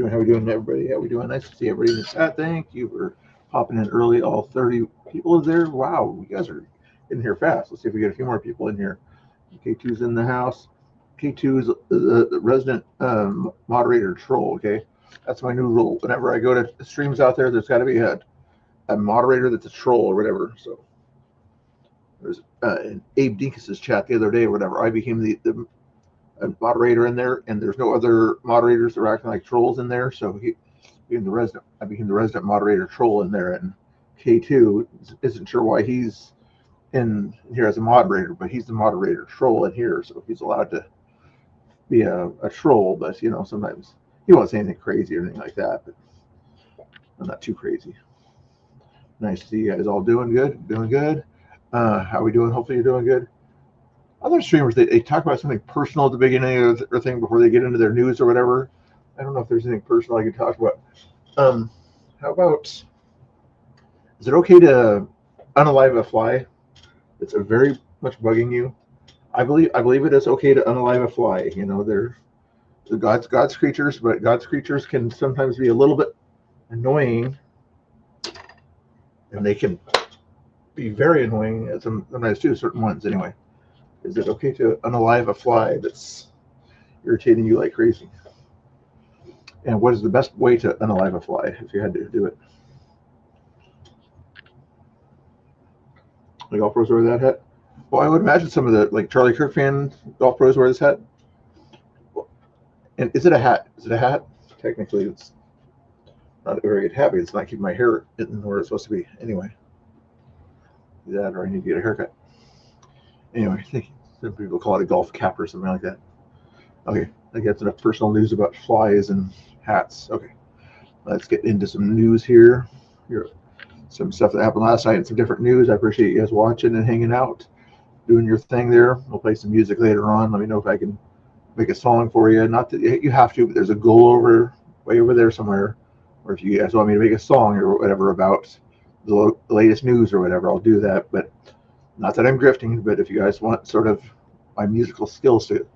doing? How we doing, everybody? How we doing? Nice to see everybody in the chat. Thank you for popping in early. All 30 people is there. Wow, you guys are in here fast. Let's see if we get a few more people in here. K2's in the house. K2 is the resident moderator troll. Okay, that's my new rule. Whenever I go to streams out there, there's got to be a moderator that's a troll or whatever. So there's in Abe Dinkus's chat the other day or whatever. I became the moderator in there, and there's no other moderators that are acting like trolls in there. So I became the resident moderator troll in there, and K2 isn't sure why he's in here as a moderator, but he's the moderator troll in here, so he's allowed to be a troll. But you know, sometimes he won't say anything crazy or anything like that, but I'm not too crazy. Nice to see you guys all doing good. How are we doing? Hopefully you're doing good. Other streamers, they talk about something personal at the beginning of the thing before they get into their news or whatever. I don't know if there's anything personal I can talk about. How about, is it okay to unalive a fly that's very much bugging you? I believe it is okay to unalive a fly. You know, they're God's creatures, but God's creatures can sometimes be a little bit annoying, and they can be very annoying sometimes too, certain ones anyway. Is it okay to unalive a fly that's irritating you like crazy? And what is the best way to unalive a fly if you had to do it? The golf pros wear that hat? Well, I would imagine some of the Charlie Kirk fan golf pros wear this hat. And is it a hat? Technically, it's not a very good hat because it's not keeping my hair in where it's supposed to be. Anyway, that or I need to get a haircut. Anyway, I think some people call it a golf cap or something like that. Okay, I think that's enough personal news about flies and hats. Okay, let's get into some news here. Some stuff that happened last night and some different news. I appreciate you guys watching and hanging out, doing your thing there. We'll play some music later on. Let me know if I can make a song for you. Not that you have to, but there's a goal way over there somewhere. Or if you guys want me to make a song or whatever about the latest news or whatever, I'll do that. But not that I'm grifting, but if you guys want sort of my musical skills to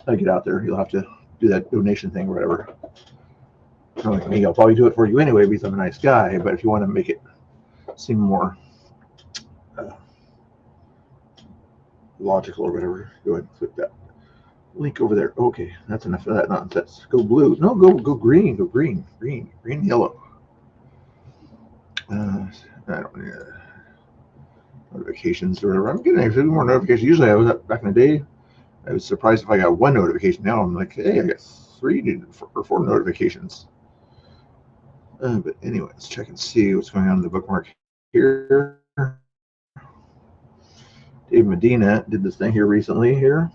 get out there, you'll have to do that donation thing or whatever. Not like me, I'll probably do it for you anyway because I'm a nice guy. But if you want to make it seem more logical or whatever, go ahead and click that link over there. Okay, that's enough of that nonsense. Go blue. No, go green. Go green, yellow. I don't need notifications or whatever. I'm getting a few more notifications. Usually I was back in the day, I was surprised if I got one notification. Now I'm like, hey, I got 3 or 4 notifications. But anyway, let's check and see what's going on in the bookmark here. Dave Medina did this thing here recently here.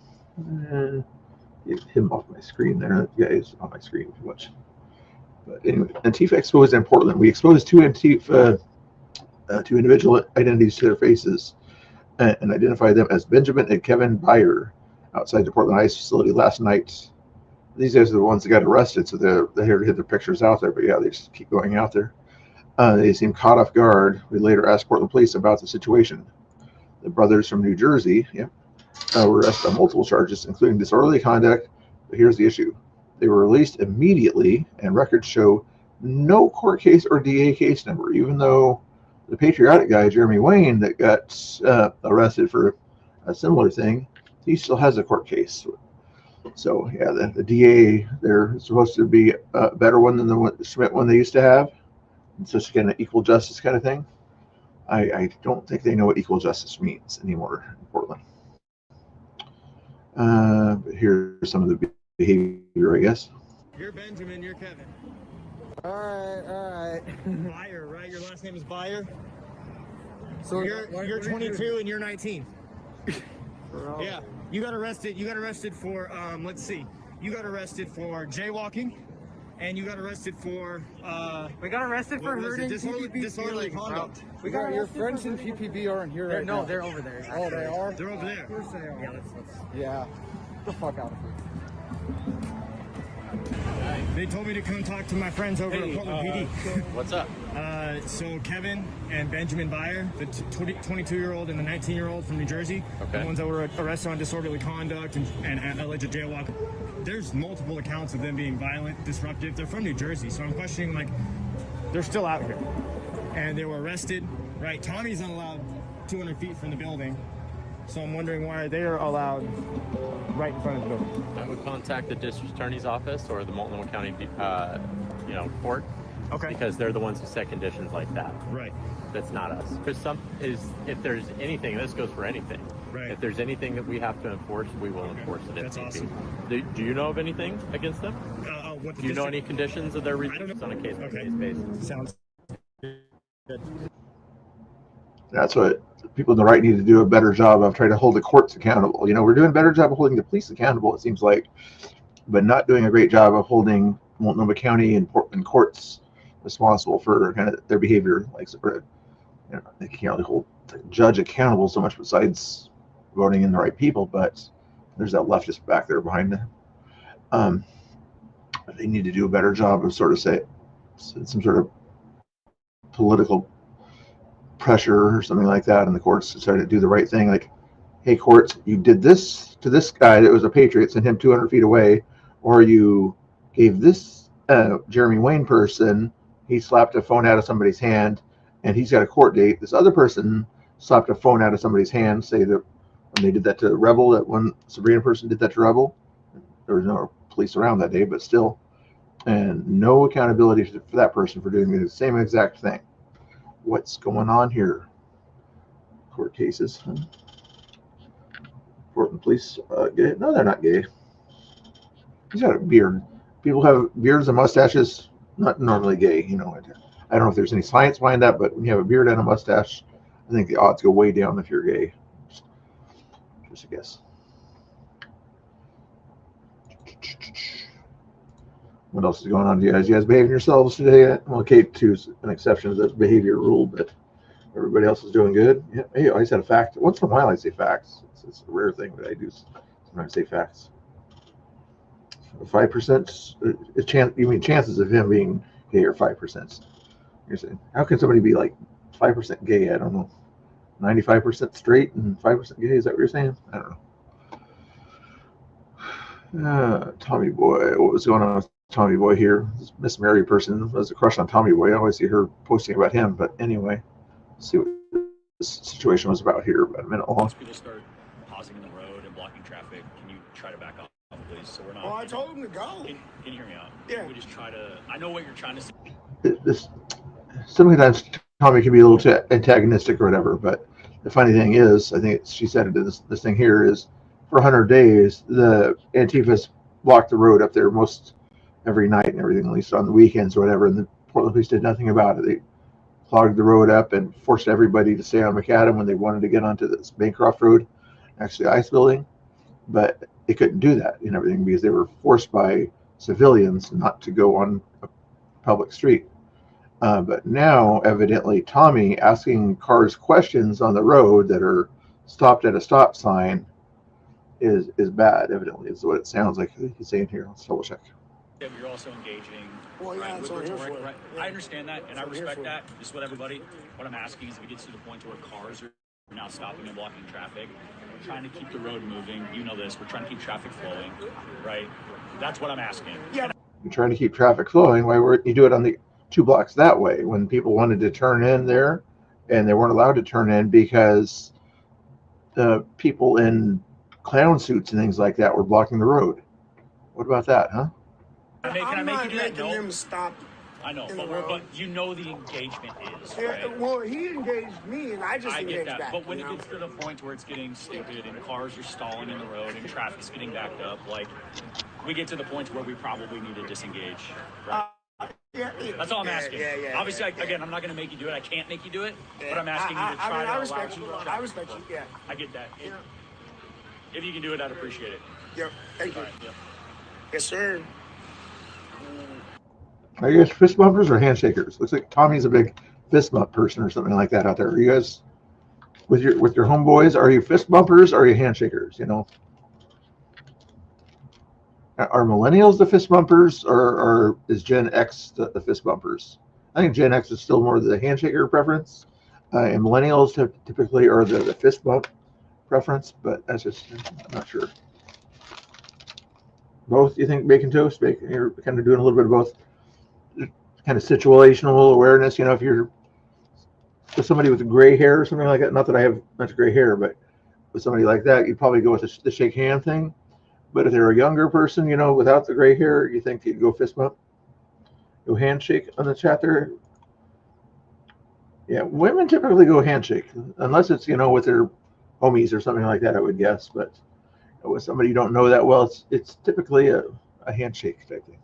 Get him off my screen there. That guy is on my screen too much. But anyway, Antifa exposed in Portland. We exposed two individual identities to their faces and identified them as Benjamin and Kevin Byer outside the Portland ICE facility last night. These guys are the ones that got arrested, so they're here to get their pictures out there. But yeah, they just keep going out there. They seem caught off guard. We later asked Portland police about the situation. The brothers from New Jersey, were arrested on multiple charges, including disorderly conduct. But here's the issue. They were released immediately, and records show no court case or DA case number, even though the patriotic guy, Jeremy Wayne, that got arrested for a similar thing, he still has a court case. So, yeah, the DA, they're supposed to be a better one than the Schmidt one they used to have. It's just kind of equal justice kind of thing. I don't think they know what equal justice means anymore in Portland. But here's some of the behavior, I guess. You're Benjamin, you're Kevin. All right. Byer, right? Your last name is Byer? So you're 22 and you're 19. Yeah. You got arrested for, let's see. You got arrested for jaywalking. And you got arrested for, we got arrested for hurting disorderly conduct. We got your friends in PPB aren't here right now. No, they're over there. Oh, they are? They're over there. Of course they are. Yeah, let's. Yeah. Get the fuck out of here. They told me to come talk to my friends over at Portland PD. What's up? So Kevin and Benjamin Byer, the 22-year-old and the 19-year-old from New Jersey, the ones that were arrested on disorderly conduct and alleged jaywalk. There's multiple accounts of them being violent, disruptive. They're from New Jersey, so I'm questioning, like, they're still out here. And they were arrested, right? Tommy's not allowed 200 feet from the building, so I'm wondering why they are allowed right in front of the building. I would contact the district attorney's office or the Multnomah County, court. Okay. Because they're the ones who set conditions like that. Right. That's not us. Because if there's anything, this goes for anything. Right. If there's anything that we have to enforce, we will enforce it. That's awesome. Do you know of anything against them? Do you know any conditions of their release on a case-by-case basis? Sounds good. That's what people in the right need to do a better job of, trying to hold the courts accountable. We're doing a better job of holding the police accountable, it seems like, but not doing a great job of holding Multnomah County and Portland courts responsible for kind of their behavior. Like, they can't really hold the judge accountable so much besides voting in the right people, but there's that leftist back there behind them. They need to do a better job of some sort of political pressure or something like that in the courts to try to do the right thing. Like, hey, courts, you did this to this guy that was a patriot, sent him 200 feet away, or you gave this Jeremy Wayne person, he slapped a phone out of somebody's hand and he's got a court date. This other person slapped a phone out of somebody's hand, say that when they did that to Rebel, that one Sabrina person did that to Rebel. There was no police around that day, but still, and no accountability for that person for doing the same exact thing. What's going on here? Court cases. Portland police, gay? No, they're not gay. He's got a beard. People have beards and mustaches, not normally gay. I don't know if there's any science behind that, but when you have a beard and a mustache, I think the odds go way down if you're gay. Just a guess. What else is going on, you guys? You guys behaving yourselves today? Well, K2's an exception to the behavior rule, but everybody else is doing good. Yeah, hey, I always had a fact. Once in a while, I say facts. It's a rare thing that I do. Sometimes say facts. 5% chance. You mean chances of him being gay are 5%? You're saying, how can somebody be like 5% gay? I don't know. 95% straight and 5% gay. Is that what you're saying? I don't know. Tommy Boy. What was going on with Tommy Boy here? This Miss Mary person has a crush on Tommy Boy. I always see her posting about him. But anyway, let's see what this situation was about here about a minute long. Once people start pausing in the road and blocking traffic, can you try to back off, please? So we're not. Oh, I told him to go. Can you hear me out? Yeah. We just try to. I know what you're trying to say. Sometimes Tommy can be a little too antagonistic or whatever, but the funny thing is, I think she said it in this thing here is, for 100 days, the Antifas blocked the road up there most every night and everything, at least on the weekends or whatever, and the Portland police did nothing about it. They clogged the road up and forced everybody to stay on McAdam when they wanted to get onto this Bancroft Road, actually the ICE building, but they couldn't do that and everything because they were forced by civilians not to go on a public street. But now, evidently, Tommy asking cars questions on the road that are stopped at a stop sign is bad, evidently, is what it sounds like he's saying here. Let's double check. Yeah, but you're also engaging. Well, yeah, right, that's with what I'm here rhetoric, for. right? Yeah. I understand that, and That's I what I'm here respect for. that. Just what everybody. What I'm asking is if it gets to the point where cars are now stopping and blocking traffic, we're trying to keep the road moving. You know this. We're trying to keep traffic flowing, right? That's what I'm asking. Yeah. You're trying to keep traffic flowing. Why wouldn't you do it on the 2 blocks that way when people wanted to turn in there and they weren't allowed to turn in because the people in clown suits and things like that were blocking the road? What about that, huh? Can I I'm make not you do that? making No. him stop. I know, in but the road. but you know the engagement is, Yeah, right? well, he engaged me, and I just I engaged get that, back. but when you it know? gets to the point where it's getting stupid and cars are stalling in the road and traffic's getting backed up, like, we get to the point where we probably need to disengage, right? Yeah, That's all I'm asking. Yeah, Obviously, again, I'm not going to make you do it. I can't make you do it, but I'm asking you to try I mean, to I allow respect you. some I respect you. Yeah. I get that. If you can do it, I'd appreciate it. Yeah. Thank you. All right, yeah. Yes, sir. Are you guys fist bumpers or handshakers? Looks like Tommy's a big fist bump person or something like that out there. Are you guys with your homeboys? Are you fist bumpers or are you handshakers? Are millennials the fist bumpers or is Gen X the fist bumpers? I think Gen X is still more the handshaker preference, and millennials typically are the fist bump preference. But that's just, I'm not sure. Both, you think bacon toast? Bacon, you're kind of doing a little bit of both. Kind of situational awareness. If you're with somebody with gray hair or something like that, not that I have much gray hair, but with somebody like that, you'd probably go with the shake hand thing. But if they're a younger person, without the gray hair, you think you'd go fist bump, go handshake on the chat there. Yeah, women typically go handshake, unless it's with their homies or something like that, I would guess. But with somebody you don't know that well, it's typically a handshake type thing.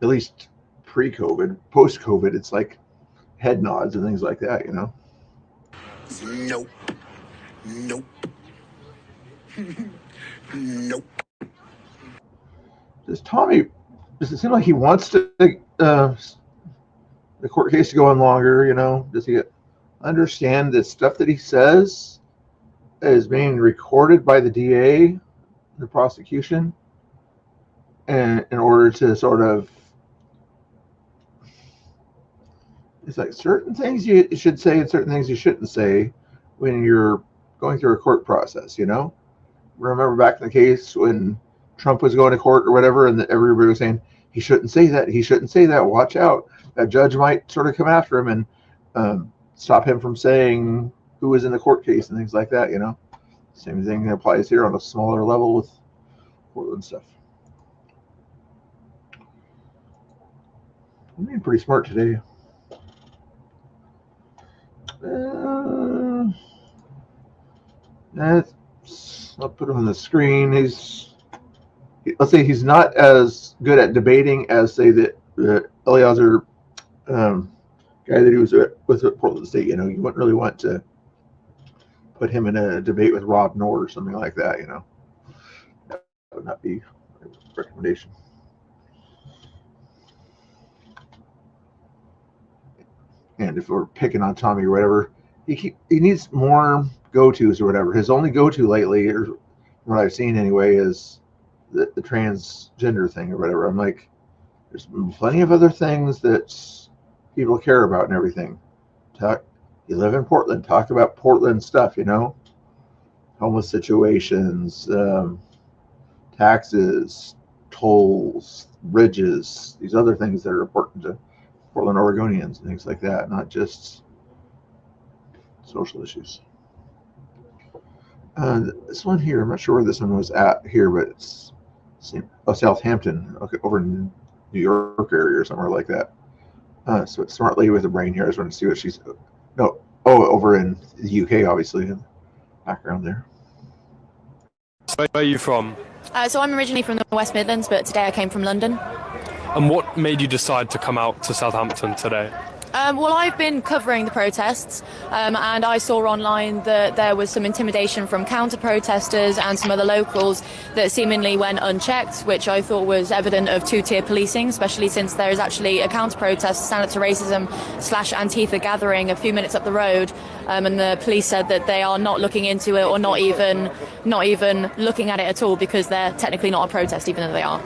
At least pre-COVID. Post-COVID, it's like head nods and things like that, Nope. Nope. Nope. Does it seem like he wants to the court case to go on longer? Does he understand the stuff that he says is being recorded by the DA, the prosecution, and in order to sort of, it's like certain things you should say and certain things you shouldn't say when you're going through a court process, Remember back in the case when Trump was going to court or whatever, and everybody was saying, he shouldn't say that, watch out. That judge might sort of come after him and stop him from saying who was in the court case and things like that, Same thing applies here on a smaller level with Portland stuff. I'm being pretty smart today. I'll put him on the screen. Let's say he's not as good at debating as, say, the Eliezer guy that he was with at Portland State. You wouldn't really want to put him in a debate with Rob Nord or something like that. That would not be a recommendation. And if we're picking on Tommy or whatever, he needs more go-tos or whatever. His only go-to lately, or what I've seen anyway, is the transgender thing or whatever. I'm like, there's plenty of other things that people care about and everything. You live in Portland, talk about Portland stuff, homeless situations, taxes, tolls, bridges, these other things that are important to Portland Oregonians and things like that, not just social issues. This one here, I'm not sure where this one was at here, but it's Southampton, okay, over in New York area or somewhere like that. So it's smart lady with a brain here. I just want to see what she's. Over in the UK, obviously, in the background there. Where are you from? So I'm originally from the West Midlands, but today I came from London. And what made you decide to come out to Southampton today? Well, I've been covering the protests, and I saw online that there was some intimidation from counter-protesters and some other locals that seemingly went unchecked, which I thought was evident of two-tier policing, especially since there is actually a counter-protest, Stand Up to Racism / Antifa gathering a few minutes up the road, and the police said that they are not looking into it or not even looking at it at all because they're technically not a protest, even though they are.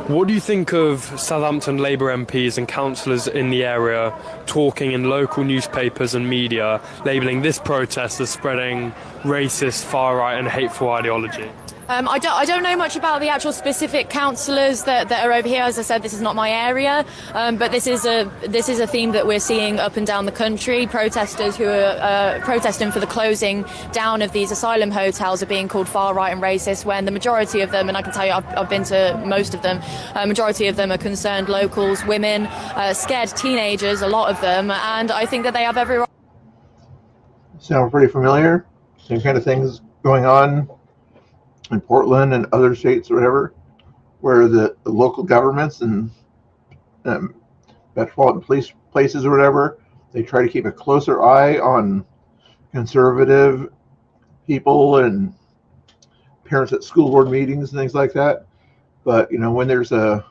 What do you think of Southampton Labour MPs and councillors in the area talking in local newspapers and media, labelling this protest as spreading racist, far-right and hateful ideology? I don't know much about the actual specific councillors that are over here. As I said, this is not my area, but this is a theme that we're seeing up and down the country. Protesters who are protesting for the closing down of these asylum hotels are being called far right and racist, when the majority of them, and I can tell you I've been to most of them, majority of them are concerned locals, women, scared teenagers, a lot of them, and I think that they have every right. Sound pretty familiar? Same kind of things going on in Portland and other states or whatever, where the local governments and metropolitan police places or whatever, they try to keep a closer eye on conservative people and parents at school board meetings and things like that. But when there's a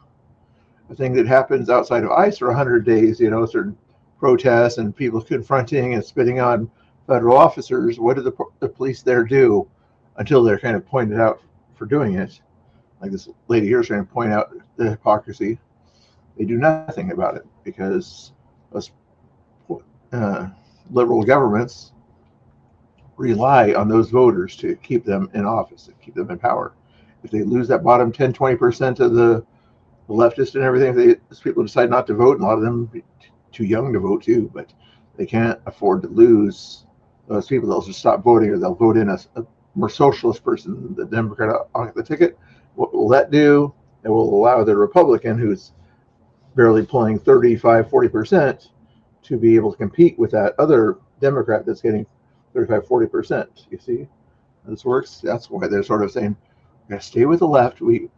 thing that happens outside of ICE for 100 days, certain protests and people confronting and spitting on federal officers, what do the police there do until they're kind of pointed out for doing it? Like this lady here is trying to point out the hypocrisy. they do nothing about it because us liberal governments rely on those voters to keep them in office, to keep them in power. If they lose that bottom 10, 20% of the leftists and everything, if these people decide not to vote, and a lot of them are too young to vote too, but they can't afford to lose those people. They'll just stop voting, or they'll vote in a more socialist person, the Democrat on the ticket. What will that do? It will allow the Republican, who's barely pulling 35, 40%, to be able to compete with that other Democrat that's getting 35, 40%. You see, this works. That's why they're sort of saying, we gotta stay with the left. We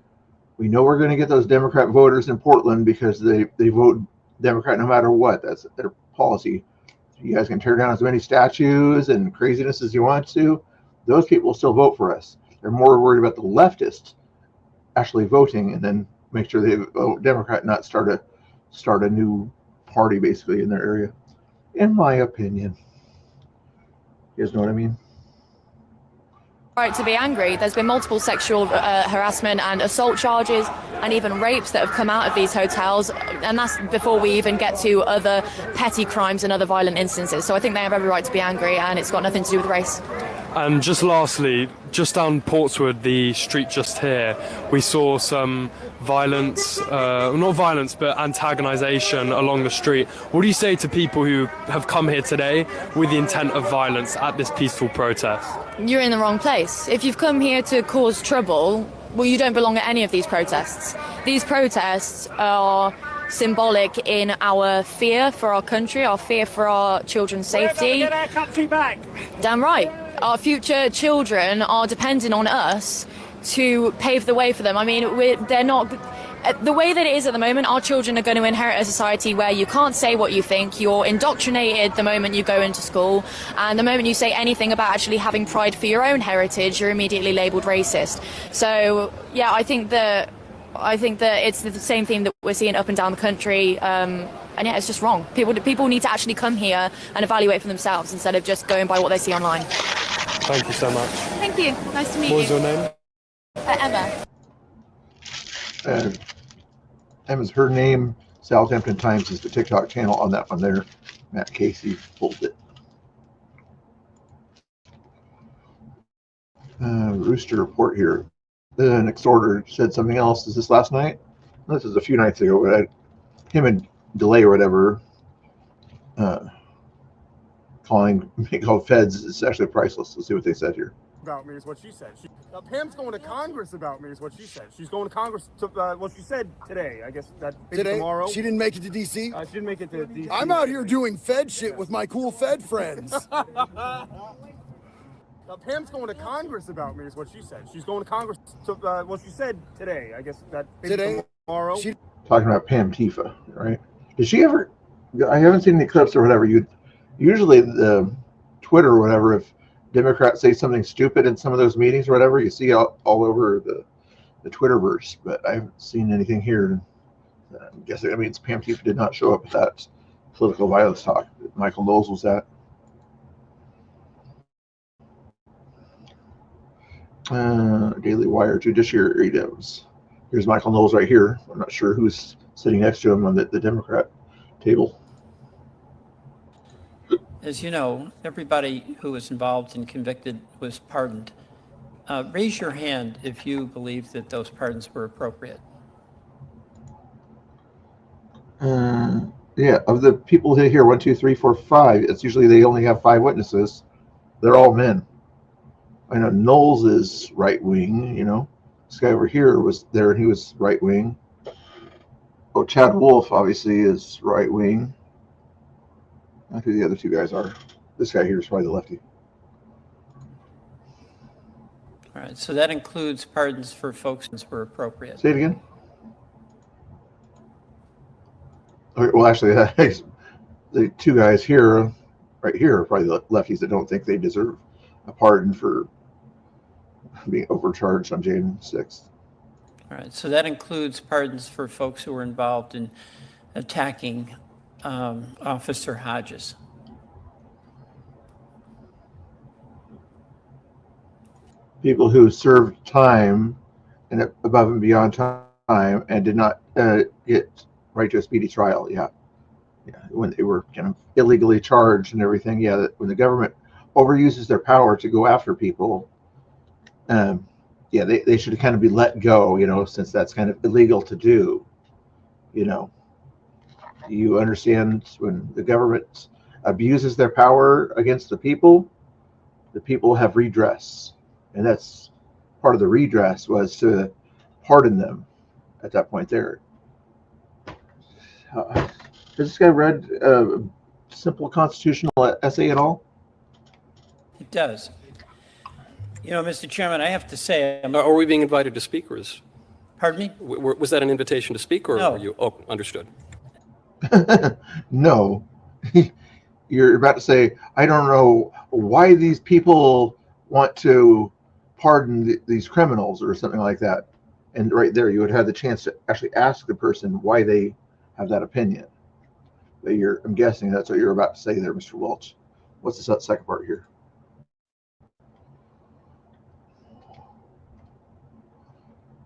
know we're going to get those Democrat voters in Portland because they vote Democrat no matter what. That's their policy. You guys can tear down as many statues and craziness as you want to. Those people will still vote for us. They're more worried about the leftists actually voting, and then make sure they vote Democrat, not start a new party basically in their area. In my opinion, you guys know what I mean? Right to be angry. There's been multiple sexual harassment and assault charges and even rapes that have come out of these hotels, and that's before we even get to other petty crimes and other violent instances. So I think they have every right to be angry, and it's got nothing to do with race. And just lastly, just down Portswood, the street just here, we saw some violence, not violence, but antagonization along the street. What do you say to people who have come here today with the intent of violence at this peaceful protest? You're in the wrong place. If you've come here to cause trouble, well, you don't belong at any of these protests. These protests are symbolic in our fear for our country, our fear for our children's safety. We're gonna get our country back. Damn right. Our future children are dependent on us to pave the way for them. I mean, they're not... The way that it is at the moment, our children are going to inherit a society where you can't say what you think. You're indoctrinated the moment you go into school, and the moment you say anything about actually having pride for your own heritage, you're immediately labelled racist. So, yeah, I think that it's the same theme that we're seeing up and down the country. And yeah, it's just wrong. People need to actually come here and evaluate for themselves instead of just going by what they see online. Thank you so much. Thank you. Nice to meet you. What was your name? Emma. Emma's her name. Southampton Times is the TikTok channel on that one there. Matt Casey pulled it. Rooster report here. The next order said something else. Is this last night? This is a few nights ago. But him and Delay or whatever being called feds is actually priceless. Let's see what they said here. About me is what she said. Pam's going to Congress about me is what she said. She's going to Congress to, well, she said today. I guess that Today? tomorrow. She didn't make it to D.C.? She didn't make it to D.C. I'm out here doing Fed shit with my cool Fed friends. Pam's going to Congress about me is what she said. She's going to Congress to, well, she said today. I guess that Today? tomorrow. Talking about Pam Tifa, right? Did she ever? I haven't seen any clips or whatever. Usually the Twitter or whatever, if Democrats say something stupid in some of those meetings or whatever, you see all over the Twitterverse, but I haven't seen anything here. I'm guessing, I mean, Pam Tifa did not show up at that political violence talk that Michael Knowles was at. Daily Wire Judiciary Dems. Here's Michael Knowles right here. I'm not sure who's sitting next to him on the Democrat table. As you know, everybody who was involved and convicted was pardoned. Raise your hand if you believe that those pardons were appropriate. Yeah, of the people that here, 1, 2, 3, 4, 5, it's usually they only have 5 witnesses. They're all men. I know Knowles is right wing, you know. This guy over here was there and he was right wing. Oh, Chad Wolf obviously is right wing. Not who the other 2 guys are. This guy here is probably the lefty. All right, so that includes pardons for folks who were appropriate. Say it again. Okay, well, actually, the 2 guys here, right here, are probably the lefties that don't think they deserve a pardon for being overcharged on January 6th. All right, so that includes pardons for folks who were involved in attacking Officer Hodges. People who served time and above and beyond time and did not get right to a speedy trial. Yeah, when they were kind of illegally charged and everything. Yeah, that when the government overuses their power to go after people, yeah, they should kind of be let go, since that's kind of illegal to do. You understand when the government abuses their power against the people have redress, and that's part of the redress was to pardon them at that point there. Has this guy read Simple Constitutional Essay at all? It does. Mr. Chairman, I have to say... Are we being invited to speak, or is... Pardon me? Was that an invitation to speak, or No. were you... Oh, understood. No. You're about to say, I don't know why these people want to pardon these criminals or something like that. And right there, you would have the chance to actually ask the person why they have that opinion. But I'm guessing that's what you're about to say there, Mr. Welch. What's the second part here?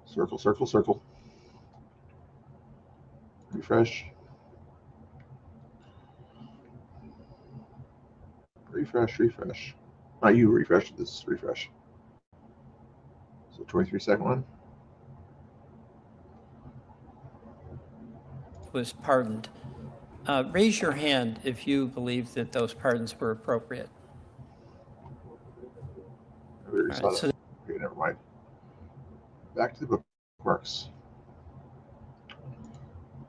Circle, circle, circle. Refresh. Refresh. Not you refresh, this is refresh. So 23-second one. Was pardoned. Raise your hand if you believe that those pardons were appropriate. Right, okay, never mind. Back to the bookmarks.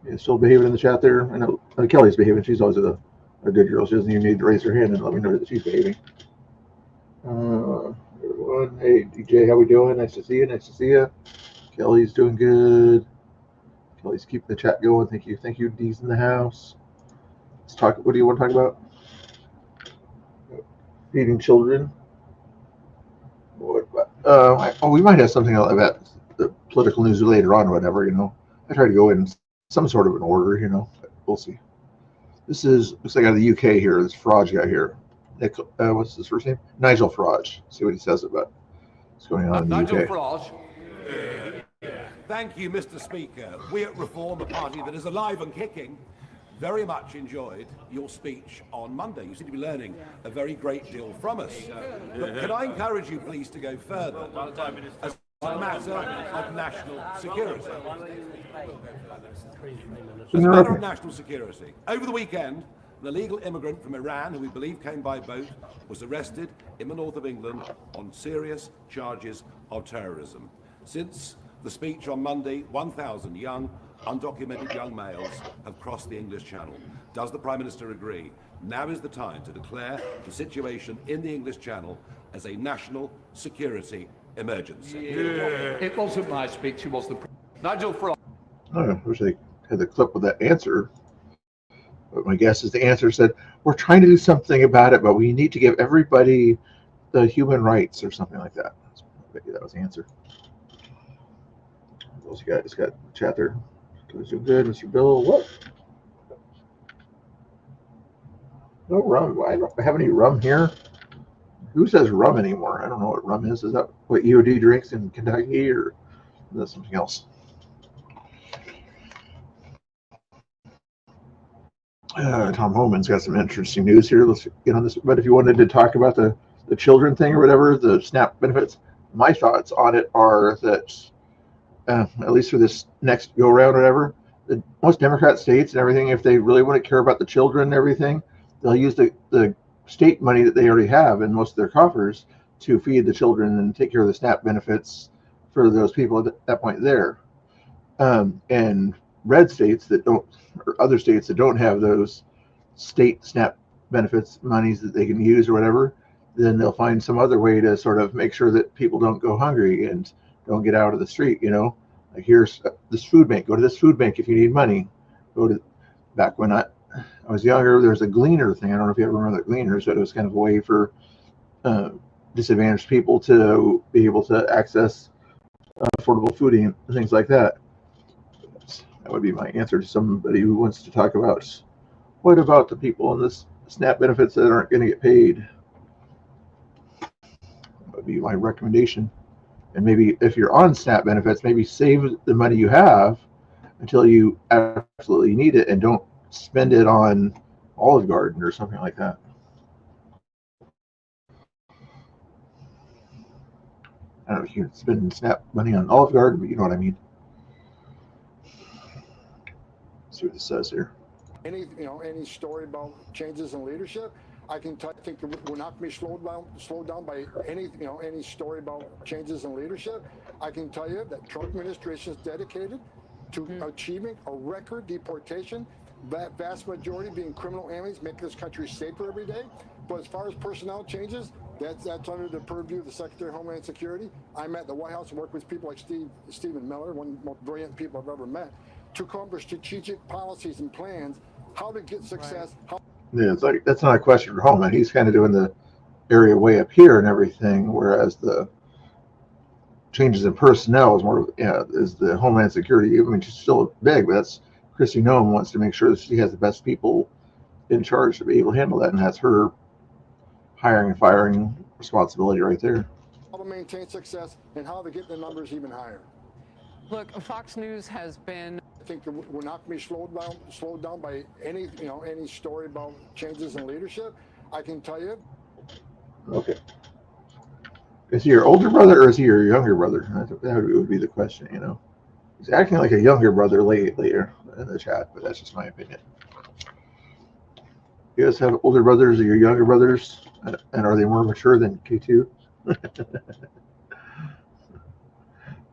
Yeah, still behaving in the chat there. I know Kelly's behaving. She's always a good girl. She doesn't even need to raise her hand and let me know that she's behaving. Everyone, hey DJ, how we doing? Nice to see you. Kelly's doing good. Kelly's keeping the chat going. Thank you. D's in the house. Let's talk. What do you want to talk about? Feeding children. We might have something about the political news later on, whatever. I try to go in some sort of an order. But we'll see. This looks like out of the UK here. This Farage guy here. Nick, what's his first name? Nigel Farage. See what he says about what's going on in the Nigel UK. Farage. Thank you, Mr. Speaker. We at Reform, a party that is alive and kicking, very much enjoyed your speech on Monday. You seem to be learning a very great deal from us. But can I encourage you, please, to go further as a matter of national security? As a matter of national security. Over the weekend, an illegal immigrant from Iran, who we believe came by boat, was arrested in the north of England on serious charges of terrorism. Since the speech on Monday, 1,000 young, undocumented young males have crossed the English Channel. Does the Prime Minister agree? Now is the time to declare the situation in the English Channel as a national security emergency. Yeah. It wasn't my speech, it was the Nigel Farage. I wish they had the clip with that answer. But my guess is the answer said, we're trying to do something about it, but we need to give everybody the human rights or something like that. Maybe that was the answer. What else you got? It's got chat there. Doing good, Mr. Bill. What? No rum. I don't have any rum here. Who says rum anymore? I don't know what rum is. Is that what EOD drinks in Kentucky, or is that something else? Tom Homan's got some interesting news here. Let's get on this. But if you wanted to talk about the children thing or whatever, the SNAP benefits, my thoughts on it are that, at least for this next go around, whatever, most Democrat states and everything, if they really want to care about the children and everything, they'll use the state money that they already have in most of their coffers to feed the children and take care of the SNAP benefits for those people at that point there. And red states that don't, or other states that don't have those state SNAP benefits monies that they can use or whatever, then they'll find some other way to sort of make sure that people don't go hungry and don't get out of the street. Like here's this food bank. Go to this food bank if you need money. Back when I was younger, there was a Gleaner thing. I don't know if you ever remember the Gleaners, but it was kind of a way for disadvantaged people to be able to access affordable food and things like that. That would be my answer to somebody who wants to talk about what about the people in this SNAP benefits that aren't going to get paid. That would be my recommendation. And maybe if you're on SNAP benefits, maybe save the money you have until you absolutely need it, and don't spend it on Olive Garden or something like that. I don't know if you can spend SNAP money on Olive Garden, but you know what I mean. Let's see what this says here. Any story about changes in leadership, I think we're not going to be slowed down by any story about changes in leadership. I can tell you that Trump administration is dedicated to achieving a record deportation, that vast majority being criminal aliens, making this country safer every day. But as far as personnel changes, that's under the purview of the Secretary of Homeland Security. I'm at the White House and work with people like Stephen Miller, one of the most brilliant people I've ever met, to come up with strategic policies and plans, how to get success. Yeah, it's like that's not a question for Homeland. He's kind of doing the area way up here and everything, whereas the changes in personnel is more is the Homeland Security. I mean, she's still big, but that's Kristi Noem wants to make sure that she has the best people in charge to be able to handle that, and that's her hiring and firing responsibility right there. How to maintain success and how to get the numbers even higher. Look, Fox News has been. I think we're not going to be slowed down by any story about changes in leadership. I can tell you. Okay. Is he your older brother or is he your younger brother? That would be the question, you know. He's acting like a younger brother later in the chat, but that's just my opinion. You guys have older brothers or your younger brothers, and are they more mature than K2?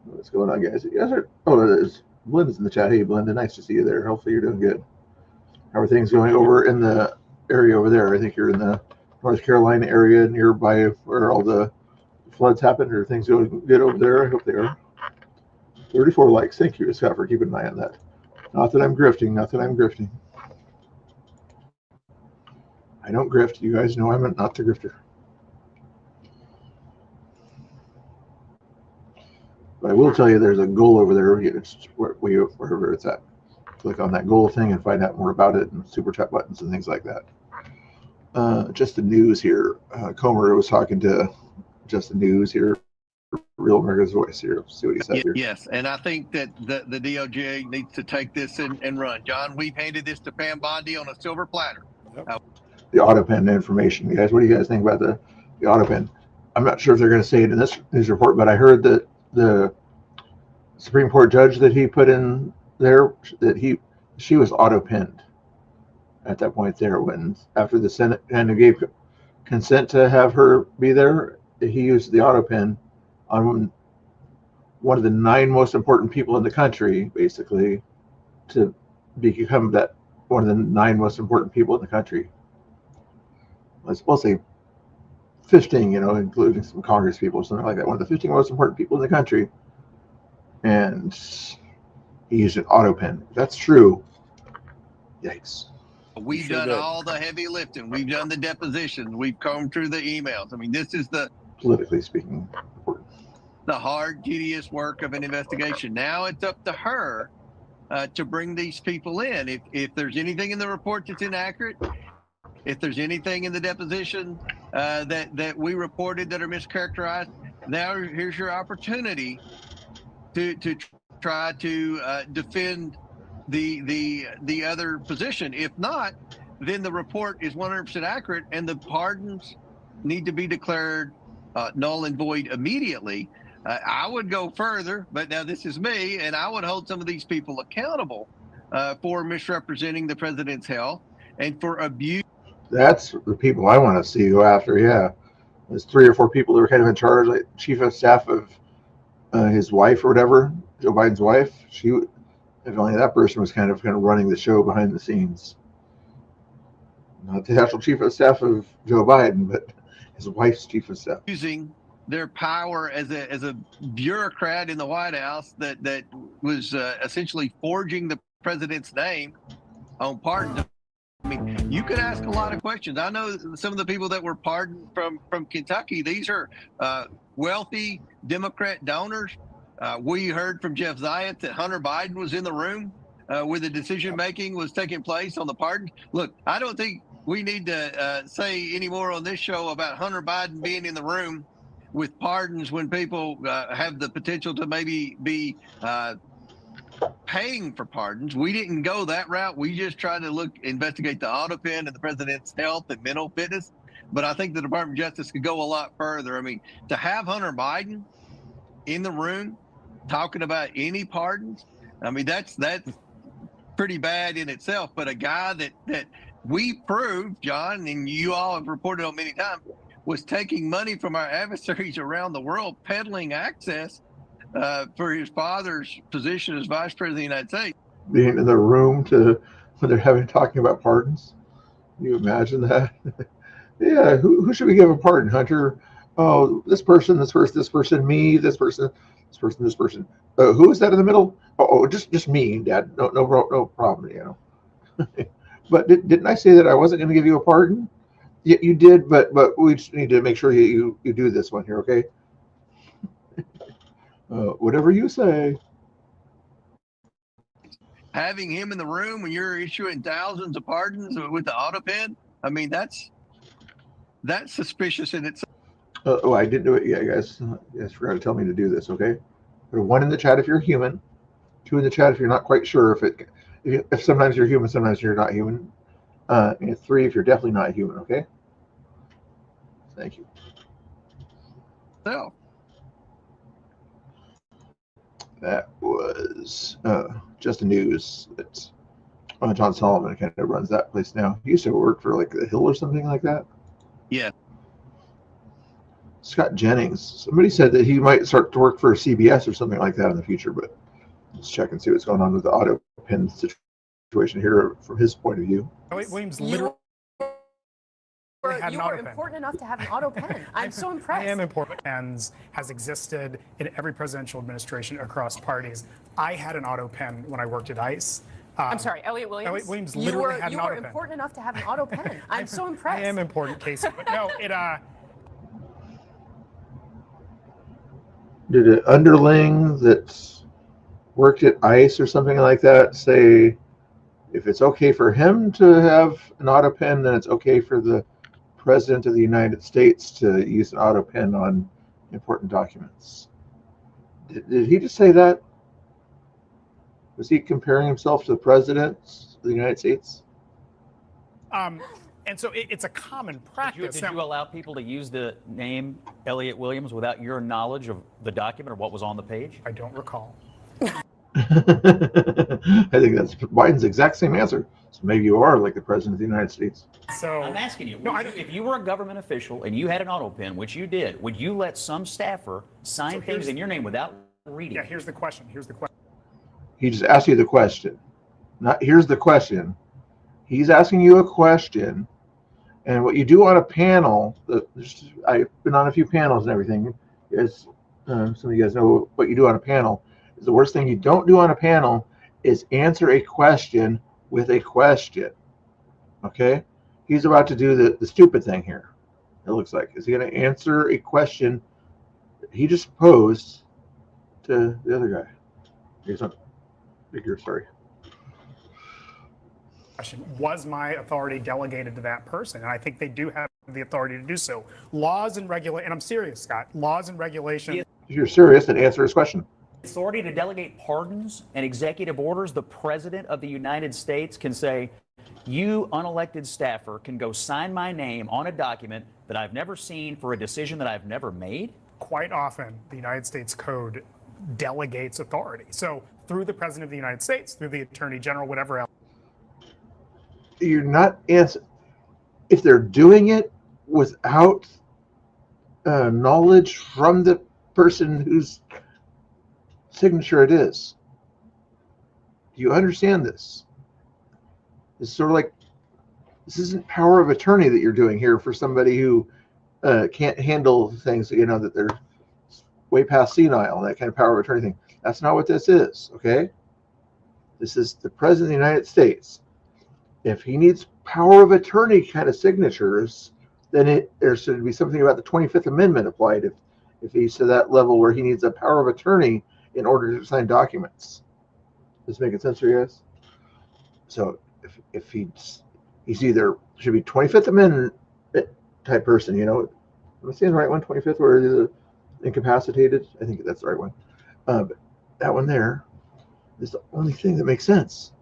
What's going on, guys? You guys are. Oh, it is. Belinda's in the chat. Hey, Belinda, nice to see you there. Hopefully you're doing good. How are things going over in the area over there? I think you're in the North Carolina area nearby where all the floods happened. Or things going good over there? I hope they are. 34 likes. Thank you, Scott, for keeping an eye on that. Not that I'm grifting. Not that I'm grifting. I don't grift. You guys know I'm not the grifter. But I will tell you there's a goal over there. It's wherever it's at. Click on that goal thing and find out more about it, and super chat buttons and things like that. Just the news here. Comer was talking to Just the News here. Real America's Voice here. See what he said here. Yes, and I think that the DOJ needs to take this and run. John, we've handed this to Pam Bondi on a silver platter. Yep. The auto pen information. You guys, what do you guys think about the auto pen? I'm not sure if they're going to say it in this news report, but I heard that the Supreme Court judge that he put in there, that she was auto pinned at that point there, when after the Senate kind of gave consent to have her be there, he used the auto pin on one of the 9 most important people in the country, basically, to become that one of the 9 most important people in the country. We'll say 15, including some Congress people, something like that. One of the 15 most important people in the country. And he used an auto pen. If that's true, yikes. We've done all the heavy lifting. We've done the depositions. We've combed through the emails. I mean, this is the, politically speaking, important, the hard, tedious work of an investigation. Now it's up to her to bring these people in. If there's anything in the report that's inaccurate, if there's anything in the deposition that we reported that are mischaracterized, now here's your opportunity to try to defend the other position. If not, then the report is 100% accurate, and the pardons need to be declared null and void immediately. I would go further, but now this is me, and I would hold some of these people accountable for misrepresenting the president's health and for abuse. That's the people I want to see go after. Yeah, there's 3 or 4 people that were kind of in charge, like chief of staff of his wife or whatever, Joe Biden's wife. If only that person was kind of running the show behind the scenes. Not the actual chief of staff of Joe Biden, but his wife's chief of staff. Using their power as a bureaucrat in the White House that was essentially forging the president's name on pardons. I mean, you could ask a lot of questions. I know some of the people that were pardoned from Kentucky, these are wealthy Democrat donors. We heard from Jeff Zients that Hunter Biden was in the room where the decision making was taking place on the pardon. Look, I don't think we need to say any more on this show about Hunter Biden being in the room with pardons when people have the potential to maybe be paying for pardons. We didn't go that route. We just tried to investigate the auto pen and the president's health and mental fitness. But I think the Department of Justice could go a lot further. I mean, to have Hunter Biden in the room talking about any pardons, I mean, that's pretty bad in itself. But a guy that we proved, John, and you all have reported on many times, was taking money from our adversaries around the world, peddling access for his father's position as Vice President of the United States. Being in the room when they're talking about pardons. Can you imagine that? Yeah, who should we give a pardon, Hunter? Oh, this person, me, this person. Who is that in the middle? Oh, just me, Dad. No problem, you know. But didn't I say that I wasn't going to give you a pardon? Yeah, you did, but we just need to make sure you do this one here, okay? Whatever you say. Having him in the room when you're issuing thousands of pardons with the auto pen, I mean, that's suspicious in itself. I didn't do it yet, guys. You guys forgot to tell me to do this, okay? Put 1 in the chat if you're human, 2 in the chat if you're not quite sure if sometimes you're human, sometimes you're not human, and 3 if you're definitely not human, okay? Thank you. So that was just the news. It's John Solomon kind of runs that place now. He used to work for like the Hill or something like that. Yeah. Scott Jennings. Somebody said that he might start to work for CBS or something like that in the future, but let's check and see what's going on with the auto pen situation here from his point of view. Williams literally You were important enough to have an auto pen. I'm so impressed. I am important. Pens has existed in every presidential administration across parties. I had an auto pen when I worked at ICE. I'm sorry, Elliot Williams. Elliot Williams literally had an auto pen. You were important enough to have an auto pen. I'm so impressed. I am important, Casey. But no, Did an underling that worked at ICE or something like that say if it's okay for him to have an auto pen, then it's okay for the President of the United States to use an auto pen on important documents? Did he just say that? Was he comparing himself to the President of the United States? And so it's a common practice. Did you allow people to use the name Elliot Williams without your knowledge of the document or what was on the page? I don't recall. I think that's Biden's exact same answer. So maybe you are like the President of the United States. So I'm asking you, if you were a government official and you had an auto pen, which you did, would you let some staffer sign things in your name without reading? Yeah, here's the question. He just asked you the question. Here's the question. He's asking you a question, and what you do on a panel, I've been on a few panels and everything, is some of you guys know what you do on a panel. Is the worst thing you don't do on a panel is answer a question with a question. Okay? He's about to do the stupid thing here, it looks like. Is he going to answer a question that he just posed to the other guy? Here's not bigger, sorry. Was my authority delegated to that person? And I think they do have the authority to do so. Laws and and I'm serious, Scott, laws and regulations. If you're serious, then answer his question. Authority to delegate pardons and executive orders, the President of the United States can say, you unelected staffer can go sign my name on a document that I've never seen for a decision that I've never made? Quite often, the United States Code delegates authority. So through the President of the United States, through the Attorney General, whatever else. You're not answering. If they're doing it without knowledge from the person whose signature it is, do you understand this? It's sort of like, this isn't power of attorney that you're doing here for somebody who can't handle things, that they're way past senile, that kind of power of attorney thing. That's not what this is, okay? This is the President of the United States. If he needs power of attorney kind of signatures, then there should be something about the 25th Amendment applied if he's to that level where he needs a power of attorney in order to sign documents. Does this make sense for you guys? So if he's either should be 25th Amendment type person, am I saying the right one? 25th, where he's incapacitated? I think that's the right one. But that one there. It's the only thing that makes sense.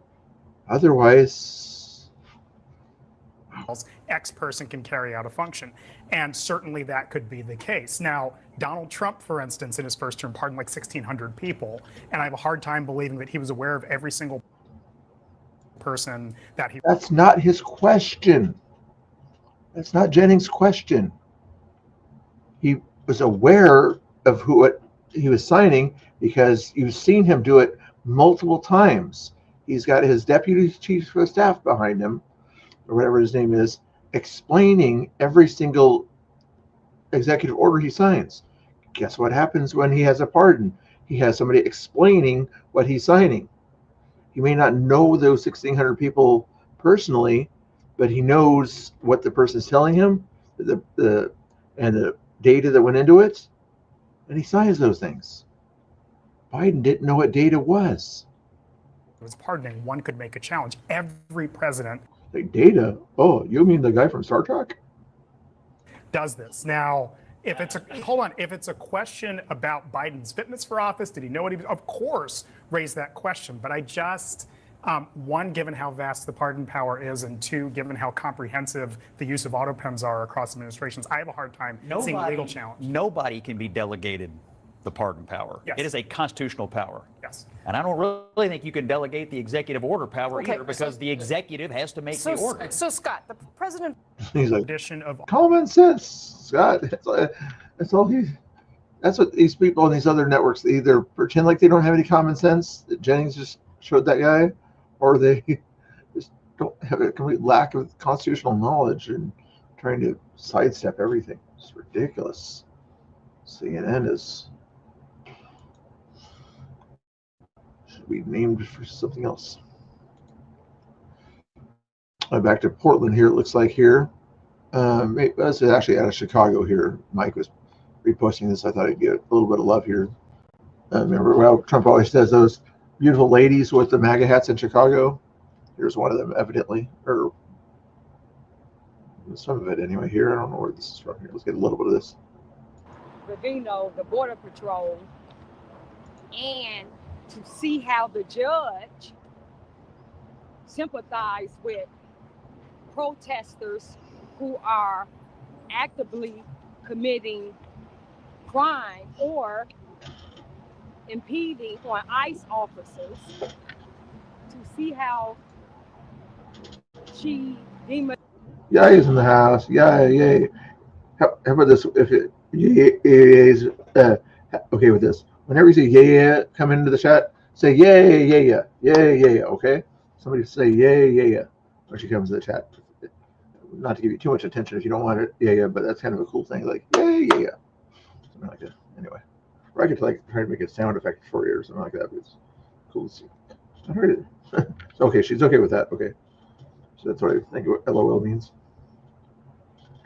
Otherwise, X person can carry out a function. And certainly that could be the case. Now, Donald Trump, for instance, in his first term pardoned like 1,600 people. And I have a hard time believing that he was aware of every single person that he... That's not his question. That's not Jennings' question. He was aware of who he was signing because you've seen him do it multiple times. He's got his deputy chief of staff behind him, or whatever his name is, explaining every single executive order he signs. Guess what happens when he has a pardon? He has somebody explaining what he's signing. He may not know those 1,600 people personally, but he knows what the person is telling him, and the data that went into it, and he signs those things. Biden didn't know what data was. was pardoning, one could make a challenge. Every president... Like data? Oh, you mean the guy from Star Trek? Does this. Now, if it's a question about Biden's fitness for office, did he know what he was? Of course, raise that question. But I just, one, given how vast the pardon power is, and two, given how comprehensive the use of auto pens are across administrations, I have a hard time seeing a legal challenge. Nobody can be delegated the pardon power. Yes. It is a constitutional power. Yes. And I don't really think you can delegate the executive order power either, because the executive has to make the order. So, Scott, the president... He's like, edition of common sense, Scott. That's all he... That's what these people on these other networks, they either pretend like they don't have any common sense, that Jennings just showed that guy, or they just don't have a complete lack of constitutional knowledge and trying to sidestep everything. It's ridiculous. CNN is... should be named for something else. Back to Portland here, it looks like here. This is actually out of Chicago here. Mike was reposting this. I thought I'd get a little bit of love here. Remember, well, Trump always says those beautiful ladies with the MAGA hats in Chicago. Here's one of them, evidently, or some of it anyway. Here, I don't know where this is from. Here, let's get a little bit of this. Ravino, the Border Patrol, and to see how the judge sympathized with protesters who are actively committing crime or impeding on ICE officers, to see how she Yeah, he's in the house. Yeah, yeah. How about this? If it is okay with this, whenever you say yeah, come into the chat, say yeah, okay? Somebody say yeah when she comes to the chat. Not to give you too much attention if you don't want it, yeah, but that's kind of a cool thing, like yeah. Something like that. Anyway, or I could like try to make a sound effect for you or something like that, but it's cool to see. I heard it. Okay, she's okay with that, okay. So that's what I think LOL means.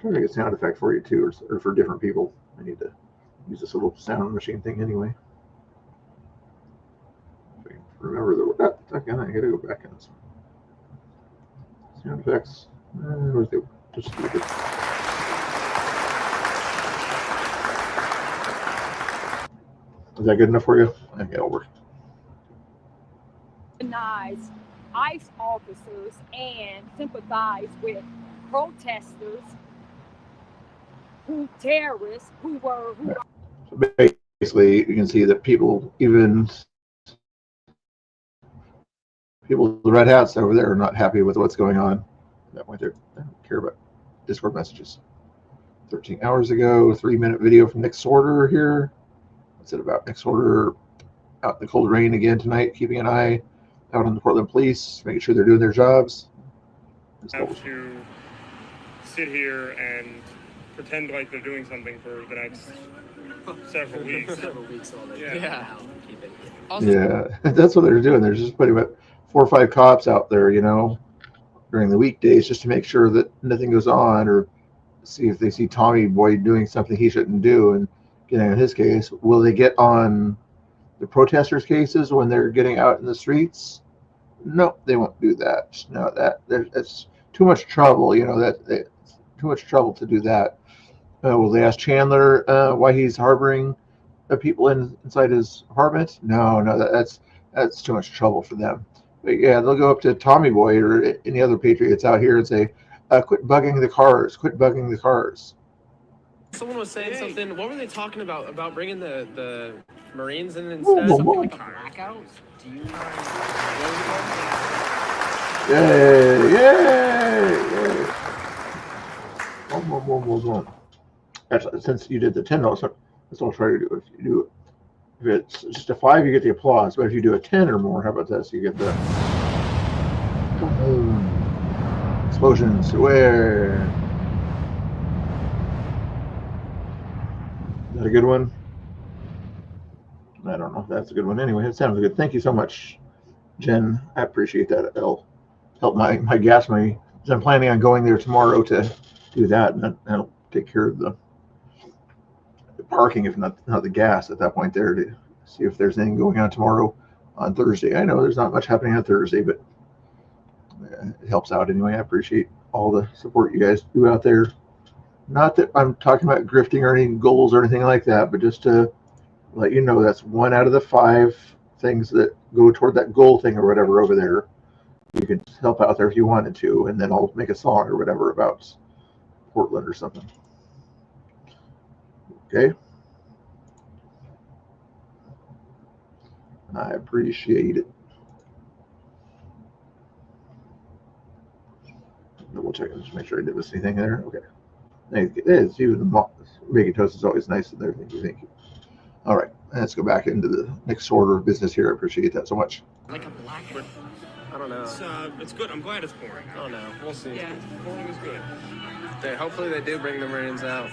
Try to make a sound effect for you too, or for different people. I need to use this little sound machine thing anyway. Remember the again, I gotta go back in this one. Sound effects. Where's the just is that good enough for you? Okay, it'll work. recognize ICE officers and sympathize with protesters who terrorists who were So basically, you can see that people, even people with the red hats over there, are not happy with what's going on. At that point, they don't care about Discord messages. 13 hours ago, 3-minute video from Nick Sorter here. What's it about? Nick Sorter out in the cold rain again tonight, keeping an eye out on the Portland police, making sure they're doing their jobs. Have to sit here and pretend like they're doing something for the next several weeks. Yeah. Yeah, that's what they're doing. They're just putting about 4 or 5 cops out there, you know, during the weekdays just to make sure that nothing goes on, or see if they see Tommy Boy doing something he shouldn't do and getting on his case. Will they get on the protesters' cases when they're getting out in the streets? No, they won't do that. No, that's too much trouble. You know, too much trouble to do that. Will they ask Chandler why he's harboring people inside his apartment? No, that's too much trouble for them. But yeah, they'll go up to Tommy Boy or any other patriots out here and say, quit bugging the cars, quit bugging the cars. Someone was saying something. What were they talking about? About bringing the Marines in instead? Something like a blackout? Do you mind? Yay! Yay! Boom. Actually, since you did the $10, that's what I'll try to do. If it's just a 5, you get the applause. But if you do a 10 or more, how about this? You get the boom. Explosions. Where? Is that a good one? I don't know if that's a good one. Anyway, it sounds good. Thank you so much, Jen. I appreciate that. It'll help my gas money. I'm planning on going there tomorrow to do that, and that'll take care of the parking, if not the gas at that point there, to see if there's anything going on tomorrow on Thursday. I know there's not much happening on Thursday, but it helps out anyway. I appreciate all the support you guys do out there. Not that I'm talking about grifting or any goals or anything like that, but just to let you know that's 1 out of the 5 things that go toward that goal thing or whatever over there. You could help out there if you wanted to, and then I'll make a song or whatever about Portland or something. Okay. I appreciate it. Double check and just make sure I didn't miss anything there. Okay. It's even making toast is always nice in there. Thank you. All right. Let's go back into the next order of business here. I appreciate that so much. Like a blackout. I don't know. It's good. I'm glad it's pouring. Oh no, we'll see. Yeah, pouring is good. Hopefully they do bring the Marines out.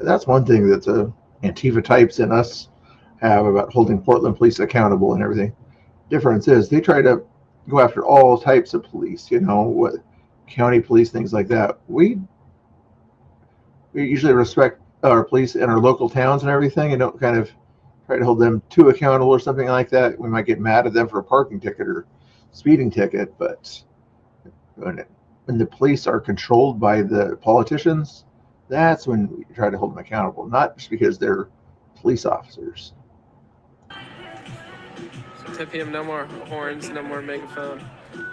That's one thing that the Antifa types and us have about holding Portland police accountable and everything. Difference is they try to go after all types of police, what county police, things like that. We usually respect our police in our local towns and everything, and don't kind of try to hold them too accountable or something like that. We might get mad at them for a parking ticket or speeding ticket, but when the police are controlled by the politicians, that's when we try to hold them accountable, not just because they're police officers. So 10 p.m. no more horns, no more megaphone.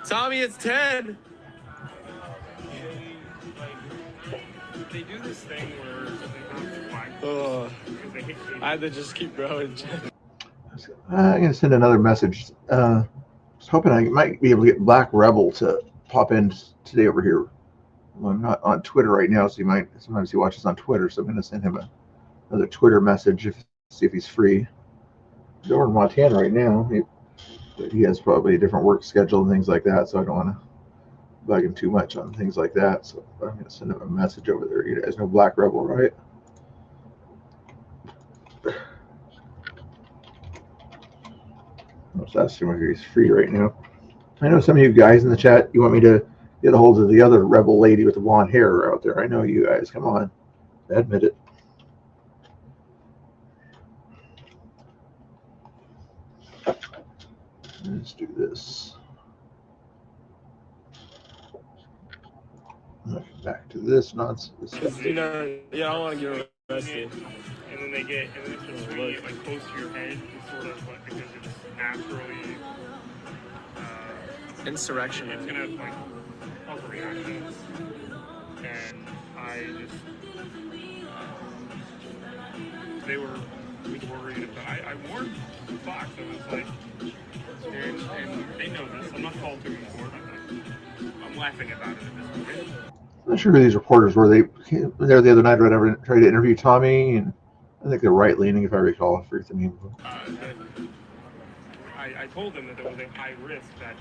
Tommy, it's 10. They do this thing where they have Oh, I had to just keep growing. I'm going to send another message. I was hoping I might be able to get Black Rebel to pop in today over here. Well, I'm not on Twitter right now, so sometimes he watches on Twitter, so I'm going to send him another Twitter message see if he's free. He's over in Montana right now. He has probably a different work schedule and things like that, so I don't want to bug him too much on things like that. So I'm going to send him a message over there. You guys know Black Rebel, right? Let's ask him if he's free right now. I know some of you guys in the chat, you want me to get a hold of the other Rebel lady with the blonde hair out there. I know you guys. Come on. Admit it. Let's do this. Back to this nonsense. Yeah, I don't want to get arrested. And then they get like close to your head, sort of like because it's naturally insurrection. It's gonna like cause a reaction, and I just they were worried about. I warned Fox. I was like, and they know this. I'm not called to report. I'm laughing about it at this point. I'm not sure who these reporters were. They were there the other night or whatever, tried to interview Tommy, and I think they're right-leaning, if I recall. I forget the name of them. I told them that there was a high risk that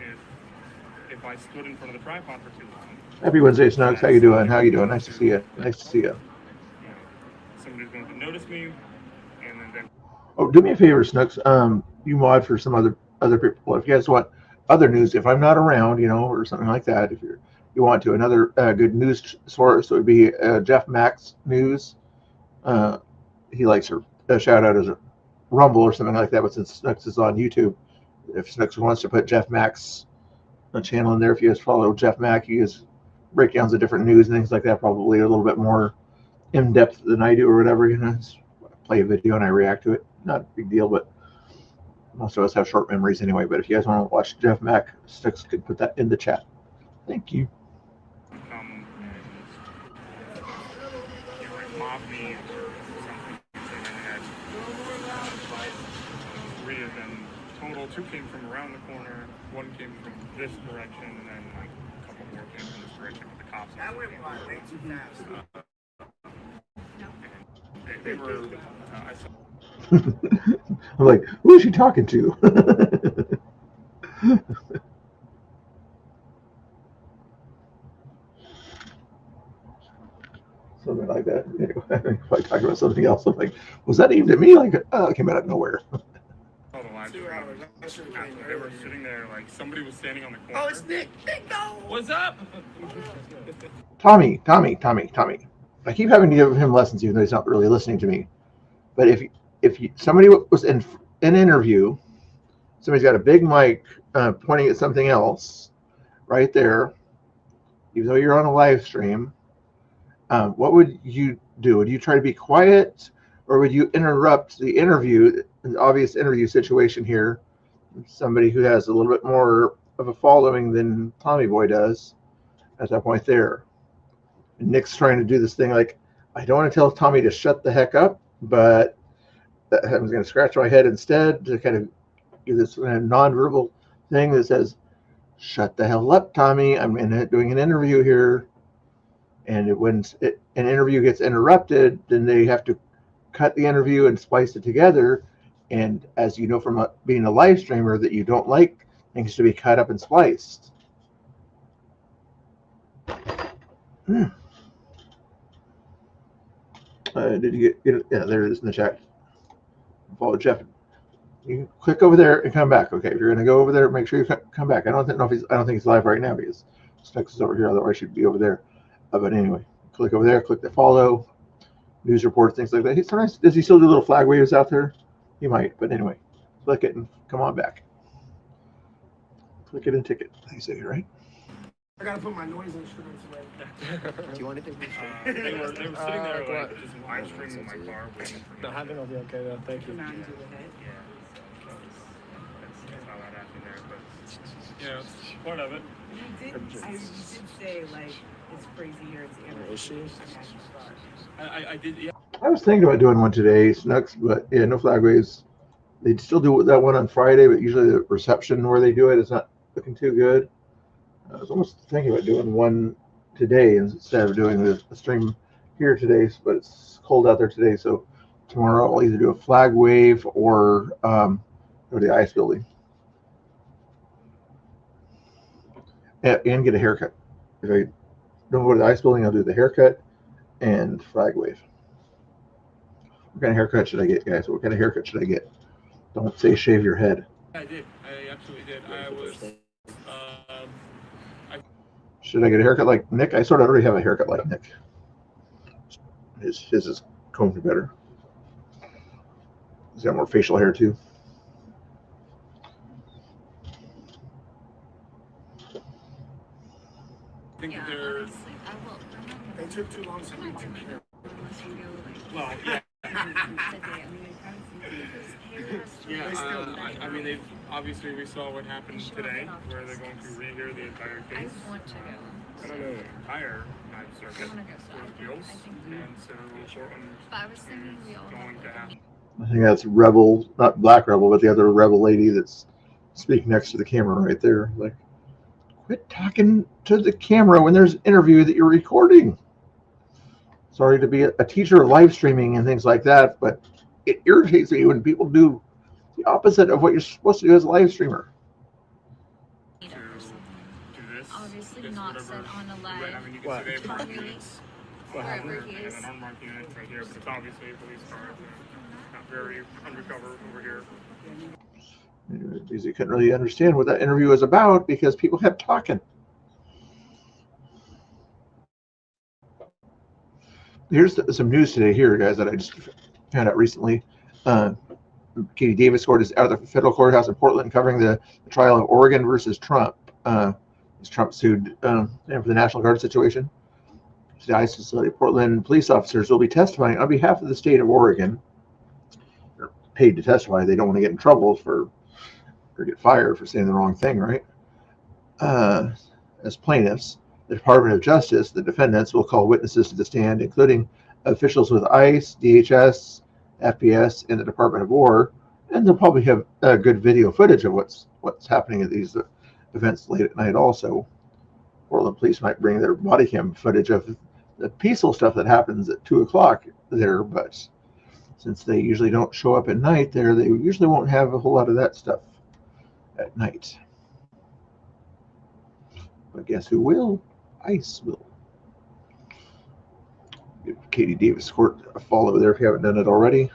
if I stood in front of the tripod for too long. Happy Wednesday, Snugs. How you doing? Nice to see you. Somebody's going to notice me, and then. Oh, do me a favor, Snugs. You mod for some other people. If you guys want other news, if I'm not around, or something like that, if you want to, another good news source would be Jeff Mack's news. He likes her shout out as a Rumble or something like that, but since Snooks is on YouTube, if Snooks wants to put Jeff Mack's channel in there, if you guys follow Jeff Mack, he has breakdowns of different news and things like that, probably a little bit more in depth than I do or whatever. Just play a video and I react to it. Not a big deal, but Most of us have short memories anyway, but if you guys want to watch Jeff Mack, Sticks could put that in the chat. Thank you. Mob me or something. And then had 3 of them total. 2 came from around the corner. 1 came from this direction, and then like a couple more came from this direction with the cops. That went by way too fast. They were. I saw. I'm like, who is she talking to? Something like that. Anyway, if I talk about something else, I'm like, was that aimed at me? Like, it came out of nowhere. They were sitting there like somebody was standing on the corner. Oh, it's Nick. Nick, no. What's up? Tommy. I keep having to give him lessons, even though he's not really listening to me. But if somebody was in an interview, somebody's got a big mic pointing at something else right there, even though you're on a live stream, what would you do? Would you try to be quiet, or would you interrupt the interview, an obvious interview situation here, somebody who has a little bit more of a following than Tommy Boy does at that point there? And Nick's trying to do this thing like, I don't want to tell Tommy to shut the heck up, but I'm going to scratch my head instead to kind of do this nonverbal thing that says, shut the hell up, Tommy. I'm doing an interview here. And when an interview gets interrupted, then they have to cut the interview and splice it together. And as you know from being a live streamer, that you don't like things to be cut up and spliced. Did you get it? Yeah, there it is in the chat. Follow Jeff. You can click over there and come back. Okay, if you're going to go over there, make sure you come back. I don't think he's live right now because Sticks is over here. Otherwise, he'd be over there. But anyway, click over there. Click the follow, news reports, things like that. Sometimes does he still do little flag waves out there? He might. But anyway, click it and come on back. Click it and ticket. I say it right. I gotta put my noise instruments away. Do you want anything? They were sitting there like just live streaming my car. No, I think I'll be okay though. Thank you. That's how that happened there, but yeah, it's part of it. You did say like it's crazy here. It's I did. Yeah. I was thinking about doing one today, Snooks, but yeah, no flag waves. They'd still do that one on Friday, but usually the reception where they do it is not looking too good. I was almost thinking about doing one today instead of doing the stream here today, but it's cold out there today, so tomorrow I'll either do a flag wave or go to the ICE building and get a haircut. If I don't go to the ICE building, I'll do the haircut and flag wave. What kind of haircut should I get, guys? What kind of haircut should I get? Don't say shave your head. I did. I absolutely did. I was. Should I get a haircut like Nick? I sort of already have a haircut like Nick. His is combed better. He's got more facial hair too. I think there's. They took too long to do care. Well, yeah. Yeah, I mean, they've obviously we saw what happened today, where they're going to rehear the entire case. I don't know the entire circuit with appeals, and so Portland is going to have. I think that's Rebel, not Black Rebel, but the other Rebel lady that's speaking next to the camera right there. Like, quit talking to the camera when there's an interview that you're recording. Sorry to be a teacher of live streaming and things like that, but it irritates me when people do the opposite of what you're supposed to do as a live streamer. Obviously not set on a live. I mean, you can see they have units. And an unmarked unit right here, but it's obviously a police car. Not very undercover over here. Because you couldn't really understand what that interview was about because people kept talking. Here's some news today here, guys, that I just found out recently. Katie Davis court is out of the federal courthouse in Portland covering the trial of Oregon versus Trump. Trump sued for the National Guard situation. The ICE facility, Portland police officers will be testifying on behalf of the state of Oregon. They're paid to testify. They don't want to get in trouble for or get fired for saying the wrong thing, right? As plaintiffs, the Department of Justice, the defendants, will call witnesses to the stand, including officials with ICE, DHS, FPS, and the Department of War, and they'll probably have good video footage of what's happening at these events late at night also. Portland police might bring their body cam footage of the peaceful stuff that happens at 2 o'clock there, but since they usually don't show up at night there, they usually won't have a whole lot of that stuff at night. But guess who will? ICE will. Give Katie Davis Court a follow there if you haven't done it already.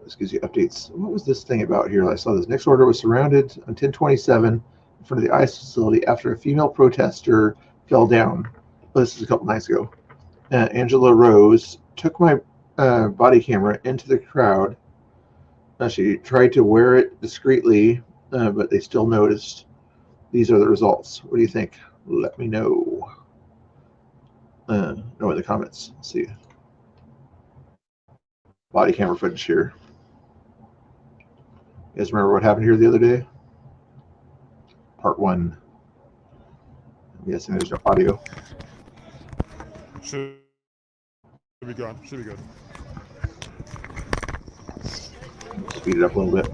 This gives you updates. What was this thing about here? I saw this next order was surrounded on 1027 in front of the ICE facility after a female protester fell down. Well, this is a couple nights ago. Angela Rose took my body camera into the crowd. She tried to wear it discreetly, but they still noticed. These are the results. What do you think? Let me know. Know in the comments. Let's see. Body camera footage here. You guys remember what happened here the other day? Part 1. I'm guessing there's no audio. Should be good. Should be good. Speed it up a little bit.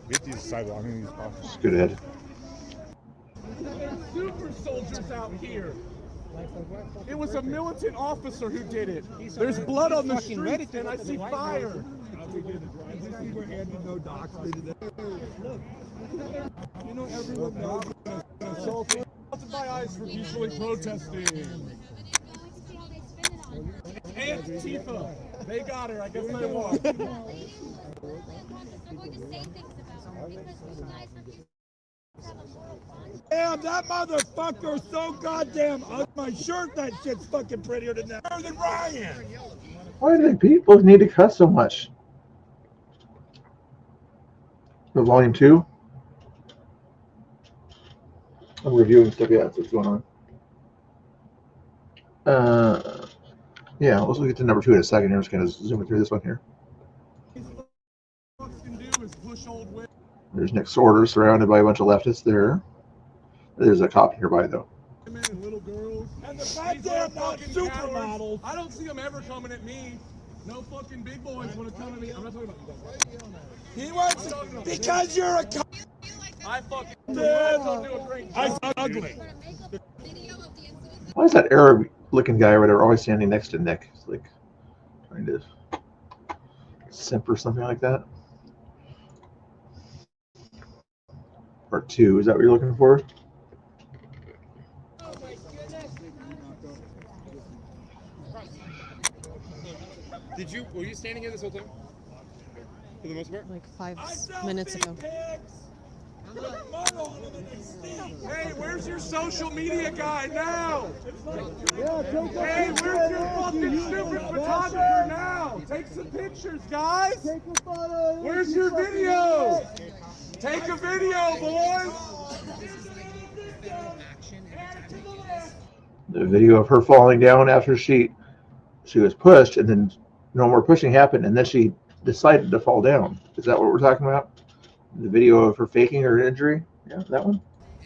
Get these sidewalk. Just go ahead. Super soldiers out here. It was a militant officer who did it. There's blood on the street, and I see fire. We're handing no docs today. You know, everyone knows assaulted by ICE for peacefully protesting. Antifa. They got her. I guess they won. Damn, that motherfucker's so goddamn on my shirt. That shit's fucking prettier than that. Better than Ryan. Why do people need to cuss so much? The volume 2. I'm reviewing stuff. Yeah, that's what's going on. Yeah, let's get to number 2 in a second. I'm just going to zoom it through this one here. There's next order, surrounded by a bunch of leftists there. There's a cop nearby, though. And little girls. And the goddamn not supermodels. I don't see them ever coming at me. No fucking big boys want to come at me. I'm not talking about. He wants because you're a cop. I fucking I'm ugly. Why is that Arab-looking guy or whatever always standing next to Nick? He's like trying to simp or something like that. Part 2, is that what you're looking for? Were you standing here this whole time? For the most part? Like 5 minutes ago. Hey, where's your social media guy now? Hey, where's your fucking stupid photographer now? Take some pictures, guys. Where's your video? Take a video, boys. The video of her falling down after she was pushed, and then no more pushing happened, and then she decided to fall down. Is that what we're talking about? The video of her faking her injury? Yeah, that one?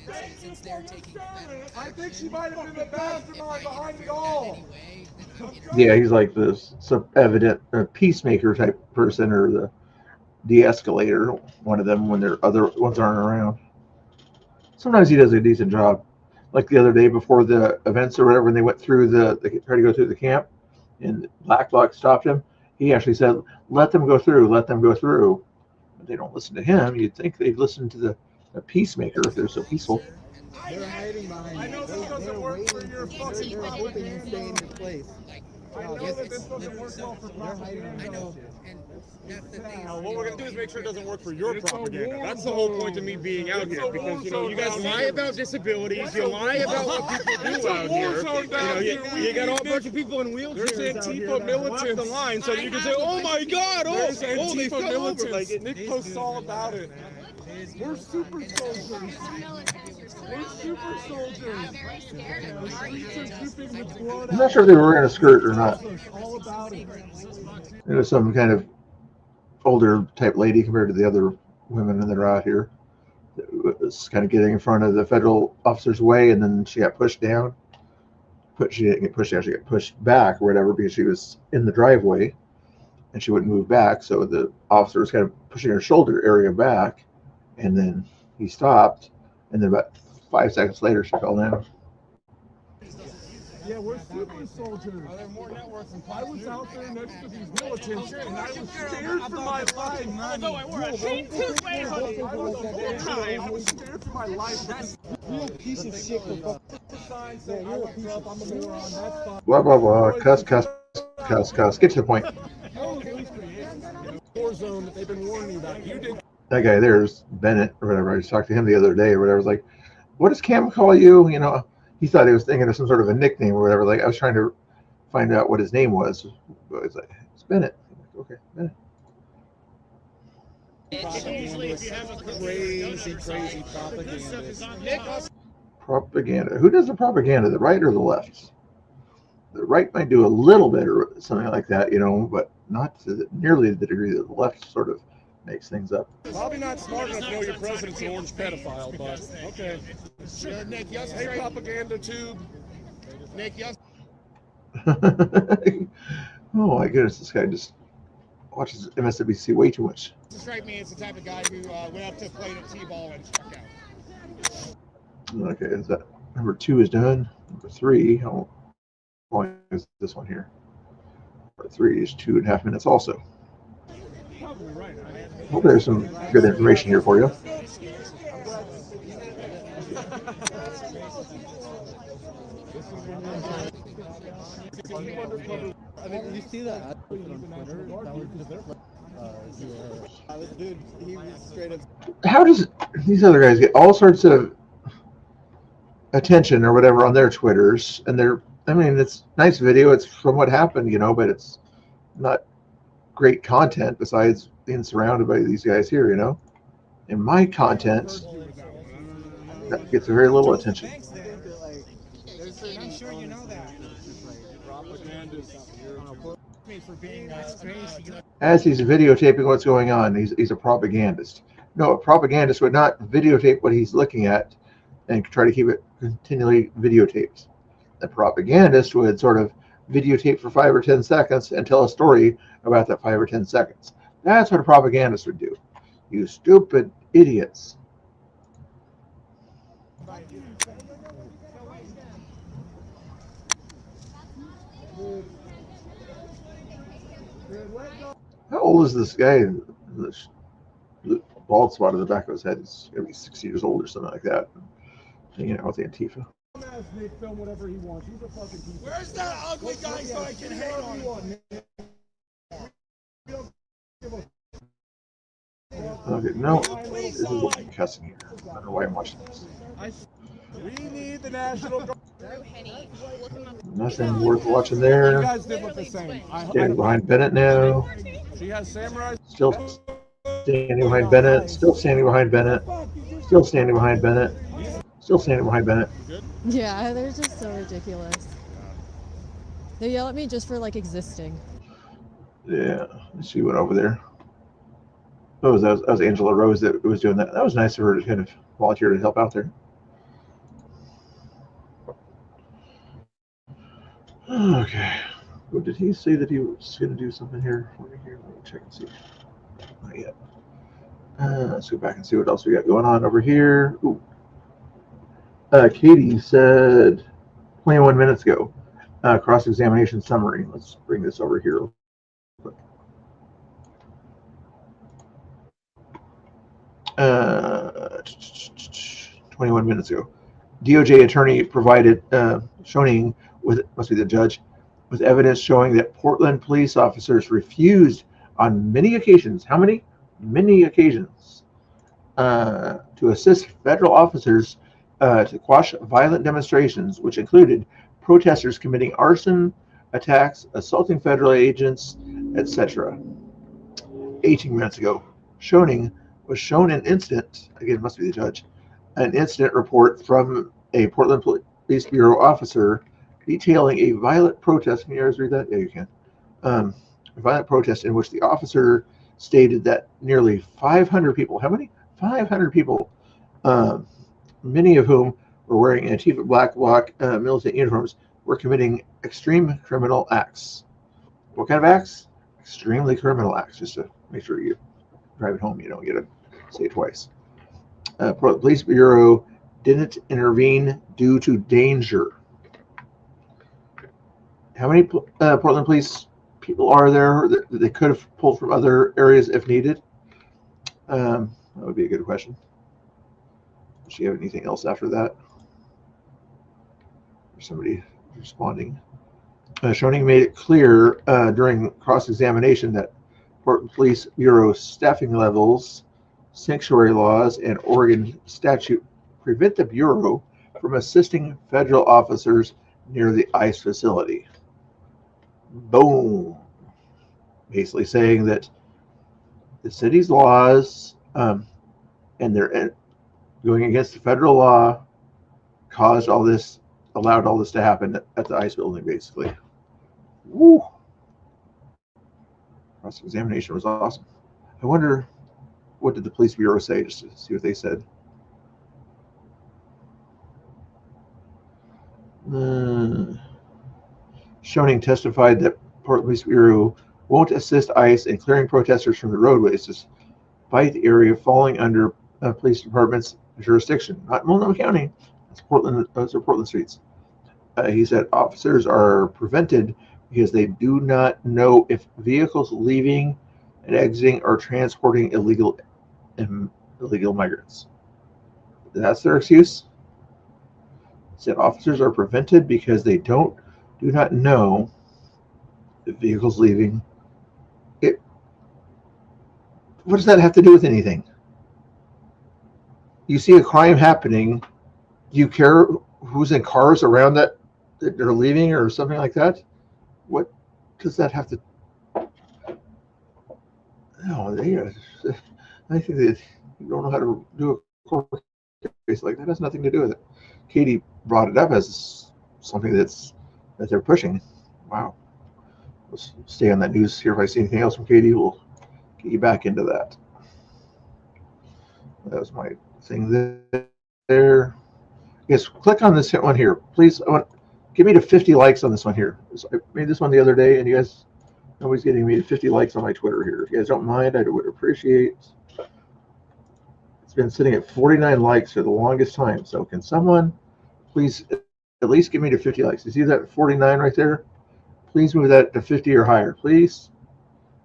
I think she might have been the mastermind behind it all. Yeah, he's like this evident peacemaker type person, or the de-escalator, one of them when their other ones aren't around. Sometimes he does a decent job. Like the other day before the events or whatever, when they went through they tried to go through the camp, and Black Bloc stopped him. He actually said, "Let them go through. Let them go through." But they don't listen to him. You'd think they'd listen to the peacemaker if they're so peaceful. They're hiding behind. I know this doesn't work for your fucking propaganda. Stay in your place. I know that this doesn't work well for propaganda. I know. What we're gonna do is make sure it doesn't work for your propaganda. That's the whole point of me being out here, because you guys lie about disabilities, you lie about what people do out here. You got a bunch of people in wheelchairs. There's Antifa militants the line, so you can say, "Oh my God, there's Antifa militants." Nick posts all about it. We're super soldiers. I'm not sure if they were wearing a skirt or not. It was some kind of older type lady compared to the other women that are out here. It was kind of getting in front of the federal officer's way, and then she got pushed down. She didn't get pushed down, she got pushed back or whatever because she was in the driveway and she wouldn't move back. So the officer was kind of pushing her shoulder area back, and then he stopped, and then about 5 seconds later she fell down. Yeah, we're super soldiers. Are there more networks? I was out there next to these militants, and I was scared for my life. Although I wore a Team 2 way hoodie. I was the whole time. I was scared for my life. That's real piece of shit. Blah, blah, blah. Cuss, cuss, cuss, cuss. Get to the point. Zone that they've been warning you about. You did. That guy there's Bennett or whatever. I just talked to him the other day or whatever. I was like, what does Cam call you? You know, he thought he was thinking of some sort of a nickname or whatever. Like, I was trying to find out what his name was. But it's like, it's Bennett. Okay, Bennett. Crazy Propaganda. Who does the propaganda, the right or the left? The right might do a little bit or something like that, you know, but not to nearly the degree that the left sort of makes things up. Probably not smart enough to know your president's an orange pedophile, but okay. Nick, hey, propaganda tube. Nick, Oh my goodness, this guy just watches MSNBC way too much. To strike me as the type of guy who went up to play the T-ball and struck out. Okay, is that number 2 is done? Number 3, how long is this one here? Number 3 is 2.5 minutes also. Hope there's some good information here for you. I mean, you see that on Twitter? Dude, he was straight up. How does these other guys get all sorts of attention or whatever on their Twitters? And they're, I mean, it's nice video. It's from what happened, you know, but it's not great content besides being surrounded by these guys here, you know. And my content that gets very little attention. I'm sure you know that. As he's videotaping what's going on, he's a propagandist. No, a propagandist would not videotape what he's looking at and try to keep it continually videotaped. The propagandist would sort of videotape for 5 or 10 seconds and tell a story about that 5 or 10 seconds. That's what a propagandist would do. You stupid idiots. How old is this guy? The bald spot on the back of his head is going to be 6 years old or something like that. Hanging out with Antifa. Film whatever he wants. He's a fucking piece. Where's that ugly guy so I can hate on him? Okay, no, this is cussing here. I don't know why I'm watching this. We need the National Guard. Nothing worth watching there. You guys did look the same. Standing behind Bennett now. She has samurai. Still standing behind Bennett. Still standing behind Bennett. Still standing behind Bennett. Still standing behind Bennett. Yeah, they're just so ridiculous. They yell at me just for like existing. Yeah, she went over there. Oh, that was Angela Rose that was doing that. That was nice of her to kind of volunteer to help out there. Okay. Well, did he say that he was going to do something here for me here? Let me check and see. Not yet. Let's go back and see what else we got going on over here. Ooh. Katie said 21 minutes ago, cross-examination summary. Let's bring this over here real quick. 21 minutes ago. DOJ attorney provided Schoening with, must be the judge, with evidence showing that Portland police officers refused on many occasions, how many? Many occasions, to assist federal officers to quash violent demonstrations, which included protesters committing arson, attacks, assaulting federal agents, etc. 18 minutes ago, Schoening was shown an incident, again, must be the judge, an incident report from a Portland Police Bureau officer detailing a violent protest. Can you guys read that? Yeah, you can. A violent protest in which the officer stated that nearly 500 people, how many? 500 people, many of whom were wearing Antifa black bloc militant uniforms, were committing extreme criminal acts. What kind of acts? Extremely criminal acts, just to make sure you drive it home, you don't get to say it twice. Portland Police Bureau didn't intervene due to danger. How many Portland police people are there that they could have pulled from other areas if needed? That would be a good question. Does she have anything else after that? Or somebody responding. Schoening made it clear during cross-examination that Portland Police Bureau staffing levels, sanctuary laws, and Oregon statute prevent the Bureau from assisting federal officers near the ICE facility. Boom. Basically saying that the city's laws and they're going against the federal law caused all this, allowed all this to happen at the ICE building, basically. Woo. Cross-examination was awesome. I wonder, what did the police bureau say, just to see what they said. Schoening testified that Portland Police Bureau won't assist ICE in clearing protesters from the roadways despite the area falling under police department's jurisdiction. Not Multnomah County, it's Portland, those are Portland streets. He said officers are prevented because they do not know if vehicles leaving and exiting are transporting illegal migrants. That's their excuse. He said officers are prevented because they do not know if vehicles leaving. What does that have to do with anything? You see a crime happening, do you care who's in cars around that they're leaving or something like that? What does that have to? No, I think that you don't know how to do a court case like that. It has nothing to do with it. Katie brought it up as something that they're pushing. Wow. Let's stay on that news here. If I see anything else from Katie, we'll get you back into that. That was my thing there. Yes, click on this one here, please. Give me to 50 likes on this one here. I made this one the other day, and you guys, nobody's getting me to 50 likes on my Twitter here. If you guys don't mind, I would appreciate. It's been sitting at 49 likes for the longest time. So can someone please at least give me to 50 likes? You see that 49 right there? Please move that to 50 or higher, please.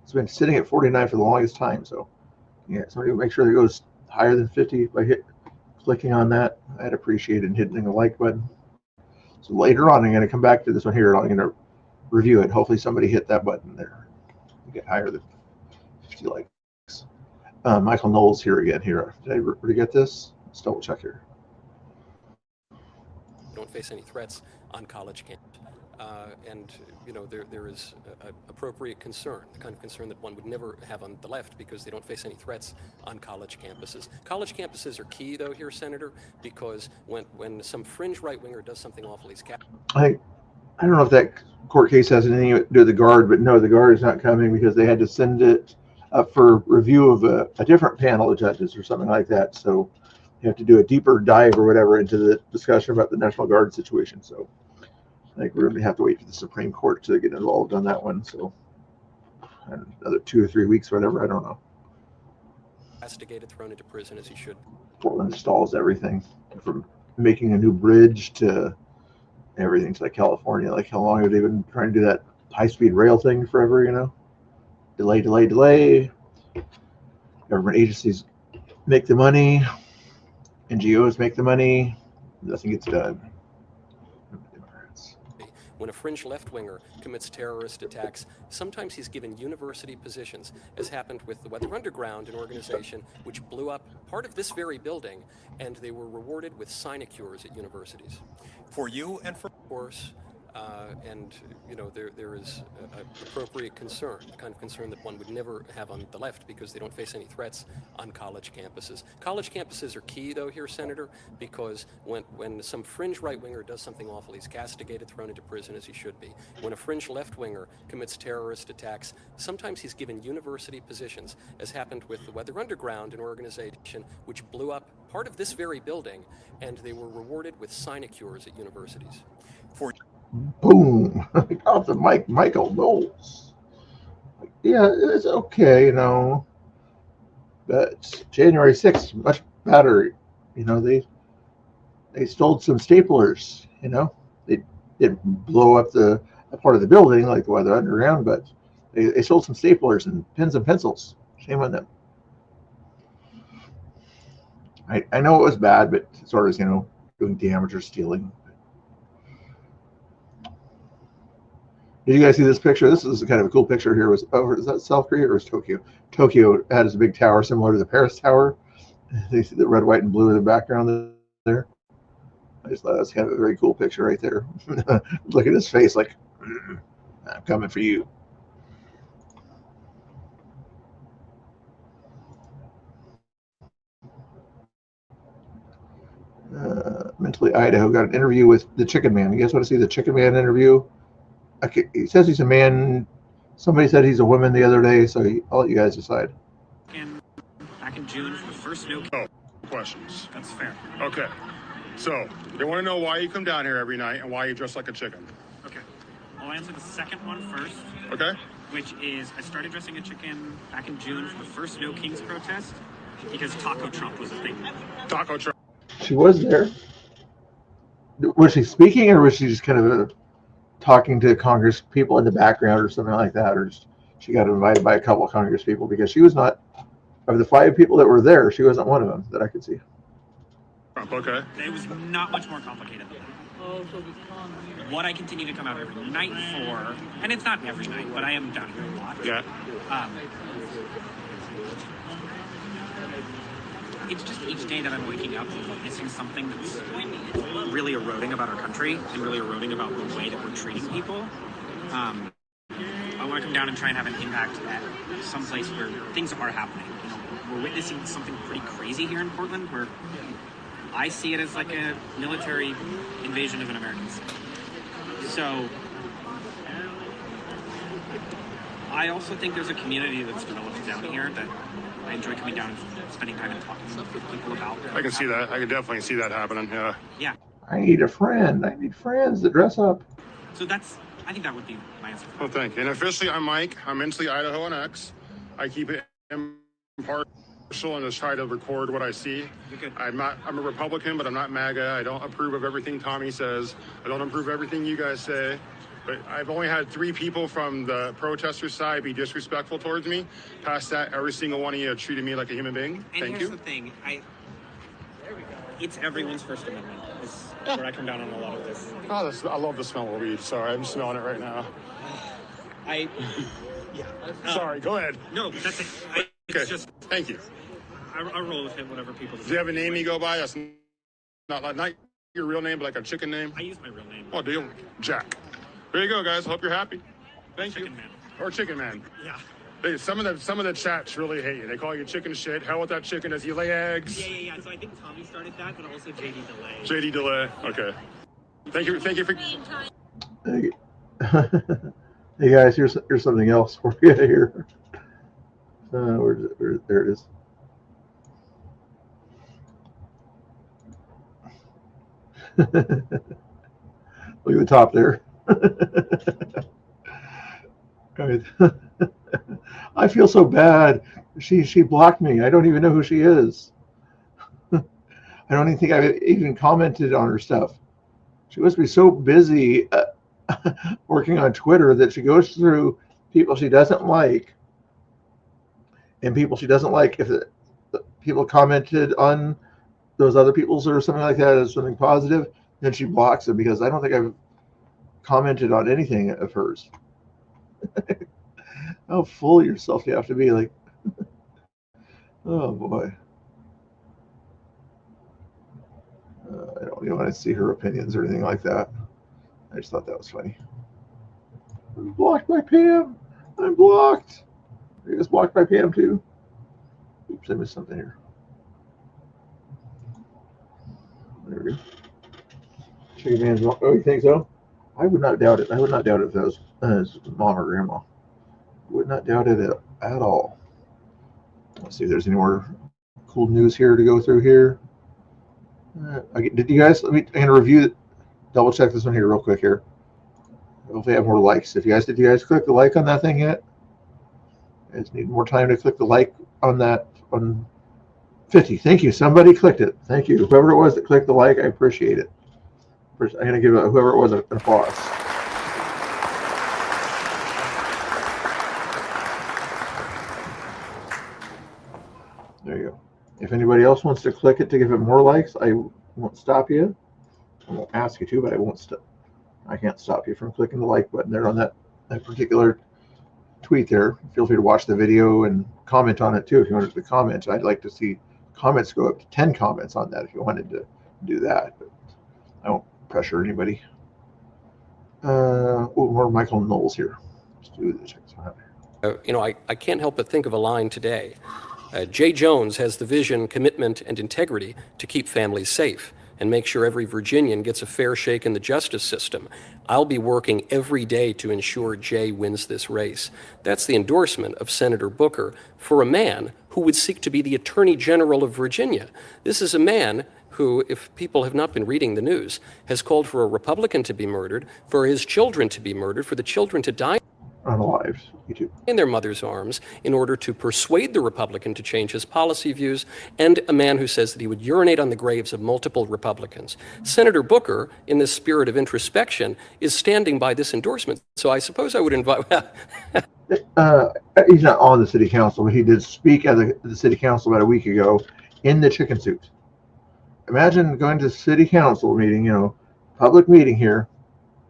It's been sitting at 49 for the longest time. So yeah, somebody make sure that it goes higher than 50 by clicking on that. I'd appreciate it and hitting the like button. So later on, I'm going to come back to this one here. I'm going to review it. Hopefully somebody hit that button there. Get higher than 50 likes. Michael Knowles here again. Here, did I forget this? Let's double check here. Don't face any threats on college campus. And, you know, there is appropriate concern, the kind of concern that one would never have on the left because they don't face any threats on college campuses. College campuses are key, though, here, Senator, because when some fringe right-winger does something awful, he's I don't know if that court case has anything to do with the Guard, but no, the Guard is not coming because they had to send it up for review of a different panel of judges or something like that. So you have to do a deeper dive or whatever into the discussion about the National Guard situation. So I think we're going to have to wait for the Supreme Court to get involved on that one. So another 2 or 3 weeks, or whatever. I don't know. castigated, thrown into prison as he should. Portland stalls everything from making a new bridge to everything to like California. Like how long have they been trying to do that high-speed rail thing forever, you know? Delay. Government agencies make the money. NGOs make the money. Nothing gets done. When a fringe left-winger commits terrorist attacks, sometimes he's given university positions, as happened with the Weather Underground, an organization which blew up part of this very building, and they were rewarded with sinecures at universities. For you and for... Of course, And, you know, there is appropriate concern, the kind of concern that one would never have on the left because they don't face any threats on college campuses. College campuses are key, though, here, Senator, because when some fringe right-winger does something awful, he's castigated, thrown into prison, as he should be. When a fringe left-winger commits terrorist attacks, sometimes he's given university positions, as happened with the Weather Underground, an organization which blew up part of this very building, and they were rewarded with sinecures at universities. Boom! Off the mic, Michael Knowles. Yeah, it's okay, you know. But January 6th, much better. You know, they stole some staplers. You know, they didn't blow up a part of the building like the Weather Underground, but they stole some staplers and pens and pencils. Shame on them. I know it was bad, but sort of, you know, doing damage or stealing. Did you guys see this picture? This is kind of a cool picture here. Is that South Korea or is Tokyo? Tokyo has a big tower similar to the Paris Tower. You see the red, white, and blue in the background there. I just thought that's kind of a very cool picture right there. Look at his face like, I'm coming for you. Mentally Idaho got an interview with the Chicken Man. You guys want to see the Chicken Man interview? He says he's a man. Somebody said he's a woman the other day, so I'll let you guys decide. Back in June for the first snow. Oh, questions. That's fair. Okay. So, they want to know why you come down here every night and why you dress like a chicken. Okay. I'll answer the second one first. Okay. Which is, I started dressing a chicken back in June for the first Snow Kings protest because Taco Trump was a thing. Taco Trump. She was there. Was she speaking, or was she just kind of talking to Congress people in the background or something like that, or just, she got invited by a couple of Congress people? Because she was not, of the 5 people that were there, she wasn't one of them that I could see. Okay. It was not much more complicated than that. What I continue to come out every night for, and it's not every night, but I am down here a lot. Yeah. It's just each day that I'm waking up and witnessing something that's really eroding about our country and really eroding about the way that we're treating people. I want to come down and try and have an impact at some place where things are happening. You know, we're witnessing something pretty crazy here in Portland, where I see it as like a military invasion of an American city. So I also think there's a community that's developed down here that I enjoy coming down and spending time and talking with people about. I can see that. I can definitely see that happening. Yeah. Yeah. I need a friend. I need friends that dress up. So I think that would be my answer. Well, thank you. And officially, I'm Mike. I'm Mentally Idaho on X. I keep it impartial and just try to record what I see. I'm a Republican, but I'm not MAGA. I don't approve of everything Tommy says. I don't approve of everything you guys say. But I've only had 3 people from the protester side be disrespectful towards me. Past that, every single one of you have treated me like a human being. And Thank here's you. the thing, it's everyone's First Amendment. Is where I come down on a lot of this. Oh, I love the smell of weed. Sorry, I'm smelling it right now. Yeah. Sorry, go ahead. No, that's it. It's just. Thank you. I roll with it, whatever people Do you have a name you go by? That's not your real name, but like a chicken name? I use my real name. Oh, do you? Jack. There you go, guys. Hope you're happy. Thank you. Man. Or Chicken Man. Yeah. Hey, some of the chats really hate you. They call you chicken shit. Hell with that chicken. Does he lay eggs? Yeah. So I think Tommy started that, but also JD Delay. JD Delay. Okay. Thank you for. Hey guys, here's something else for you here. There it is. Look at the top there. Right. I feel so bad. She blocked me. I don't even know who she is. I don't even think I've even commented on her stuff. She must be so busy working on Twitter that she goes through people she doesn't like, and people she doesn't like. If the people commented on those other people's or something like that as something positive, then she blocks them, because I don't think I've commented on anything of hers. How full of yourself you have to be, like, oh boy. I don't even want to see her opinions or anything like that. I just thought that was funny. I'm blocked by Pam. I'm blocked. Are you guys blocked by Pam too? Oops, I missed something here. There we go. Chicken man's. Oh, you think so? I would not doubt it. I would not doubt it if that was his mom or grandma. Would not doubt it at all. Let's see if there's any more cool news here to go through here. Did you guys? I'm gonna review. Double check this one here real quick here. Hopefully, I have more likes. Did you guys click the like on that thing yet? I just need more time to click the like on that on 50. Thank you. Somebody clicked it. Thank you. Whoever it was that clicked the like, I appreciate it. I'm going to give whoever it was an applause. There you go. If anybody else wants to click it to give it more likes, I won't stop you. I won't ask you to, but I won't stop. I can't stop you from clicking the like button there on that particular tweet there. Feel free to watch the video and comment on it too if you wanted to comment. I'd like to see comments go up to 10 comments on that if you wanted to do that, but I won't pressure anybody. More Michael Knowles here. Let's do this. I can't help but think of a line today. Jay Jones has the vision, commitment, and integrity to keep families safe and make sure every Virginian gets a fair shake in the justice system. I'll be working every day to ensure Jay wins this race. That's the endorsement of Senator Booker for a man who would seek to be the Attorney General of Virginia. This is a man who, if people have not been reading the news, has called for a Republican to be murdered, for his children to be murdered, for the children to die unalive in their mother's arms in order to persuade the Republican to change his policy views, and a man who says that he would urinate on the graves of multiple Republicans. Senator Booker, in this spirit of introspection, is standing by this endorsement. So I suppose I would invite... He's not on the city council, but he did speak at the city council about a week ago in the chicken suit. Imagine going to the city council meeting, public meeting here,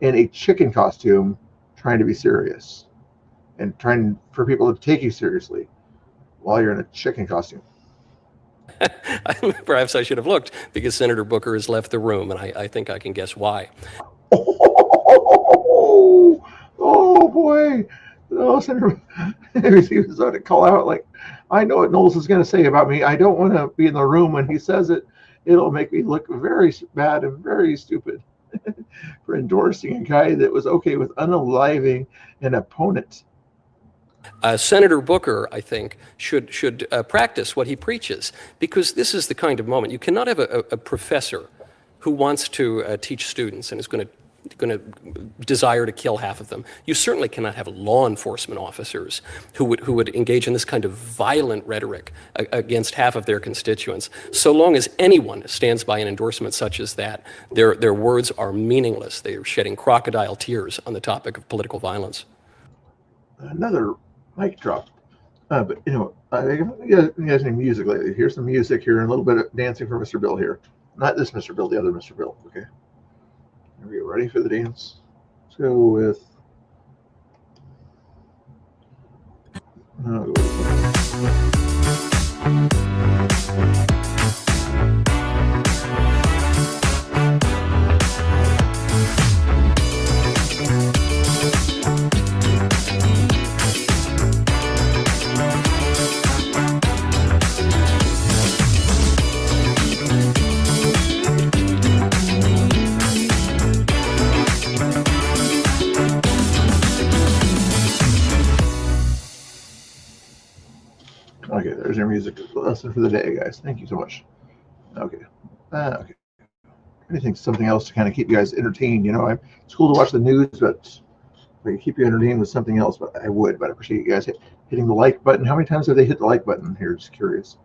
in a chicken costume, trying to be serious and trying for people to take you seriously while you're in a chicken costume. Perhaps I should have looked, because Senator Booker has left the room, and I think I can guess why. Oh boy. Oh, Senator, he was going to call out like, I know what Knowles is going to say about me. I don't want to be in the room when he says it. It'll make me look very bad and very stupid for endorsing a guy that was okay with unaliving an opponent. Senator Booker, I think, should practice what he preaches, because this is the kind of moment. You cannot have a professor who wants to teach students and is going to desire to kill half of them. You certainly cannot have law enforcement officers who would engage in this kind of violent rhetoric against half of their constituents. So long as anyone stands by an endorsement such as that, their words are meaningless. They are shedding crocodile tears on the topic of political violence. Another mic drop. But you guys need music lately. Here's some music here and a little bit of dancing for Mr. Bill here. Not this Mr. Bill, the other Mr. Bill. Okay. Are we ready for the dance? Let's go with. Okay, there's your music lesson for the day, guys. Thank you so much. Okay. Okay. Anything, something else to kind of keep you guys entertained. It's cool to watch the news, but I could keep you entertained with something else, but I appreciate you guys hitting the like button. How many times have they hit the like button here? Just curious.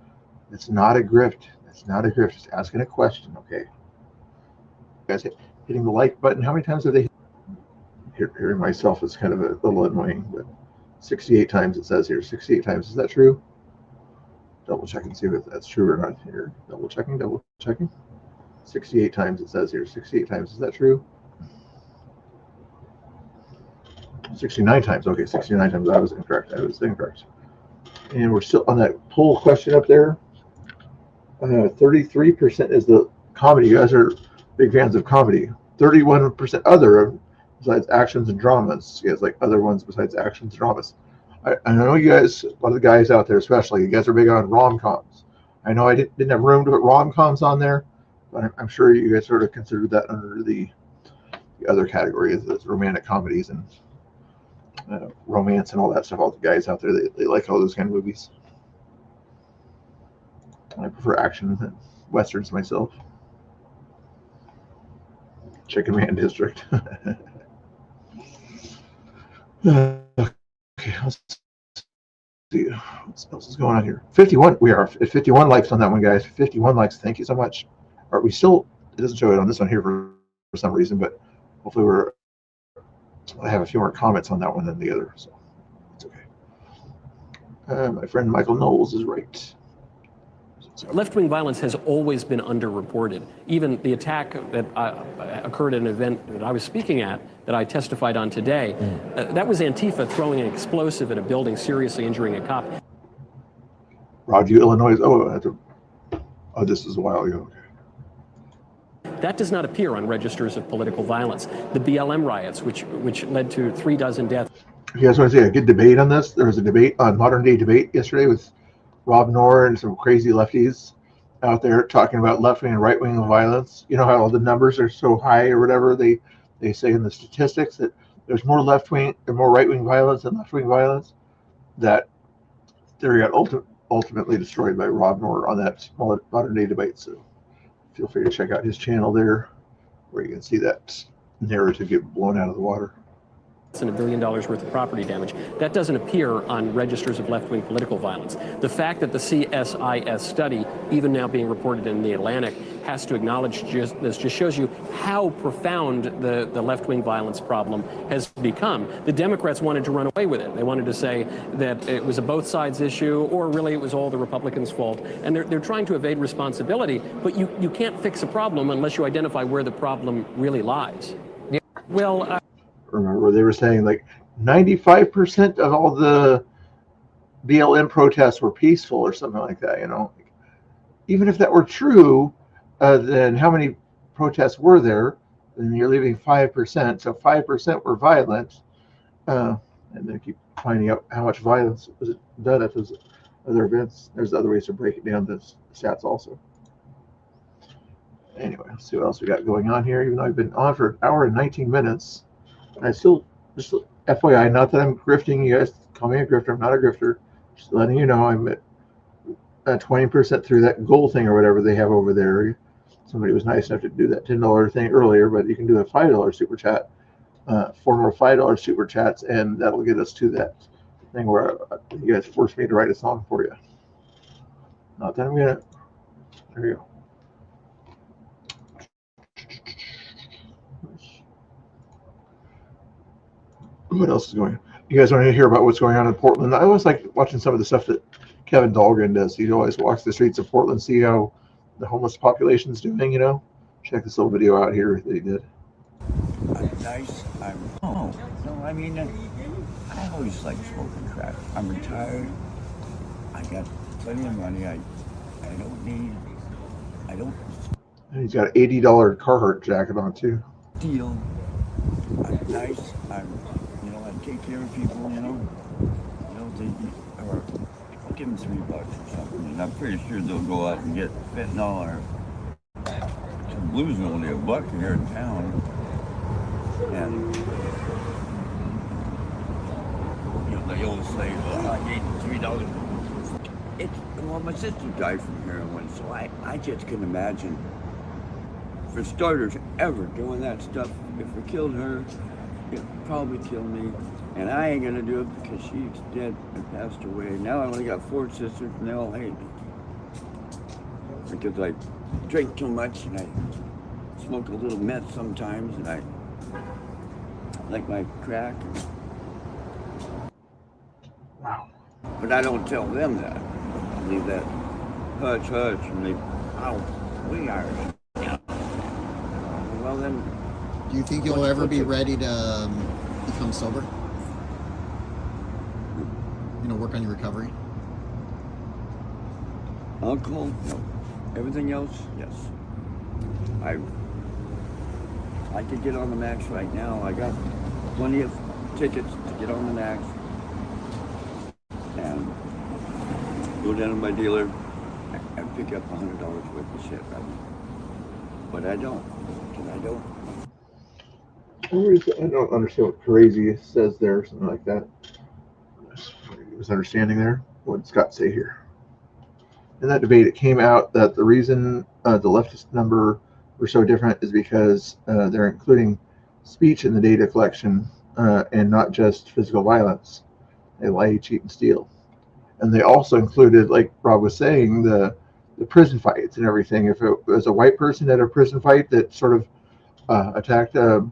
It's not a grift. It's not a grift. Just asking a question, okay? You guys hitting the like button. How many times have they hit? Hearing myself is kind of a little annoying, but 68 times it says here. 68 times. Is that true? Double check and see if that's true or not here. Double checking. 68 times it says here. 68 times. Is that true? 69 times. Okay, 69 times. I was incorrect. And we're still on that poll question up there. 33% is the comedy. You guys are big fans of comedy. 31% other. besides actions and dramas? You guys like other ones besides actions and dramas? I know you guys, a lot of the guys out there especially, you guys are big on rom-coms. I know I didn't have room to put rom-coms on there, but I'm sure you guys sort of considered that under the other categories, the romantic comedies and romance and all that stuff. All the guys out there, they like all those kind of movies. I prefer action and westerns myself. Chicken Man District. Okay, let's see what else is going on here. 51. We are at 51 likes on that one, guys. 51 likes. Thank you so much. Are we still? It doesn't show it on this one here for some reason, but hopefully I have a few more comments on that one than the other, so it's okay. My friend Michael Knowles is right. Left-wing violence has always been underreported. Even the attack that occurred at an event that I was speaking at, that I testified on today, that was Antifa throwing an explosive at a building, seriously injuring a cop. Broadview, Illinois. Oh, this is a while ago. Okay. That does not appear on registers of political violence. The BLM riots, which led to 36 deaths. If you guys want to see a good debate on this, there was a debate on Modern Day Debate yesterday with Rob Knorr and some crazy lefties out there talking about left-wing and right-wing violence. You know how all the numbers are so high or whatever, they say in the statistics that there's more left-wing and more right-wing violence than left-wing violence. That theory got ultimately destroyed by Rob Knorr on that Modern Day Debate. So feel free to check out his channel there where you can see that narrative get blown out of the water. And $1 billion worth of property damage. That doesn't appear on registers of left-wing political violence. The fact that the CSIS study, even now being reported in the Atlantic, has to acknowledge this just shows you how profound the left-wing violence problem has become. The Democrats wanted to run away with it. They wanted to say that it was a both sides issue, or really it was all the Republicans' fault. And they're trying to evade responsibility, but you can't fix a problem unless you identify where the problem really lies. Yeah. Well, remember they were saying like 95% of all the BLM protests were peaceful or something like that, you know. Even if that were true, then how many protests were there? Then you're leaving 5%. So 5% were violent. And then keep finding out how much violence was done at those other events. There's other ways to break it down, the stats also. Anyway, let's see what else we got going on here. Even though I've been on for an hour and 19 minutes, I still, just FYI, not that I'm grifting, you guys call me a grifter, I'm not a grifter, just letting you know I'm at 20% through that goal thing or whatever they have over there. Somebody was nice enough to do that $10 thing earlier, but you can do a $5 super chat, 4 more $5 super chats, and that'll get us to that thing where you guys forced me to write a song for you. Not that I'm gonna, there you go. What else is going on? You guys want to hear about what's going on in Portland? I always like watching some of the stuff that Kevin Dahlgren does. He always walks the streets of Portland, see how the homeless population is doing, you know. Check this little video out here that he did. Nice. No, I mean, I always like smoking crack. I'm retired. I got plenty of money. I don't. And he's got an $80 Carhartt jacket on too. Deal. I'm nice. I take care of people, or I'll give them $3 or something, and I'm pretty sure they'll go out and get fentanyl or some blues are only $1 here in town, and they always say, well, I gave $3. Well, my sister died from heroin, so I just can imagine, for starters, ever doing that stuff. If we killed her, it'd probably kill me. And I ain't gonna do it because she's dead and passed away. Now I only got 4 sisters and they all hate me. Because I drink too much and I smoke a little meth sometimes and I like my crack. Wow. But I don't tell them that. I leave that hush and they, we are. Well then. Do you think you'll ever be ready to become sober? Work on your recovery? Alcohol? No. Everything else? Yes. I could get on the Max right now. I got plenty of tickets to get on the Max and go down to my dealer and pick up $100 worth of shit right now. But I don't, because I don't. I don't understand what crazy says there, or something like that. Misunderstanding there. What did Scott say here? In that debate, it came out that the reason the leftist number were so different is because they're including speech in the data collection and not just physical violence. They lie, cheat, and steal. And they also included, like Rob was saying, the prison fights and everything. If it was a white person at a prison fight that sort of attacked a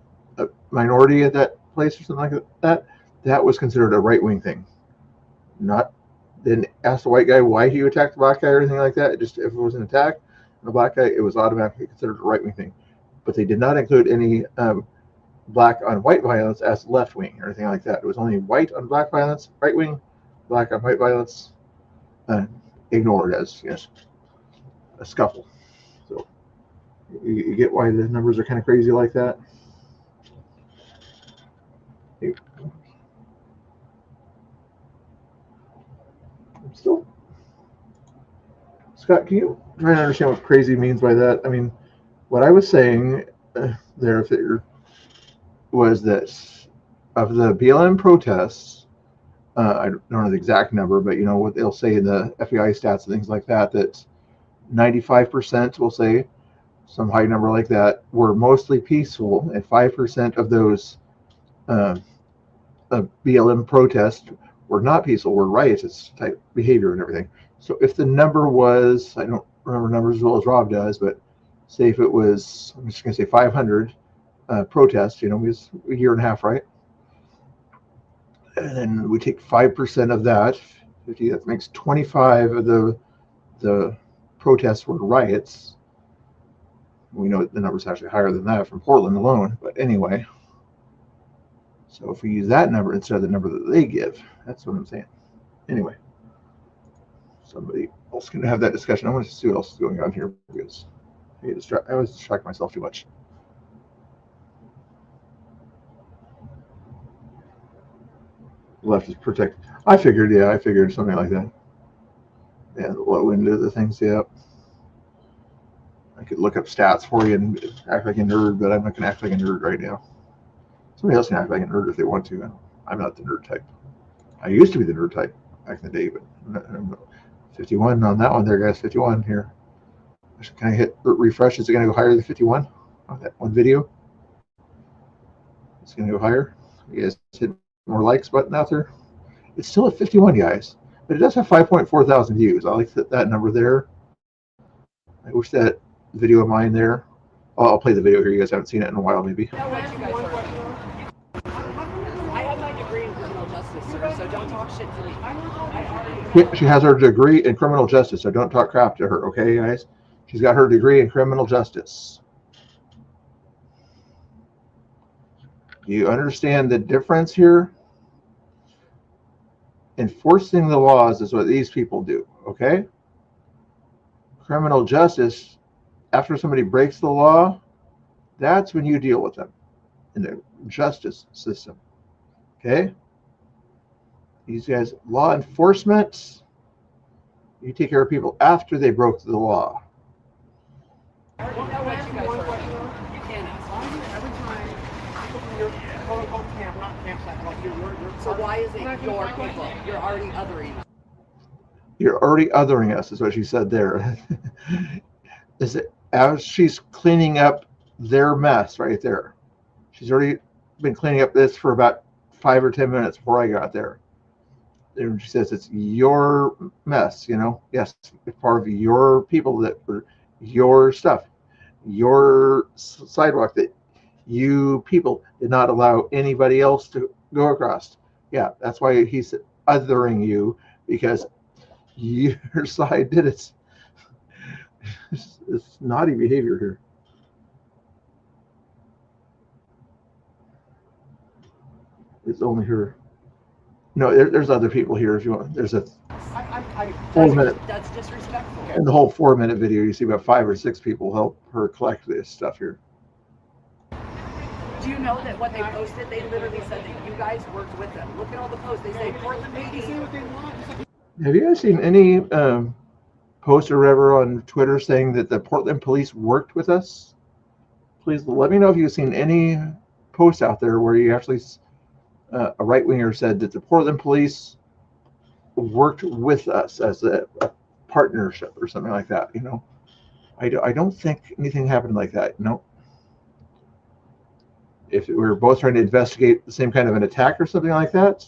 minority at that place or something like that, that was considered a right-wing thing. Not didn't ask the white guy why he attacked the black guy or anything like that. It just, if it was an attack on the black guy, it was automatically considered a right-wing thing. But they did not include any black on white violence as left-wing or anything like that. It was only white on black violence, right-wing, black on white violence, ignored as, yes, a scuffle. So you get why the numbers are kind of crazy like that. Still, Scott, can you try to understand what crazy means by that? I mean, what I was saying there was that of the BLM protests, I don't know the exact number, but you know what they'll say in the FBI stats and things like that, that 95%, we'll say, some high number like that, were mostly peaceful, and 5% of those BLM protests were not peaceful, were riotous type behavior and everything. So if the number was, I don't remember numbers as well as Rob does, but say if it was, I'm just going to say 500 protests, you know, it was a year and a half, right? And then we take 5% of that, 50, that makes 25 of the protests were riots. We know the number's actually higher than that from Portland alone, but anyway. So if we use that number instead of the number that they give, that's what I'm saying. Anyway, somebody else can have that discussion. I want to see what else is going on here because I always distract myself too much. Left is protected. I figured something like that. Yeah, the low end of the things, yeah. I could look up stats for you and act like a nerd, but I'm not going to act like a nerd right now. Somebody else can act like a nerd if they want to. I'm not the nerd type. I used to be the nerd type back in the day, but I'm 51 on that one there, guys. 51 here. Can I hit refresh? Is it going to go higher than 51 on that one video? It's going to go higher. You guys hit more likes button out there. It's still at 51, guys, but it does have 5.4 thousand views. I like that number there. I wish that video of mine there. I'll play the video here. You guys haven't seen it in a while, maybe. I have my degree in criminal justice, sir, so don't talk shit to me. She has her degree in criminal justice, so don't talk crap to her, okay, guys? She's got her degree in criminal justice. You understand the difference here? Enforcing the laws is what these people do, okay? Criminal justice, after somebody breaks the law, that's when you deal with them in the justice system, okay? These guys, law enforcement, you take care of people after they broke the law. I don't know what you guys are. You can't ask. So why is it your people? You're already othering us. You're already othering us, is what she said there. Is it as she's cleaning up their mess right there? She's already been cleaning up this for about 5 or 10 minutes before I got there. And she says it's your mess, you know. Yes, it's part of your people, that were your stuff, your sidewalk that you people did not allow anybody else to go across. Yeah, that's why he's othering you, because your side did it. It's naughty behavior here. It's only her. No, there's other people here if you want. There's a 4-minute. That's disrespectful. In the whole 4-minute video, you see about 5 or 6 people help her collect this stuff here. Do you know that what they posted, they literally said that you guys worked with them. Look at all the posts. They say Portland PD. Have you guys seen any post or whatever on Twitter saying that the Portland police worked with us? Please let me know if you've seen any posts out there where you actually, a right-winger said that the Portland police worked with us as a partnership or something like that. You know, I don't think anything happened like that. No. If we were both trying to investigate the same kind of an attack or something like that,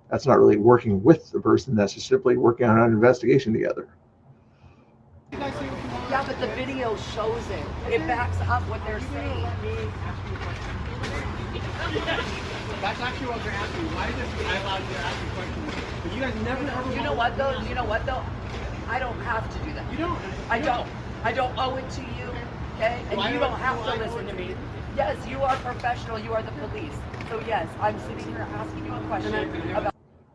that's not really working with the person. That's just simply working on an investigation together. Yeah, but the video shows it. It backs up what they're saying. That's actually what they're asking. Why is it I allowed you to ask a question? But you guys never ever. You know what though? You know what though? I don't have to do that. You don't. I don't. I don't owe it to you. Okay? And you don't have to listen to me. Yes, you are professional. You are the police. So yes, I'm sitting here asking you a question about.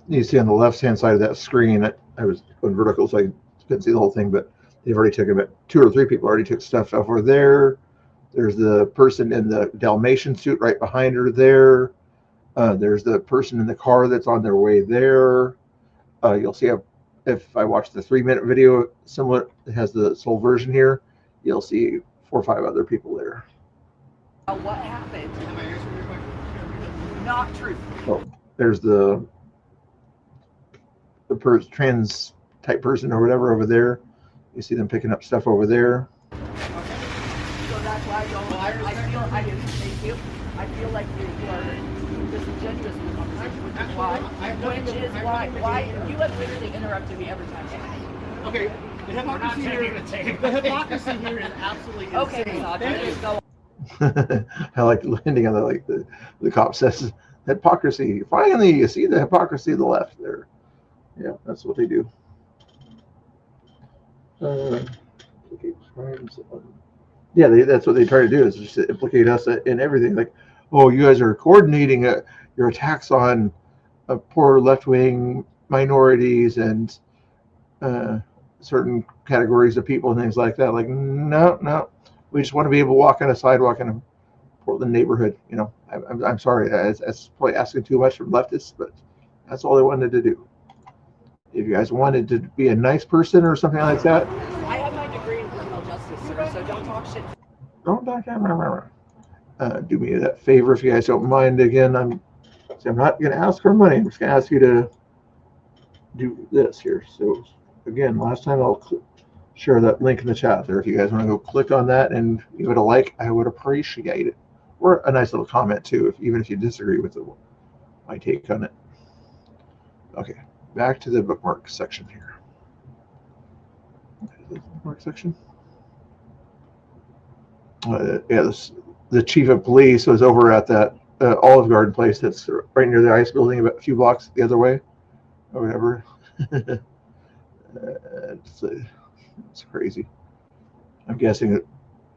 You see on the left-hand side of that screen, I was going vertical, so I couldn't see the whole thing, but they've already taken about 2 or 3 people already took stuff over there. There's the person in the Dalmatian suit right behind her there. There's the person in the car that's on their way there. You'll see if I watch the 3-minute video, similar, it has the full version here. You'll see 4 or 5 other people there. What happened? Not true. Oh, there's the trans type person or whatever over there. You see them picking up stuff over there. So that's why I feel like you are disingenuous with the conversation, why you have literally interrupted me every time. Okay, the hypocrisy here is absolutely insane. Okay, just go. I like the ending on the cop says hypocrisy. Finally, you see the hypocrisy of the left there. Yeah, that's what they do. Yeah, that's what they try to do, is just to implicate us in everything. Like, oh, you guys are coordinating your attacks on poor left-wing minorities and certain categories of people and things like that. Like, no. We just want to be able to walk on a sidewalk in a Portland neighborhood. You know, I'm sorry, that's probably asking too much from leftists, but that's all they wanted to do. If you guys wanted to be a nice person or something like that. I have my degree in criminal justice, sir, so don't talk shit. Don't talk. Do me that favor if you guys don't mind. Again, I'm not going to ask for money. I'm just going to ask you to do this here. So again, last time I'll share that link in the chat there. If you guys want to go click on that and give it a like, I would appreciate it. Or a nice little comment too, even if you disagree with my take on it. Okay, back to the bookmark section here. The bookmark section. Yeah, the chief of police was over at that Olive Garden place that's right near the ICE building, about a few blocks the other way, or whatever. It's crazy. I'm guessing that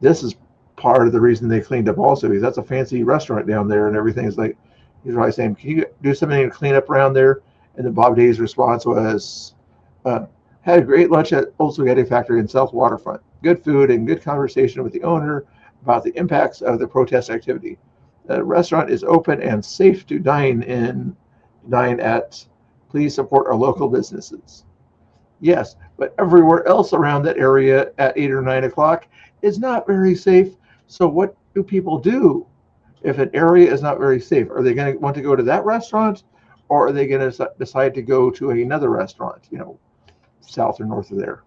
this is part of the reason they cleaned up also, because that's a fancy restaurant down there and everything. Is like, he's probably saying, can you do something to clean up around there? And then Bob Day's response was, had a great lunch at Old Spaghetti Factory in South Waterfront. Good food and good conversation with the owner about the impacts of the protest activity. The restaurant is open and safe to dine at. Please support our local businesses. Yes, but everywhere else around that area at 8 or 9 o'clock is not very safe. So what do people do if an area is not very safe? Are they going to want to go to that restaurant, or are they going to decide to go to another restaurant, you know, south or north of there?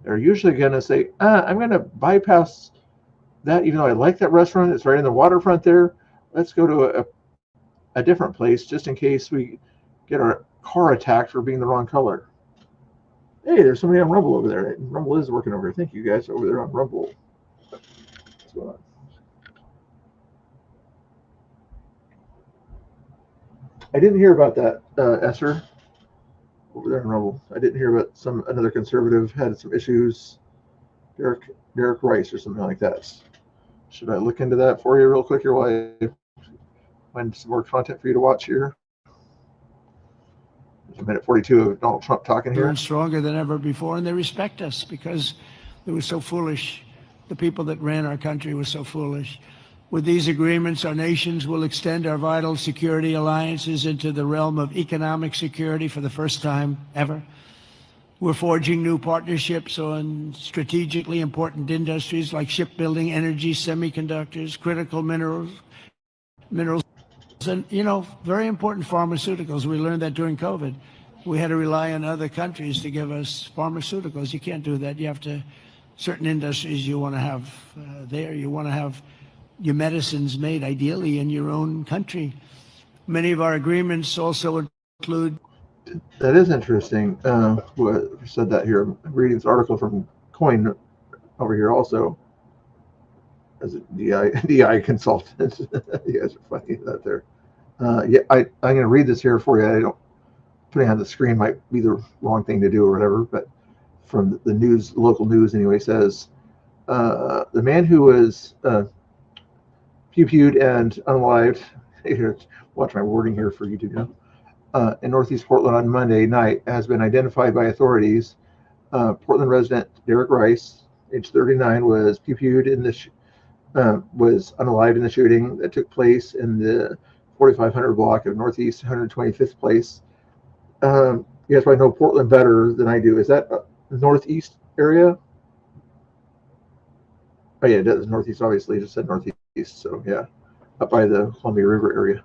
They're usually going to say, I'm going to bypass that, even though I like that restaurant. It's right in the waterfront there. Let's go to a different place just in case we get our car attacked for being the wrong color. Hey, there's somebody on Rumble over there. Rumble is working over here. Thank you guys over there on Rumble. What's going on? I didn't hear about that, Esther, over there on Rumble. I didn't hear about another conservative had some issues. Derek Rice or something like that. Should I look into that for you real quick here while I find some more content for you to watch here? There's a minute 42 of Donald Trump talking here. They're stronger than ever before, and they respect us because they were so foolish. The people that ran our country were so foolish. With these agreements, our nations will extend our vital security alliances into the realm of economic security for the first time ever. We're forging new partnerships on strategically important industries like shipbuilding, energy, semiconductors, critical minerals, and, very important pharmaceuticals. We learned that during COVID. We had to rely on other countries to give us pharmaceuticals. You can't do that. You have to, certain industries you want to have there. You want to have your medicines made ideally in your own country. Many of our agreements also include. That is interesting. What said that here? I'm reading this article from Coin over here also as a DI consultant. You guys are funny that there. Yeah, I'm going to read this here for you. I don't putting it on the screen might be the wrong thing to do or whatever, but from the news, local news anyway, says the man who was pew-pewed and unalived. Watch my wording here for you to know. In Northeast Portland on Monday night has been identified by authorities. Portland resident Derek Rice, age 39, was pew-pewed in was unalived in the shooting that took place in the 4500 block of Northeast 125th Place. You guys probably know Portland better than I do. Is that the Northeast area? Oh yeah, it does. Northeast, obviously. It just said Northeast. So yeah, up by the Columbia River area.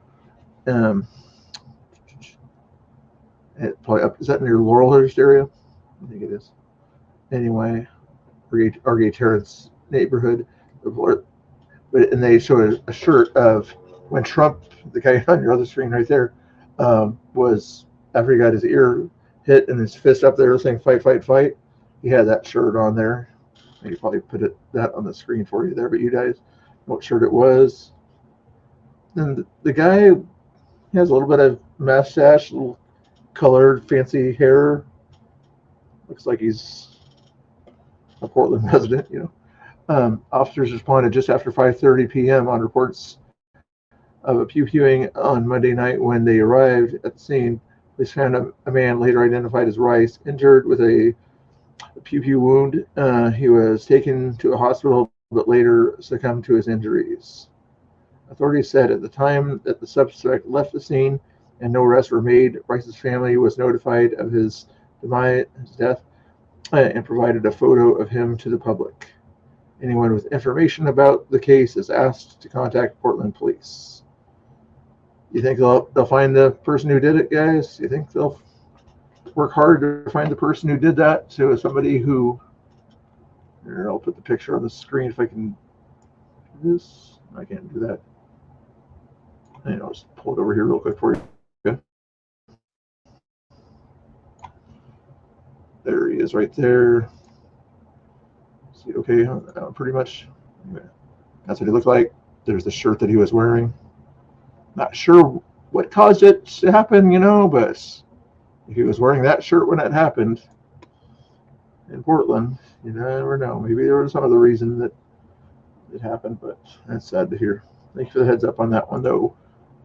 Probably up. Is that near Laurelhurst area? I think it is. Anyway, R.G. Terrence neighborhood. And they showed a shirt of when Trump, the guy on your other screen right there, was after he got his ear hit and his fist up there saying "fight, fight, fight." He had that shirt on there. Maybe probably put that on the screen for you there, but you guys know what shirt it was. And the guy has a little bit of mustache, little colored, fancy hair. Looks like he's a Portland resident, Officers responded just after 5:30 p.m. on reports of a pew-pewing on Monday night. When they arrived at the scene, they found a man later identified as Rice, injured with a pew-pew wound. He was taken to a hospital, but later succumbed to his injuries. Authorities said at the time that the suspect left the scene and no arrests were made, Rice's family was notified of his death, and provided a photo of him to the public. Anyone with information about the case is asked to contact Portland police. You think they'll find the person who did it, guys? You think they'll work hard to find the person who did that? So somebody who, here, I'll put the picture on the screen if I can do this. I can't do that. I'll just pull it over here real quick for you. Okay. There he is right there. See, okay, pretty much. That's what he looked like. There's the shirt that he was wearing. Not sure what caused it to happen, but if he was wearing that shirt when it happened in Portland, you never know. Maybe there was some other reason that it happened, but that's sad to hear. Thank you for the heads up on that one, though.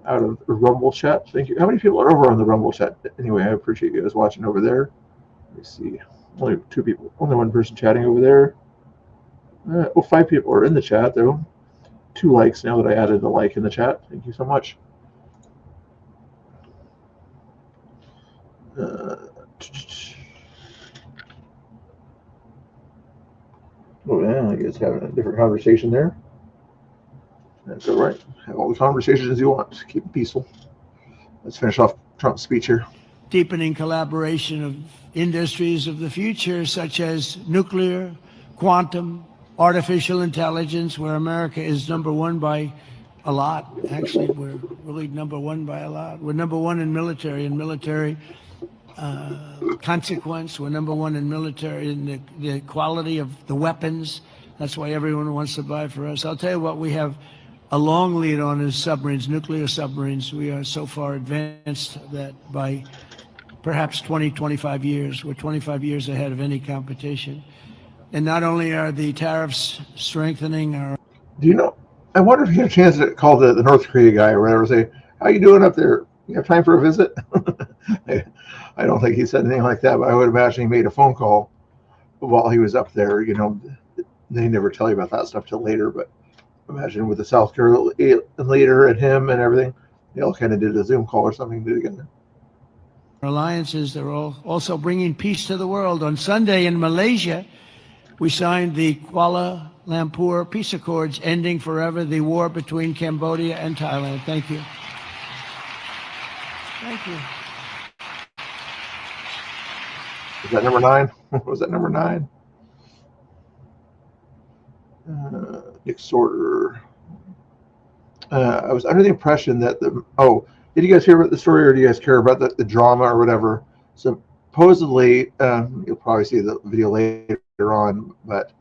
Out of the Rumble chat, thank you. How many people are over on the Rumble chat? Anyway, I appreciate you guys watching over there. Let me see. Only 2 people. Only 1 person chatting over there. 5 people are in the chat, though. 2 likes now that I added a like in the chat. Thank you so much. Oh, yeah, I guess having a different conversation there. That's all right. Have all the conversations you want. Keep it peaceful. Let's finish off Trump's speech here. Deepening collaboration of industries of the future, such as nuclear, quantum, artificial intelligence, where America is #1 by a lot. Actually, we're really #1 by a lot. We're #1 in military consequence. We're #1 in military in the quality of the weapons. That's why everyone wants to buy for us. I'll tell you what we have a long lead on is submarines, nuclear submarines. We are so far advanced that by perhaps 20, 25 years, we're 25 years ahead of any competition. And not only are the tariffs strengthening our... Do you know, I wonder if you had a chance to call the North Korea guy or whatever, say, how you doing up there? You have time for a visit? I don't think he said anything like that, but I would imagine he made a phone call while he was up there. They never tell you about that stuff till later, but imagine with the South Carolina leader and him and everything, they all kind of did a Zoom call or something together. Alliances, they're all also bringing peace to the world. On Sunday in Malaysia, we signed the Kuala Lumpur Peace Accords, ending forever the war between Cambodia and Thailand. Thank you. Thank you. Was that number 9? Was that number 9? Nick Sorter. I was under the impression that did you guys hear about the story, or do you guys care about the drama or whatever? Supposedly, you'll probably see the video later on, but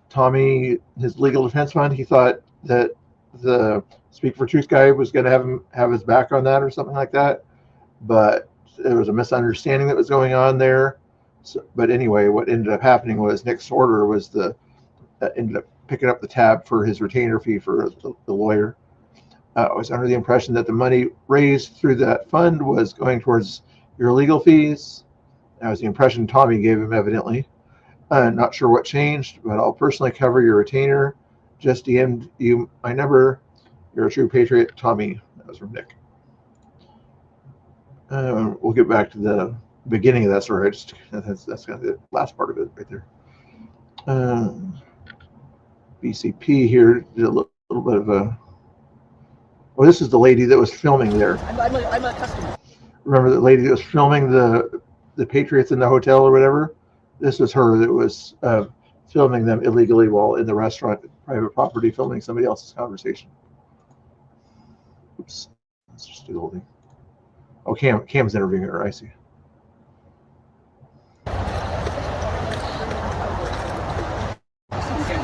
Tommy, his legal defense fund, he thought that the Speak for Truth guy was going to have his back on that or something like that, but there was a misunderstanding that was going on there. But anyway, what ended up happening was Nick Sorter was that ended up picking up the tab for his retainer fee for the lawyer. I was under the impression that the money raised through that fund was going towards your legal fees. That was the impression Tommy gave him, evidently. Not sure what changed, but I'll personally cover your retainer. Just DM'd you my number. You're a true patriot, Tommy. That was from Nick. We'll get back to the beginning of that story. That's kind of the last part of it right there. BCP here did a little bit of a. Well, this is the lady that was filming there. I'm a customer. Remember the lady that was filming the Patriots in the hotel or whatever? This was her that was filming them illegally while in the restaurant, private property, filming somebody else's conversation. Oops, let's just do the whole thing. Oh, Cam's interviewing her. I see.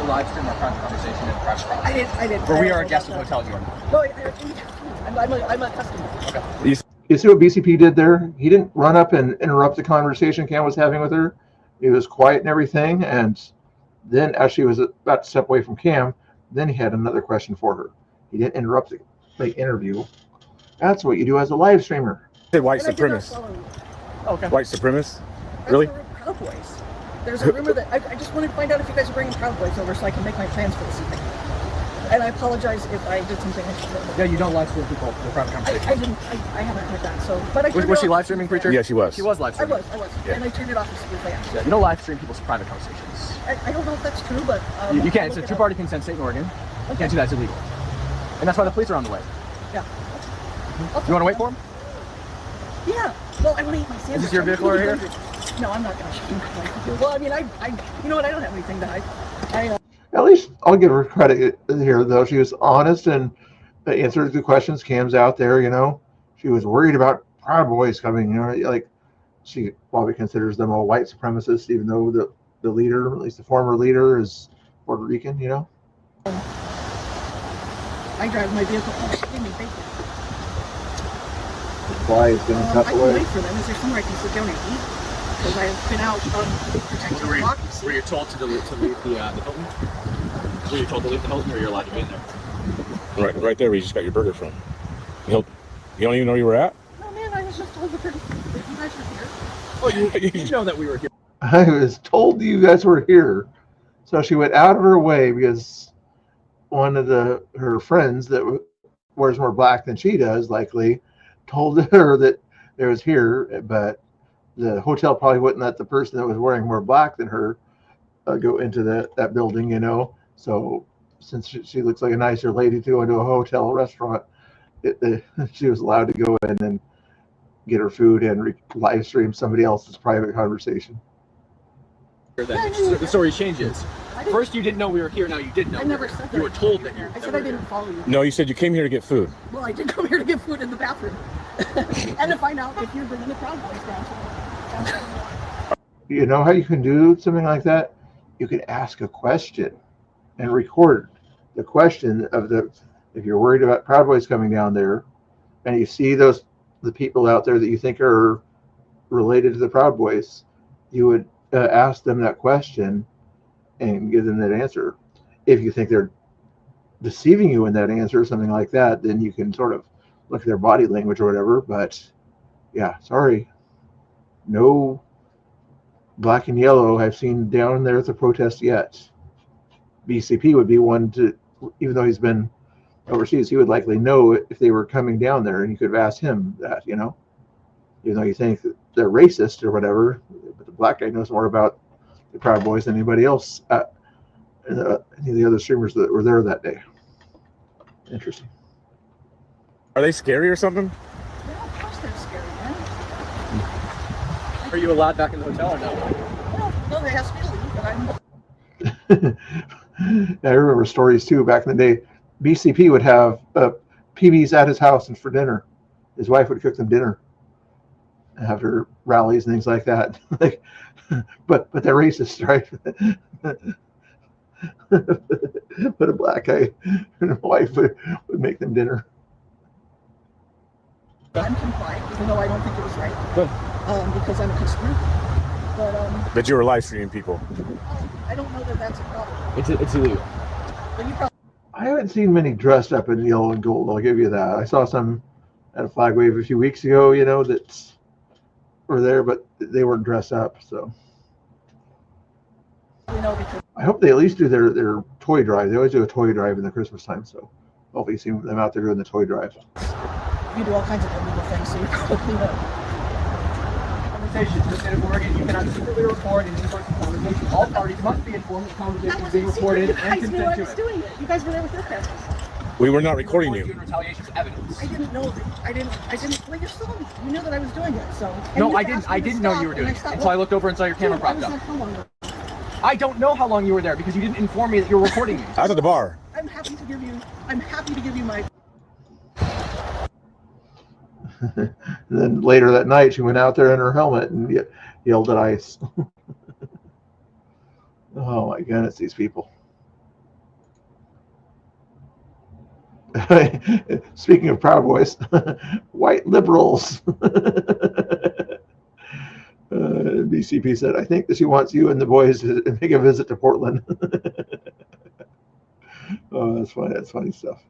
Live stream our private conversation in private property. I didn't. Where we are a guest of the hotel you are. No, I'm a customer. Okay. You see what BCP did there? He didn't run up and interrupt the conversation Cam was having with her. He was quiet and everything, and then as she was about to step away from Cam, then he had another question for her. He didn't interrupt the interview. That's what you do as a live streamer. Say white supremacist. Okay. White supremacist? Really? Proud Boys. There's a rumor that I just wanted to find out if you guys are bringing Proud Boys over so I can make my plans for this evening. And I apologize if I did something. Yeah, you don't live stream people for private conversation. I haven't heard that. So, but I was she live streaming, preacher? Yeah, she was. She was live streaming. I was. Yeah. And I turned it off as soon as I asked. Yeah, you don't live stream people's private conversations. I don't know if that's true, but you can't. It's a two-party consent state in Oregon. Okay. You can't do that. It's illegal. And that's why the police are on the way. Yeah. You want to wait for them? Yeah. Well, I want to eat my sandwich. Is this your vehicle right here? No, I'm not going to shoot you. Well, I mean, I you know what? I don't have anything to hide. At least I'll give her credit here, though. She was honest and answered the questions. Cam's out there, you know. She was worried about Proud Boys coming, you know. Like, she probably considers them all white supremacists, even though the leader, at least the former leader, is Puerto Rican, you know. I drive my vehicle. Give me, thank you. Why is going to cut I away? can wait for them. Is there somewhere I can sit down and eat? Because I've been out on protected democracy. Were you told to leave the Hilton? Were you told to leave the Hilton, or you're allowed to be in there? Right there where you just got your burger from. You don't even know where you were at? No, man, I was just told that you guys were here. Oh, you didn't know that we were here. I was told you guys were here. So she went out of her way because one of her friends that wears more black than she does, likely, told her that they was here, but the hotel probably wouldn't let the person that was wearing more black than her go into that building, you know. So since she looks like a nicer lady to go into a hotel restaurant, she was allowed to go in and get her food and live stream somebody else's private conversation. The story changes. First you didn't know we were here, now you did know. I never said that. You were told that you I said I didn't follow you. No, you said you came here to get food. Well, I did come here to get food in the bathroom. And to find out if you're bringing the Proud Boys down. You know how you can do something like that? You can ask a question and record the question of if you're worried about Proud Boys coming down there and you see the people out there that you think are related to the Proud Boys, you would ask them that question and give them that answer. If you think they're deceiving you in that answer or something like that, then you can sort of look at their body language or whatever. But yeah, sorry, no black and yellow I've seen down there at the protest yet. BCP would be one to even though he's been overseas, he would likely know if they were coming down there, and you could have asked him that, you know, even though you think that they're racist or whatever, but the black guy knows more about the Proud Boys than anybody else, any of the other streamers that were there that day. Interesting. Are they scary or something? Yeah, of course they're scary, man. Are you allowed back in the hotel or no? No, they asked me to leave, but I'm. I remember stories too back in the day. BCP would have PBs at his house and for dinner. His wife would cook them dinner after rallies and things like that. Like, but they're racist, right? But a black guy and a wife would make them dinner. I'm compliant, even though I don't think it was right. Good. Because I'm a customer. But you were live streaming people. I don't know that that's a problem. It's illegal. But you probably. I haven't seen many dressed up in yellow and gold. I'll give you that. I saw some at a flag wave a few weeks ago, you know, that were there, but they weren't dressed up. So I hope they at least do their toy drive. They always do a toy drive in the Christmas time. So hopefully you see them out there doing the toy drive. You do all kinds of illegal things, so you probably know. Conversation. In the state of Oregon, you cannot secretly record an in-person conversation. All parties must be informed that the conversation is being recorded and consent to it. Doing it. You guys were there with your cameras. We were not recording you. Retaliation is evidence. I didn't know that. I didn't. Well, you saw me. You knew that I was doing it. So. No, I didn't. I didn't know you were doing it until I looked over and saw your camera propped up. I don't know how long you were there because you didn't inform me that you were recording me. I was at the bar. I'm happy to give you my. And then later that night, she went out there in her helmet and yelled at ICE. Oh my goodness, these people. Speaking of Proud Boys, white liberals. BCP said, I think that she wants you and the boys to make a visit to Portland. Oh, that's funny. That's funny stuff.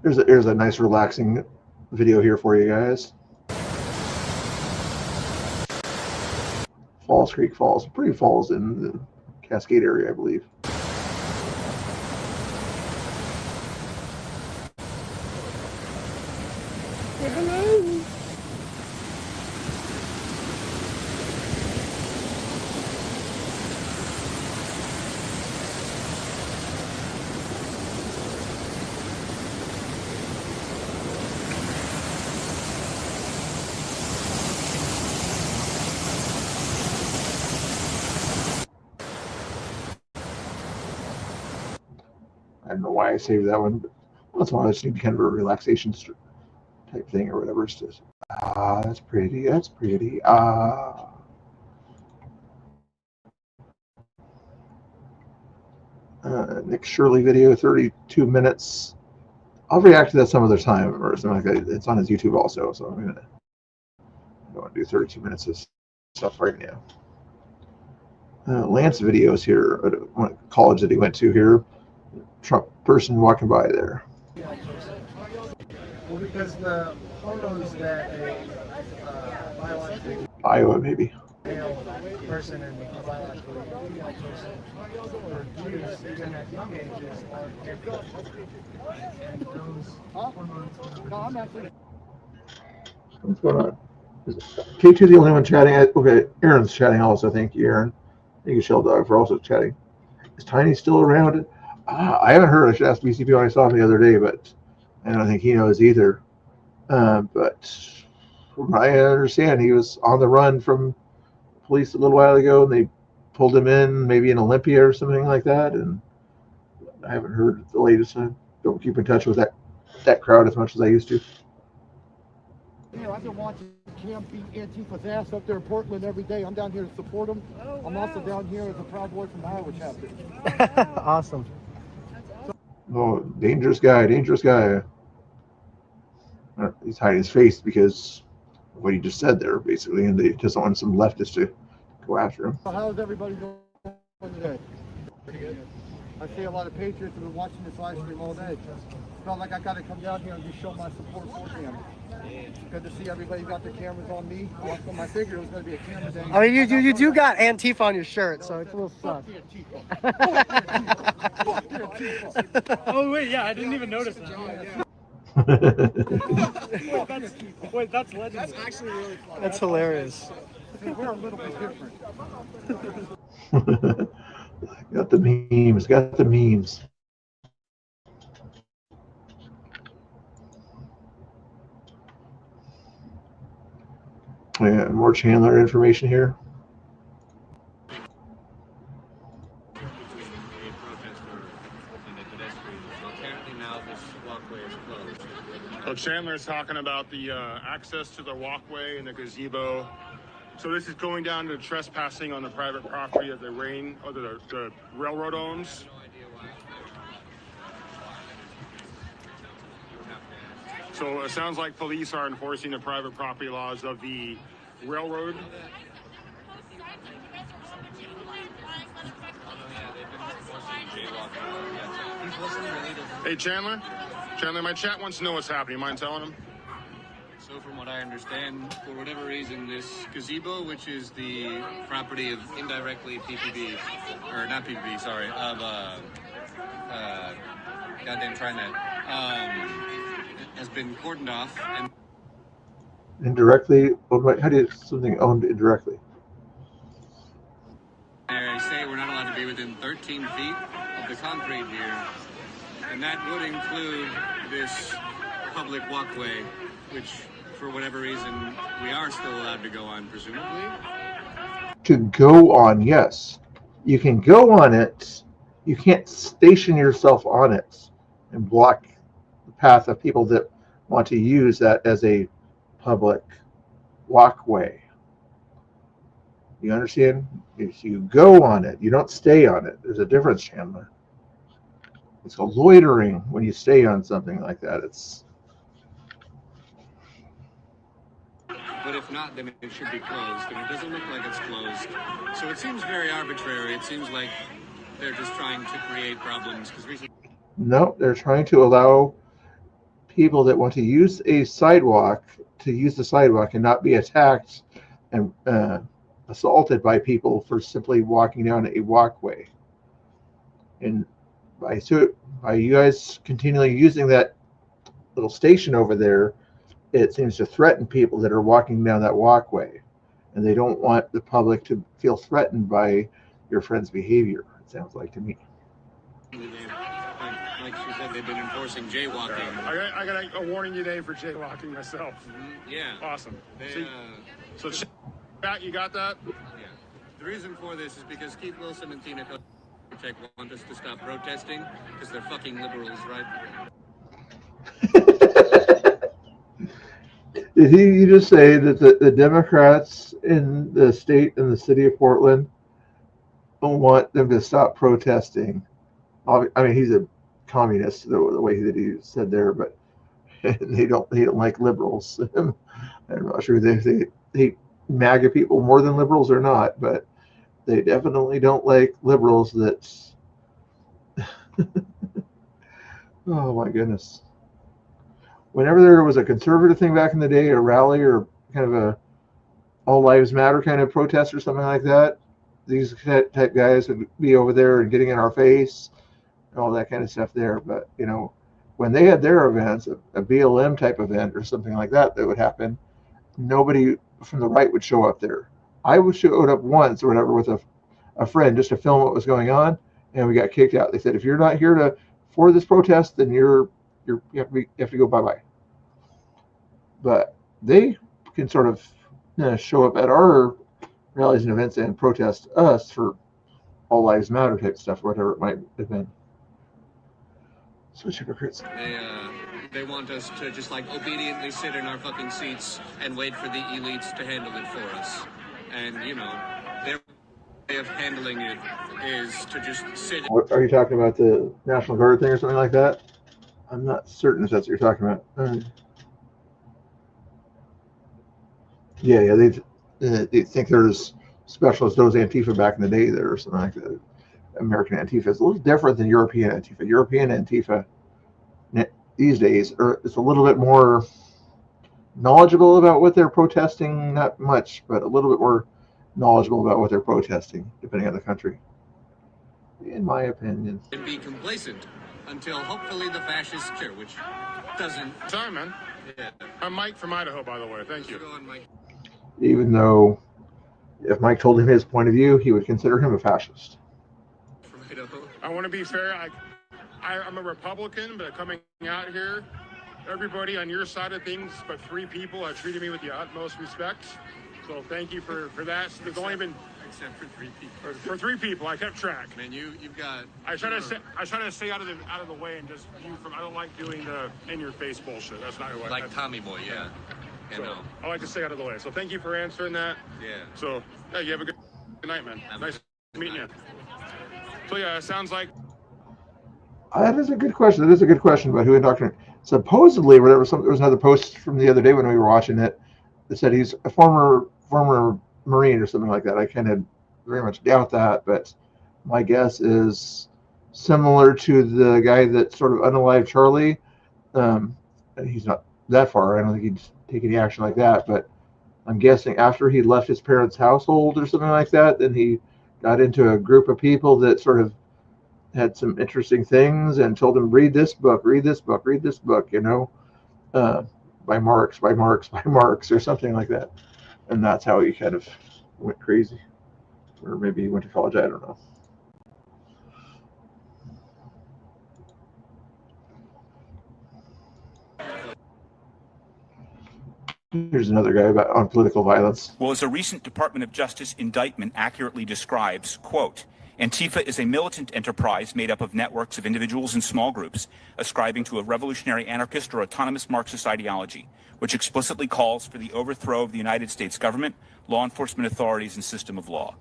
Here's a nice relaxing video here for you guys. Falls Creek Falls, pretty falls in the Cascade area, I believe. I don't know why I saved that one, but once in a while I just need kind of a relaxation type thing or whatever. It's just, that's pretty. That's pretty. Nick Shirley video, 32 minutes. I'll react to that some other time or something like that. It's on his YouTube also, so I don't want to do 32 minutes of stuff right now. Lance videos here at a college that he went to here. Trump person walking by there. Well, because the photos that a biological Iowa, maybe. male person and a biological female person were used even at young ages are different. And those hormones. What's going on? Is K2 the only one chatting? Okay, Aaron's chatting also. Thank you, Aaron. Thank you, Shell Dog, for also chatting. Is Tiny still around? I haven't heard. I should ask BCP when I saw him the other day, but I don't think he knows either. But from what I understand, he was on the run from police a little while ago, and they pulled him in, maybe in Olympia or something like that. And I haven't heard the latest. I don't keep in touch with that crowd as much as I used to. Yeah, I've been watching Camp beat Antifa's ass up there in Portland every day. I'm down here to support them. I'm also down here as a Proud Boy from the Iowa chapter. Awesome. Oh, dangerous guy, dangerous guy. He's hiding his face because of what he just said there, basically, and they just want some leftists to go after him. How's everybody doing today? Pretty good. I see a lot of patriots have been watching this live stream all day. Felt like I got to come down here and just show my support for them. It's good to see everybody got their cameras on me. Also, I figured it was going to be a camera day. I mean, you do got Antifa on your shirt, so it's a little sus. Oh wait, yeah, I didn't even notice that. Wait, that's legend. That's actually really fun. That's hilarious. We're a little bit different. Got the memes. Got the memes. Yeah, more Chandler information here. So Chandler's talking about the access to the walkway and the gazebo. So this is going down to trespassing on the private property that the railroad owns. So it sounds like police are enforcing the private property laws of the railroad. Hey, Chandler? Chandler, my chat wants to know what's happening. You mind telling them? So from what I understand, for whatever reason, this gazebo, which is the property of indirectly PPB, or not PPB, sorry, of goddamn TriNet, has been cordoned off. And Indirectly? How do you something owned indirectly? I say we're not allowed to be within 13 feet of the concrete here, and that would include this public walkway, which, for whatever reason, we are still allowed to go on, presumably. To go on, yes. You can go on it. You can't station yourself on it and block the path of people that want to use that as a public walkway. You understand? If you go on it, you don't stay on it. There's a difference, Chandler. It's a loitering when you stay on something like that. It's. But if not, then it should be closed, and it doesn't look like it's closed. So it seems very arbitrary. It seems like they're just trying to create problems. No, they're trying to allow people that want to use a sidewalk to use the sidewalk and not be attacked and assaulted by people for simply walking down a walkway. And by you guys continually using that little station over there, it seems to threaten people that are walking down that walkway, and they don't want the public to feel threatened by your friend's behavior. It sounds like to me. Like she said, they've been enforcing jaywalking. I got a warning today for jaywalking myself. Yeah. Awesome. They, So Pat, you got that? Yeah. The reason for this is because Keith Wilson and Tina Kotek want us to stop protesting because they're fucking liberals, right? Did you just say that the Democrats in the state and the city of Portland don't want them to stop protesting? I mean, he's a communist, the way that he said there, but they don't like liberals. I'm not sure if they hate MAGA people more than liberals or not, but they definitely don't like liberals that. Oh my goodness. Whenever there was a conservative thing back in the day, a rally or kind of a all lives matter kind of protest or something like that, these type guys would be over there and getting in our face and all that kind of stuff there. But, you know, when they had their events, a BLM type event or something like that would happen, nobody from the right would show up there. I would show up once or whatever with a friend just to film what was going on, and we got kicked out. They said, if you're not here for this protest, then you have to go bye-bye. But they can sort of show up at our rallies and events and protest us for all lives matter type stuff, whatever it might have been. Such hypocrites. They want us to just like obediently sit in our fucking seats and wait for the elites to handle it for us. And you know, their way of handling it is to just sit. What are you talking about, the National Guard thing or something like that? I'm not certain if that's what you're talking about. Yeah, they think they're as special as those Antifa back in the day there or something like that. American Antifa is a little different than European Antifa. European Antifa these days is a little bit more knowledgeable about what they're protesting, not much, but a little bit more knowledgeable about what they're protesting, depending on the country, in my opinion. And be complacent until hopefully the fascists clear, which doesn't. Sorry, man. Yeah. I'm Mike from Idaho, by the way. Thank you. Go on, Mike. Even though if Mike told him his point of view, he would consider him a fascist. From Idaho. I want to be fair. I'm a Republican, but coming out here, everybody on your side of things, but 3 people have treated me with the utmost respect. So thank you for that. So there's only been except for 3 people. For 3 people, I kept track. Man, you've got. I try to stay out of the way and just view from. I don't like doing the in your face bullshit. That's not who I like Tommy Boy, yeah. So, I like to stay out of the way. So thank you for answering that. Yeah. So you have a good night, man. Nice meeting you. So yeah, it sounds like. That is a good question. That is a good question about who indoctrinated. Supposedly, there was another post from the other day when we were watching it that said he's a former Marine or something like that. I kind of very much doubt that, but my guess is similar to the guy that sort of unalived Charlie. He's not that far. I don't think he'd take any action like that, but I'm guessing after he left his parents' household or something like that, then he got into a group of people that sort of had some interesting things and told him, read this book, by Marx, or something like that. And that's how he kind of went crazy. Or maybe he went to college, I don't know. Here's another guy on political violence. Well, as a recent Department of Justice indictment accurately describes, quote, Antifa is a militant enterprise made up of networks of individuals and small groups ascribing to a revolutionary anarchist or autonomous Marxist ideology, which explicitly calls for the overthrow of the United States government, law enforcement authorities, and system of law.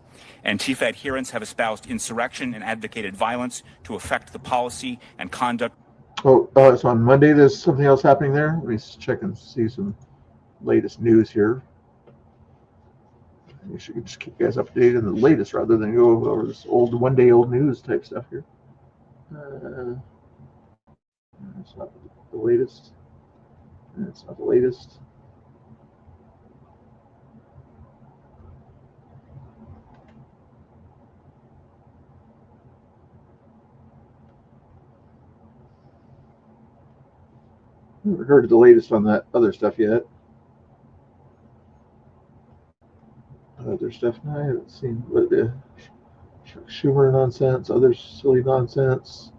Antifa adherents have espoused insurrection and advocated violence to affect the policy and conduct. So on Monday, there's something else happening there. Let me check and see some latest news here. You should just keep you guys updated on the latest rather than go over this one-day-old news type stuff here. It's not the latest. It's not the latest. I haven't heard the latest on that other stuff yet. Other stuff, no, I haven't seen what the Schumer nonsense, other silly nonsense.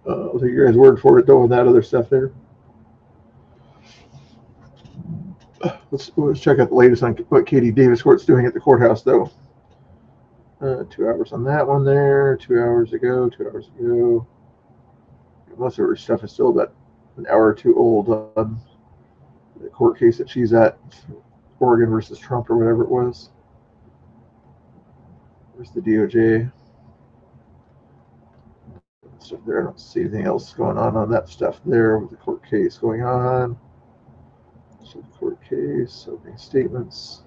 I'll take your guys' word for it, though, on that other stuff there. Let's check out the latest on what Katie Davis Court's doing at the courthouse, though. 2 hours on that one there, 2 hours ago, 2 hours ago. Most of her stuff is still about an hour or two old. The court case that she's at, Oregon versus Trump or whatever it was. Where's the DOJ? Stuff there. I don't see anything else going on that stuff there with the court case going on. So the court case, opening statements.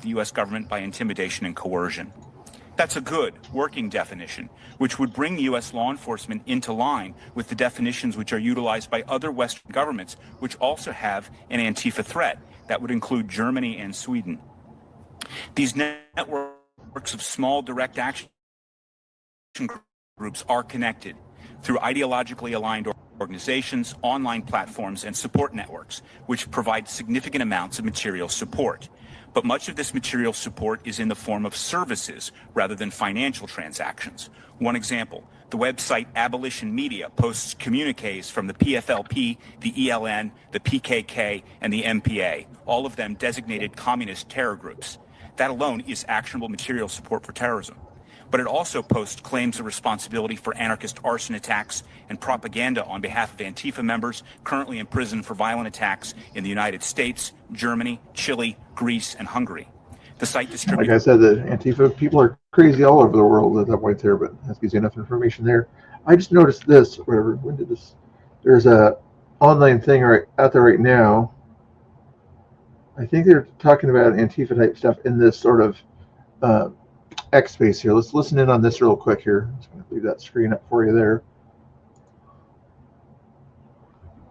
The U.S. government by intimidation and coercion. That's a good working definition, which would bring U.S. law enforcement into line with the definitions which are utilized by other Western governments, which also have an Antifa threat. That would include Germany and Sweden. These networks of small direct action groups are connected through ideologically aligned organizations, online platforms, and support networks, which provide significant amounts of material support. But much of this material support is in the form of services rather than financial transactions. One example, the website Abolition Media posts communiques from the PFLP, the ELN, the PKK, and the MPA, all of them designated communist terror groups. That alone is actionable material support for terrorism. But it also posts claims of responsibility for anarchist arson attacks and propaganda on behalf of Antifa members currently in prison for violent attacks in the United States, Germany, Chile, Greece, and Hungary. The site distributes... Like I said, the Antifa people are crazy all over the world at that point there, but that gives you enough information there. I just noticed this, whatever, when did this... There's a online thing out there right now. I think they're talking about Antifa type stuff in this sort of X space here. Let's listen in on this real quick here. I'm just going to leave that screen up for you there.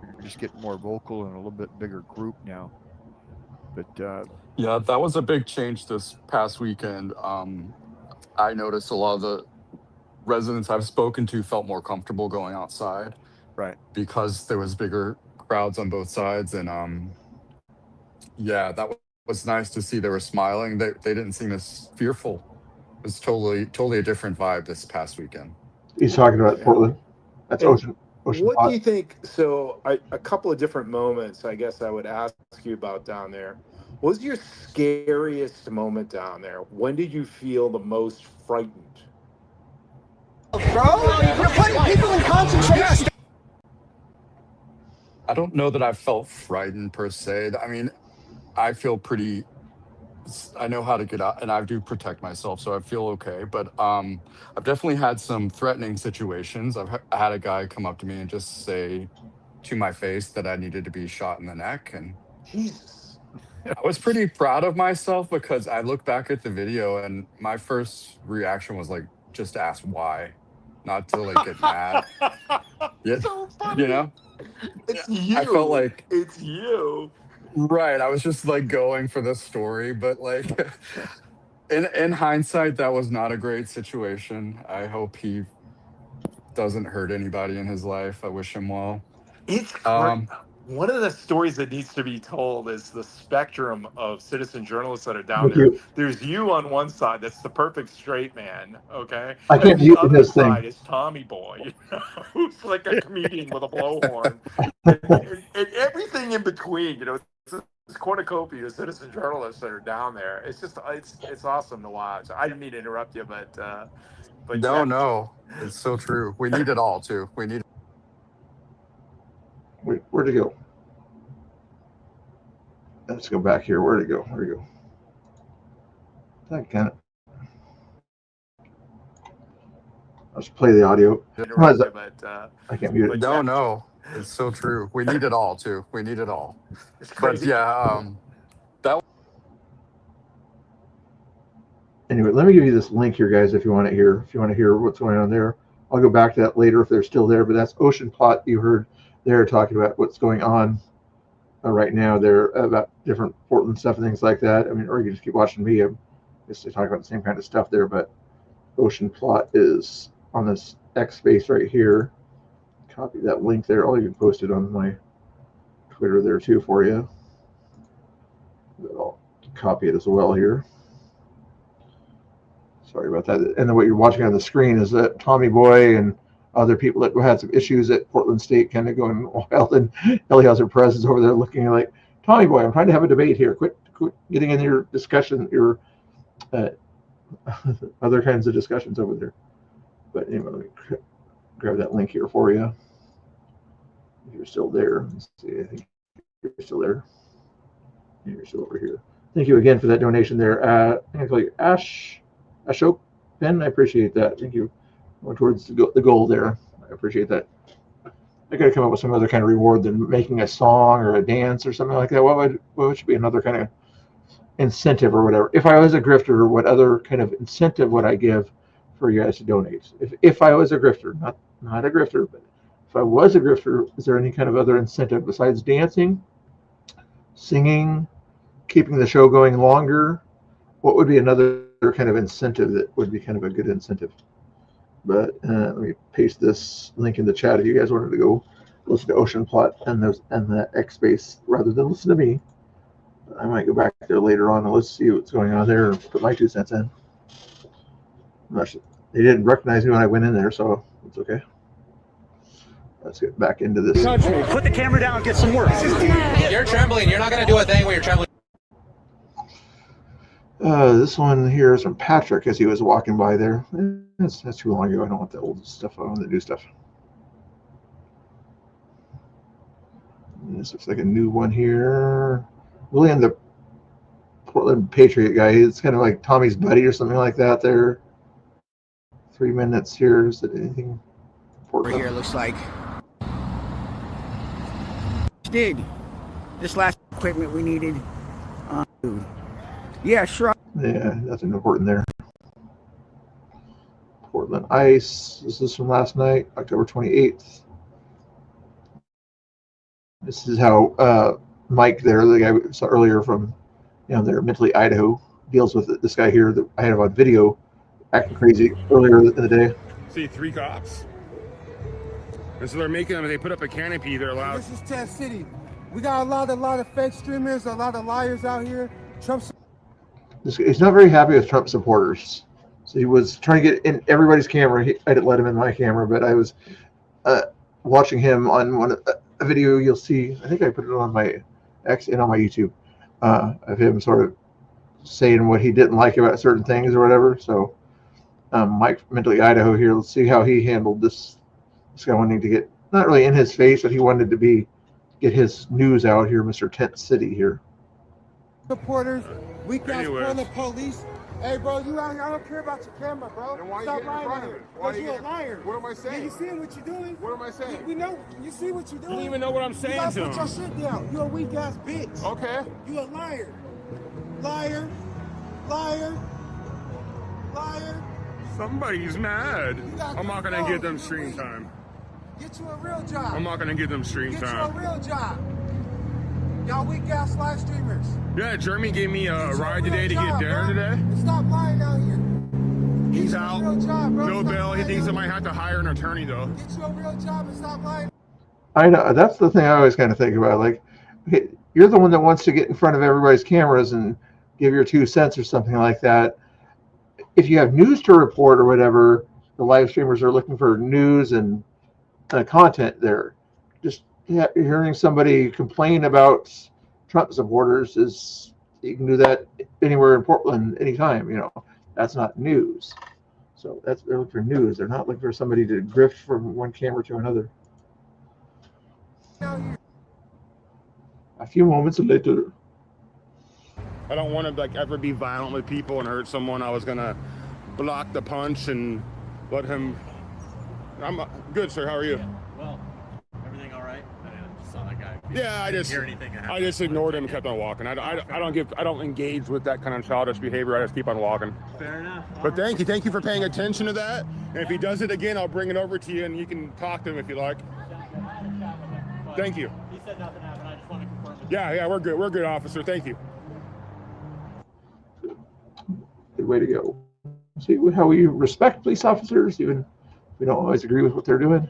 You're just getting more vocal and a little bit bigger group now. But yeah, that was a big change this past weekend. I noticed a lot of the residents I've spoken to felt more comfortable going outside, right? Because there was bigger crowds on both sides, and yeah, that was nice to see. They were smiling. They didn't seem as fearful. It was totally a different vibe this past weekend. He's talking about Portland. That's Ocean What Pot. do you think? So, a couple of different moments, I guess I would ask you about down there. What was your scariest moment down there? When did you feel the most frightened? Bro, you're putting people in concentration. I don't know that I felt frightened per se. I mean, I feel pretty. I know how to get out, and I do protect myself, so I feel okay. But I've definitely had some threatening situations. I had a guy come up to me and just say to my face that I needed to be shot in the neck, and Jesus, I was pretty proud of myself because I look back at the video, and my first reaction was like, just ask why, not to like get mad. Yeah, so funny. you know, It's you. I felt like it's you. Right. I was just like going for the story, but like in hindsight, that was not a great situation. I hope he doesn't hurt anybody in his life. I wish him well. It's one of the stories that needs to be told is the spectrum of citizen journalists that are down there. There's you on one side, that's the perfect straight man, okay? I can't and the do other this side thing. is Tommy Boy, who's like a comedian with a blowhorn, and everything in between. You know, it's cornucopia of citizen journalists that are down there. It's just it's awesome to watch. I didn't mean to interrupt you, but yeah. No, it's so true. We need it all too. We need. Wait, where'd it go? Let's go back here. Where'd it go? Where'd it go? That kind of. Let's play the audio. I can't mute it. No, it's so true. We need it all too. We need it all. It's crazy. But yeah, that. Anyway, let me give you this link here, guys, if you want to hear. If you want to hear what's going on there, I'll go back to that later if they're still there. But that's Ocean Plot. You heard they're talking about what's going on right now. They're about different Portland stuff and things like that. I mean, or you can just keep watching me. I'm just talking about the same kind of stuff there. But Ocean Plot is on this X space right here. Copy that link there. I'll even post it on my Twitter there too for you. I'll copy it as well here. Sorry about that. And then what you're watching on the screen is that Tommy Boy and other people that had some issues at Portland State kind of going wild, and Eliezer Perez is over there looking like, Tommy Boy, I'm trying to have a debate here. Quit getting in your discussion, your other kinds of discussions over there. But anyway, let me grab that link here for you. If you're still there, let's see, I think you're still there. You're still over here. Thank you again for that donation there. I think I call you Ashok Ben. I appreciate that. Thank you. More towards the goal there. I appreciate that. I got to come up with some other kind of reward than making a song or a dance or something like that. What should be another kind of incentive or whatever? If I was a grifter, what other kind of incentive would I give for you guys to donate? If I was a grifter, not a grifter, but if I was a grifter, is there any kind of other incentive besides dancing, singing, keeping the show going longer? What would be another kind of incentive that would be kind of a good incentive? But let me paste this link in the chat if you guys wanted to go listen to Ocean Plot and the X Space rather than listen to me. I might go back there later on and let's see what's going on there and put my 2 cents in. They didn't recognize me when I went in there, so it's okay. Let's get back into this. Put the camera down and get some work. You're trembling. You're not going to do a thing when you're trembling. This one here is from Patrick as he was walking by there. That's too long ago. I don't want the old stuff. I want the new stuff. And this looks like a new one here. William, the Portland Patriot guy. It's kind of like Tommy's buddy or something like that there. 3 minutes here. Is it anything important? Over here looks like. Did this last equipment we needed. Yeah, sure. Yeah, nothing important there. Portland ICE. This is from last night, October 28th. This is how Mike there, the guy we saw earlier from, there, Mentally Idaho, deals with this guy here that I had on video acting crazy earlier in the day. See 3 cops. And so they're making them, they put up a canopy, they're allowed. This is Test City. We got a lot of fake streamers, a lot of liars out here. He's not very happy with Trump supporters. So he was trying to get in everybody's camera. I didn't let him in my camera, but I was watching him on a video you'll see. I think I put it on my X and on my YouTube of him sort of saying what he didn't like about certain things or whatever. So Mike from Mentally Idaho here, let's see how he handled this guy wanting to get, not really in his face, but he wanted to get his news out here, Mr. Tent City here. Supporters, we got the police. Hey, bro, you out here? I don't care about your camera, bro. Then why Stop you getting in front of it? Why Because you're a liar. What am I saying? Yeah, you seeing what you're doing? What am I saying? We know. You see what you're doing? You don't even know what I'm saying you gotta to put him. your shit down. You're a weak ass bitch. Okay. You a liar. Liar. Liar. Liar. Somebody's mad. I'm not going to give them stream time. Get you a real job. I'm not going to give them stream Get time. you a real job. Y'all weak ass live streamers. Yeah, Jeremy gave me a ride today to get dinner today. And stop lying out here. He's out. Real job, bro. No Stop bail. He lying thinks I out might here. have to hire an attorney though. Get you a real job and stop lying. I know, that's the thing I always kind of think about. Like, okay, you're the one that wants to get in front of everybody's cameras and give your 2 cents or something like that. If you have news to report or whatever, the live streamers are looking for news and content there. Just hearing somebody complain about Trump supporters is, you can do that anywhere in Portland anytime. That's not news. So they're looking for news. They're not looking for somebody to grift from one camera to another. A few moments later. I don't want to ever be violent with people and hurt someone. I was gonna block the punch and let him. I'm good, sir. How are you? Well, everything all right? I just saw that guy. Yeah, I just ignored him and kept on walking. I don't engage with that kind of childish behavior. I just keep on walking. Fair enough. But thank you for paying attention to that. And if he does it again, I'll bring it over to you and you can talk to him if you like. Thank you. He said nothing happened. I just want to confirm it. Yeah, we're good. We're good, officer. Thank you. Good way to go. See how we respect police officers, even if we don't always agree with what they're doing.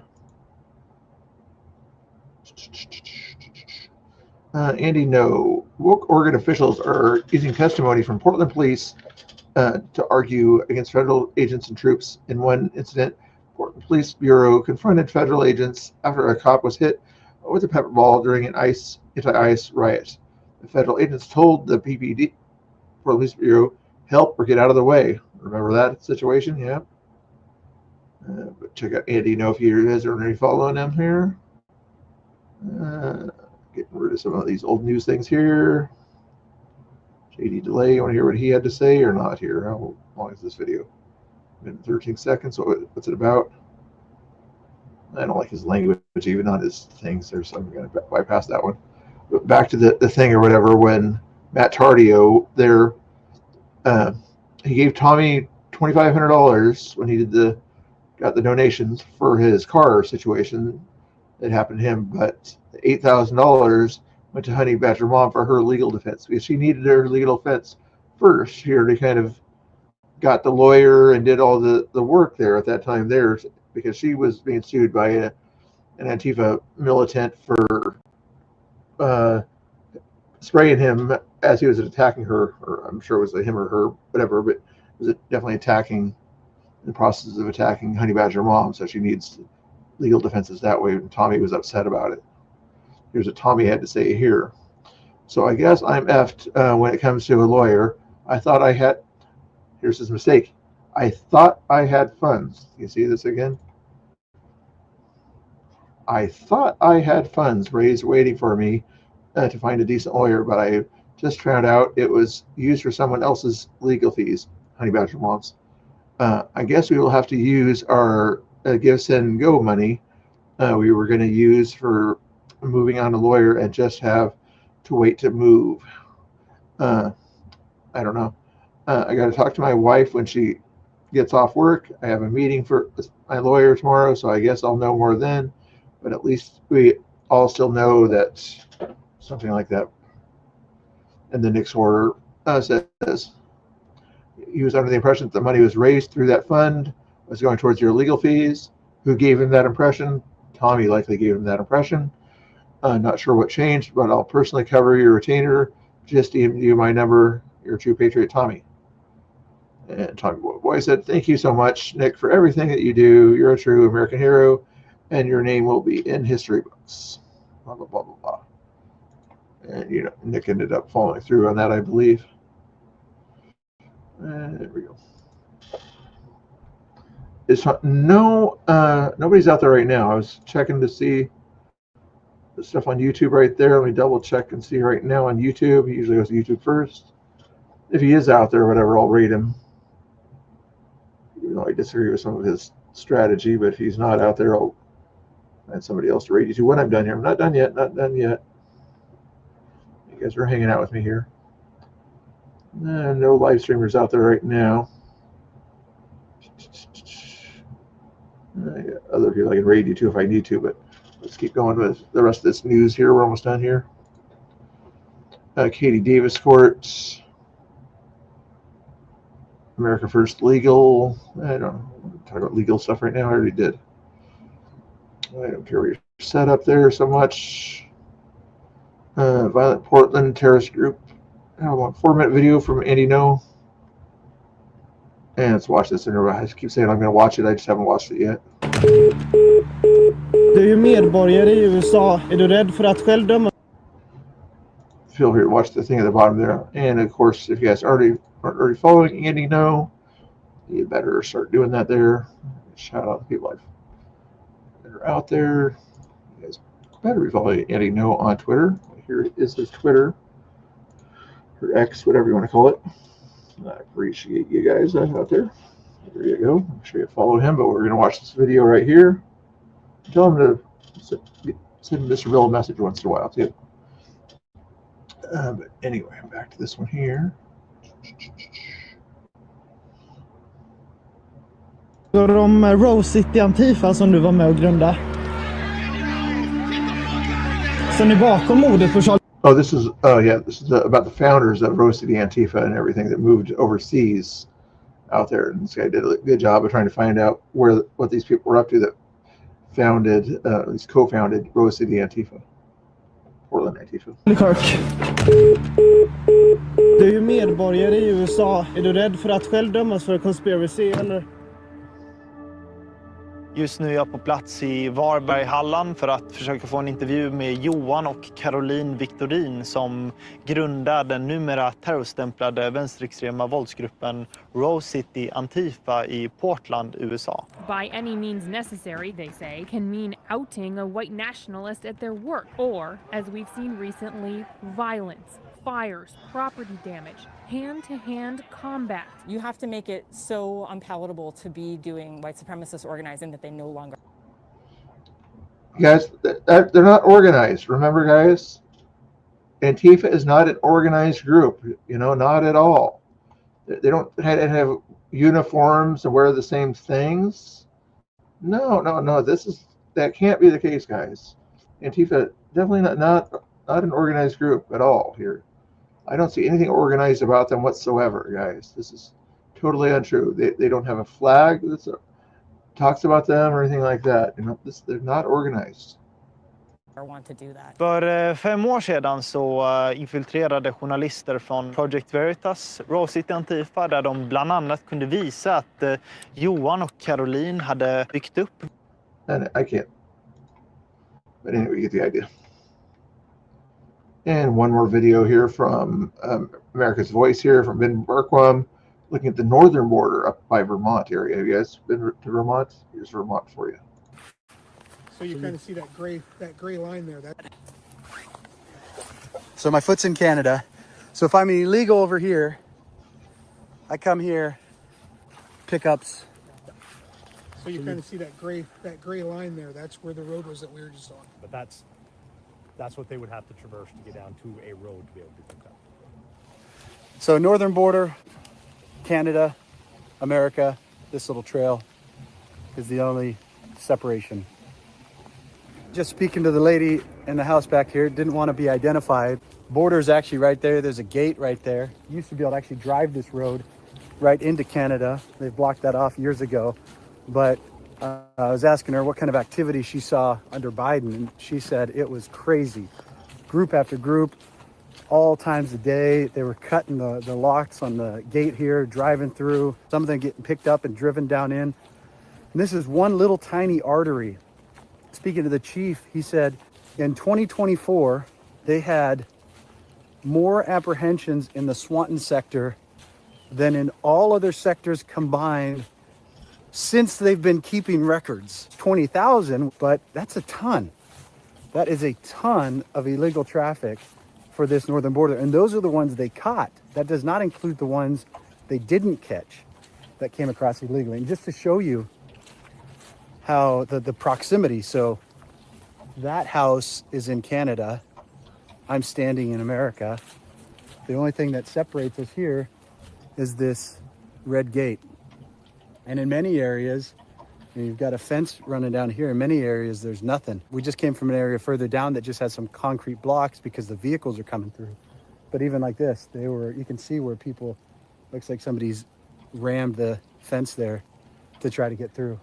Andy, no. Woke Oregon officials are using testimony from Portland police to argue against federal agents and troops. In one incident, Portland Police Bureau confronted federal agents after a cop was hit with a pepper ball during an anti-ICE riot. The federal agents told the PPD, Portland Police Bureau, help or get out of the way. Remember that situation? Yeah. But check out Andy. Know if you guys are already following him here. Getting rid of some of these old news things here. JD Delay. You want to hear what he had to say or not here? How long is this video? 13 seconds. So what's it about? I don't like his language even on his things there, so I'm going to bypass that one. But back to the thing or whatever, when Matt Tardio there, he gave Tommy $2,500 when he got the donations for his car situation that happened to him, but $8,000 went to Honey Badger Mom for her legal defense because she needed her legal defense first here to kind of got the lawyer and did all the work there at that time there, because she was being sued by an Antifa militant for spraying him as he was attacking her, or I'm sure it was him or her, whatever, but it was definitely attacking, in the process of attacking Honey Badger Mom, so she needs legal defenses that way, and Tommy was upset about it. Here's what Tommy had to say here. So I guess I'm effed when it comes to a lawyer. I thought I had, here's his mistake. I thought I had funds. You see this again? I thought I had funds raised waiting for me to find a decent lawyer, but I just found out it was used for someone else's legal fees, Honey Badger Moms. I guess we will have to use our give, send, go money we were going to use for moving on a lawyer and just have to wait to move. I don't know. I got to talk to my wife when she gets off work. I have a meeting for my lawyer tomorrow, so I guess I'll know more then. But at least we all still know that something like that. And the Nick's order says he was under the impression that the money was raised through that fund was going towards your legal fees. Who gave him that impression? Tommy likely gave him that impression. Not sure what changed, but I'll personally cover your retainer. Just email you my number. Your true patriot, Tommy. And Tommy Boy said, thank you so much, Nick, for everything that you do. You're a true American hero, and your name will be in history books. Blah, blah, blah, blah, blah. And, you know, Nick ended up following through on that, I believe. And there we go. Nobody's out there right now. I was checking to see the stuff on YouTube right there. Let me double check and see right now on YouTube. He usually goes to YouTube first. If he is out there or whatever, I'll rate him. Even though I disagree with some of his strategy, but if he's not out there, I'll find somebody else to rate you to when I'm done here. I'm not done yet. Not done yet. You guys are hanging out with me here. No live streamers out there right now. Other people I can rate you to if I need to, but let's keep going with the rest of this news here. We're almost done here. Katie Davis Court. America First Legal. I don't talk about legal stuff right now. I already did. I don't care what you're set up there so much. Violent Portland terrorist group. How long? 4-minute video from Andy No. And let's watch this interview. I just keep saying I'm going to watch it. I just haven't watched it yet. Du är medborgare I USA. Är du rädd för att själv döma? Feel free to watch the thing at the bottom there. And of course, if you guys aren't already following Andy No, you better start doing that there. Shout out the people that are out there. You guys better be following Andy No on Twitter. Here is his Twitter, or X, whatever you want to call it. I appreciate you guys out there. There you go. Make sure you follow him. But we're going to watch this video right here. Tell him to send Mr. Bill a message once in a while too. But anyway, I'm back to this one here. Om Rose City Antifa som du var med och grunda. Så ni bakom mordet på Charlie. Oh, this is about the founders of Rose City Antifa and everything that moved overseas out there. And this guy did a good job of trying to find out what these people were up to that founded, at least co-founded Rose City Antifa. Portland Antifa. Kirk. Du är ju medborgare I USA. Är du rädd för att själv dömas för conspiracy eller? Just nu är jag på plats I Varberg, Halland för att försöka få en intervju med Johan och Caroline Victorin som grundar den numera terrorstämplade vänsterextrema våldsgruppen Rose City Antifa I Portland, USA. By any means necessary, they say, can mean outing a white nationalist at their work or, as we've seen recently, violence, fires, property damage, hand-to-hand combat. You have to make it so unpalatable to be doing white supremacist organizing that they no longer. Guys, they're not organized. Remember, guys, Antifa is not an organized group. You know, not at all. They don't have uniforms and wear the same things. No. That can't be the case, guys. Antifa definitely not an organized group at all here. I don't see anything organized about them whatsoever, guys. This is totally untrue. They don't have a flag that talks about them or anything like that. You know, they're not organized. Want to do that. För 5 år sedan så infiltrerade journalister från Project Veritas Rose City Antifa där de bland annat kunde visa att Johan och Caroline hade byggt upp. And I can't. But anyway, you get the idea. And one more video here from America's Voice here from Ben Berquam, looking at the northern border up by Vermont area. Have you guys been to Vermont? Here's Vermont for you. So you kind of see that gray line there. So my foot's in Canada. So if I'm illegal over here, I come here, pickups. So you kind of see that gray line there. That's where the road was that we were just on. But that's what they would have to traverse to get down to a road to be able to pick up. So northern border, Canada, America, this little trail is the only separation. Just speaking to the lady in the house back here, didn't want to be identified. Border's actually right there. There's a gate right there. Used to be able to actually drive this road right into Canada. They blocked that off years ago. But I was asking her what kind of activity she saw under Biden, and she said it was crazy. Group after group, all times of day. They were cutting the locks on the gate here, driving through. Some of them getting picked up and driven down in. And this is one little tiny artery. Speaking to the chief, he said in 2024, they had more apprehensions in the Swanton sector than in all other sectors combined since they've been keeping records. 20,000, but that's a ton. That is a ton of illegal traffic for this northern border. And those are the ones they caught. That does not include the ones they didn't catch that came across illegally. And just to show you how the proximity. So that house is in Canada. I'm standing in America. The only thing that separates us here is this red gate. And in many areas, you've got a fence running down here. In many areas, there's nothing. We just came from an area further down that just has some concrete blocks because the vehicles are coming through. But even like this, you can see where people, looks like somebody's rammed the fence there to try to get through.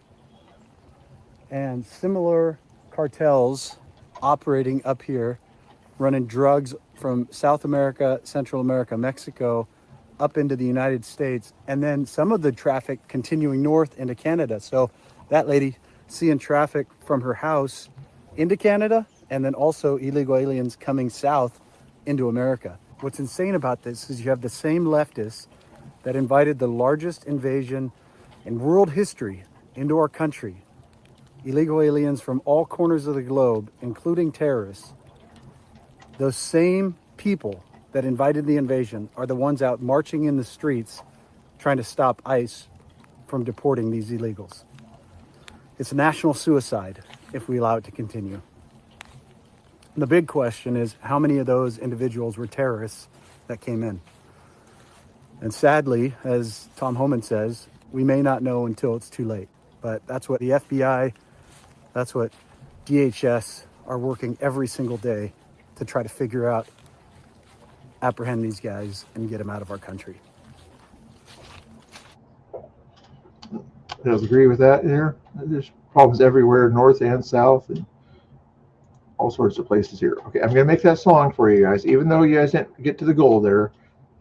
And similar cartels operating up here, running drugs from South America, Central America, Mexico, up into the United States, and then some of the traffic continuing north into Canada. So that lady seeing traffic from her house into Canada, and then also illegal aliens coming south into America. What's insane about this is you have the same leftists that invited the largest invasion in world history into our country. Illegal aliens from all corners of the globe, including terrorists. Those same people that invited the invasion are the ones out marching in the streets trying to stop ICE from deporting these illegals. It's national suicide if we allow it to continue. And the big question is, how many of those individuals were terrorists that came in? And sadly, as Tom Homan says, we may not know until it's too late. But that's what the FBI, that's what DHS are working every single day to try to figure out, apprehend these guys and get them out of our country. I agree with that here. There's problems everywhere, north and south, and all sorts of places here. Okay, I'm going to make that song for you guys. Even though you guys didn't get to the goal there,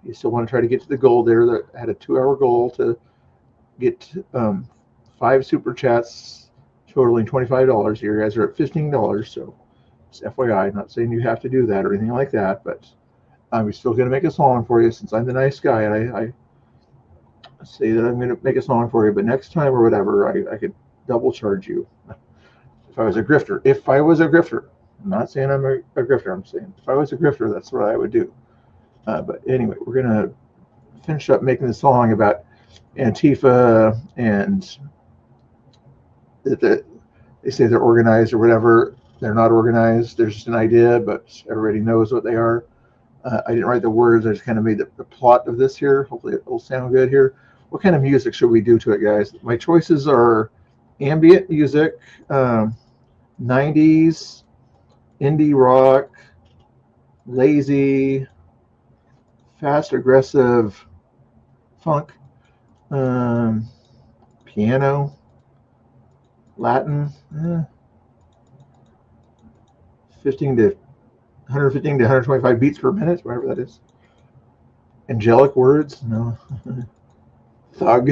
you still want to try to get to the goal there. That had a 2-hour goal to get 5 super chats totaling $25 here. You guys are at $15, so it's FYI. I'm not saying you have to do that or anything like that, but I'm still going to make a song for you since I'm the nice guy, and I say that I'm going to make a song for you, but next time or whatever, I could double charge you. If I was a grifter. If I was a grifter. I'm not saying I'm a grifter. I'm saying if I was a grifter, that's what I would do. But anyway, we're going to finish up making the song about Antifa and that they say they're organized or whatever. They're not organized. There's just an idea, but everybody knows what they are. I didn't write the words. I just kind of made the plot of this here. Hopefully it will sound good here. What kind of music should we do to it, guys? My choices are ambient music, 90s, indie rock, lazy, fast, aggressive funk, piano, Latin, 115 to 125 beats per minute, whatever that is. Angelic words, no. Thug.